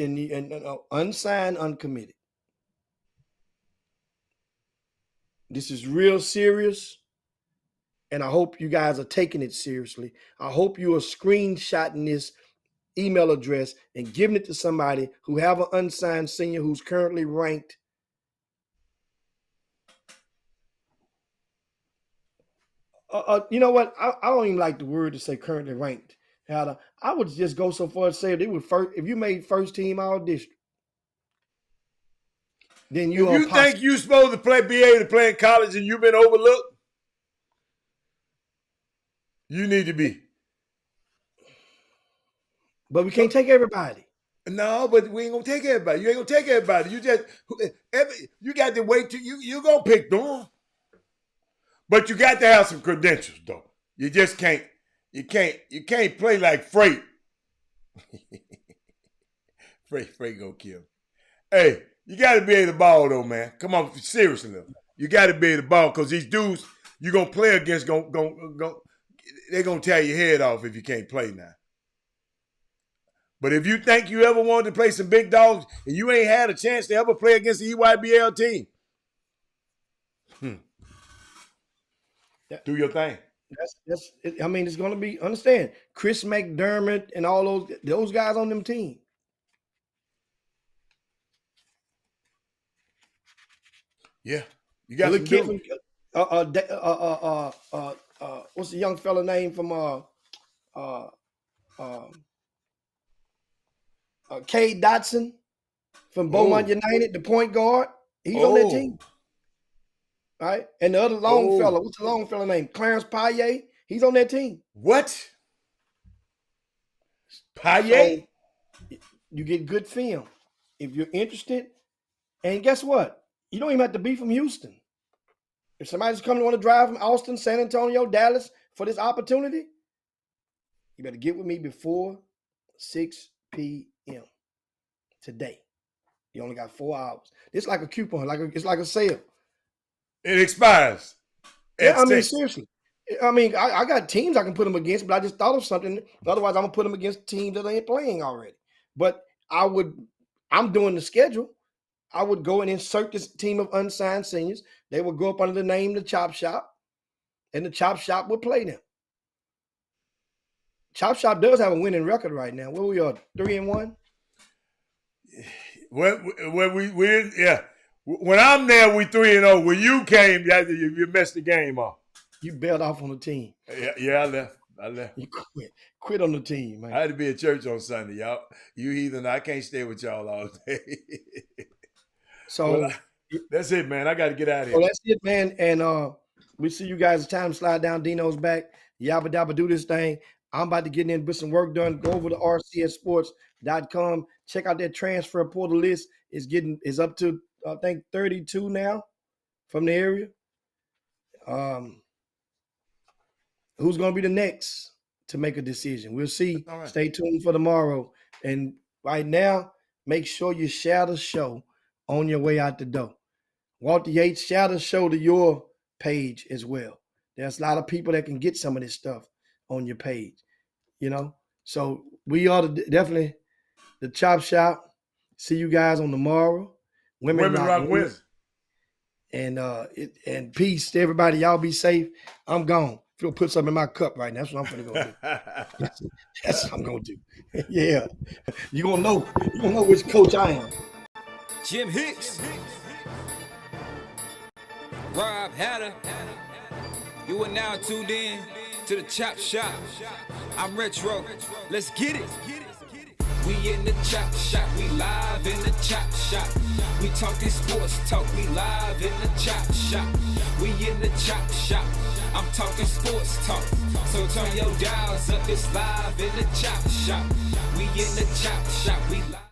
unsigned, uncommitted. This is real serious, and I hope you guys are taking it seriously. I hope you are screenshotting this email address and giving it to somebody who have an unsigned senior who's currently ranked. You know what? I don't even like the word to say currently ranked. I would just go so far as say they would if you made first team all district, then if you think you're supposed to be able to play in college and you've been overlooked, you need to be. But we can't take everybody. No, but we ain't gonna take everybody. You ain't gonna take everybody. You got to wait till you gonna pick them. But you got to have some credentials, though. You just can't. You can't play like Freight. Freight gonna kill. Hey, you got to be able to ball though, man. Come on, seriously though. You got to be able to ball because these dudes you gonna play against they're gonna tear your head off if you can't play now. But if you think you ever wanted to play some big dogs and you ain't had a chance to ever play against the EYBL team, do your thing. I mean, it's going to be, understand, Chris McDermott and all those guys on them team. Yeah, you got some kid what's the young fella name from Cade Dotson from Beaumont United, the point guard. He's on that team. Right? And the other long fella, what's the long fella name? Clarence Paye. He's on that team. What? Paye? So you get good film. If you're interested, and guess what? You don't even have to be from Houston. If somebody's coming to want to drive from Austin, San Antonio, Dallas for this opportunity, you better get with me before 6 p.m. today. You only got 4 hours. It's like a coupon, it's like a sale. It expires. Yeah, I mean, seriously. I mean, I got teams I can put them against, but I just thought of something. Otherwise, I'm going to put them against teams that ain't playing already. But I'm doing the schedule. I would go and insert this team of unsigned seniors. They would go up under the name the Chop Shop, and the Chop Shop would play them. Chop Shop does have a winning record right now. Where we are, 3-1? When I'm there, we 3-0. When you came, you messed the game up. You bailed off on the team. Yeah, I left. You quit on the team, man. I had to be at church on Sunday, y'all. You heathen, I can't stay with y'all all day. So that's it, man. I got to get out of here. So that's it, man. And we see you guys. It's time to slide down Dino's back. Yabba dabba do this thing. I'm about to get in with some work done. Go over to rcssports.com. Check out that transfer portal list. It's up to I think 32 now from the area. Who's gonna be the next to make a decision? We'll see. Right. Stay tuned for tomorrow. And right now, make sure you share the show on your way out the door. Walter Yates, share the show to your page as well. There's a lot of people that can get some of this stuff on your page, you know. So we are definitely the Chop Shop. See you guys on tomorrow. Women Rock Wednesday. And peace to everybody. Y'all be safe. I'm gone. Feel put something in my cup right now. That's what I'm gonna go do. That's what I'm gonna do. Yeah. You gonna know which coach I am. Jim Hicks. Rob Hatter. You are now tuned in to the Chop Shop. I'm Retro. Let's get it. We in the Chop Shop. We live in the Chop Shop. We talking sports talk. We live in the Chop Shop. We in the Chop Shop. I'm talking sports talk. So turn your dials up. It's live in the Chop Shop. We in the Chop Shop. We live.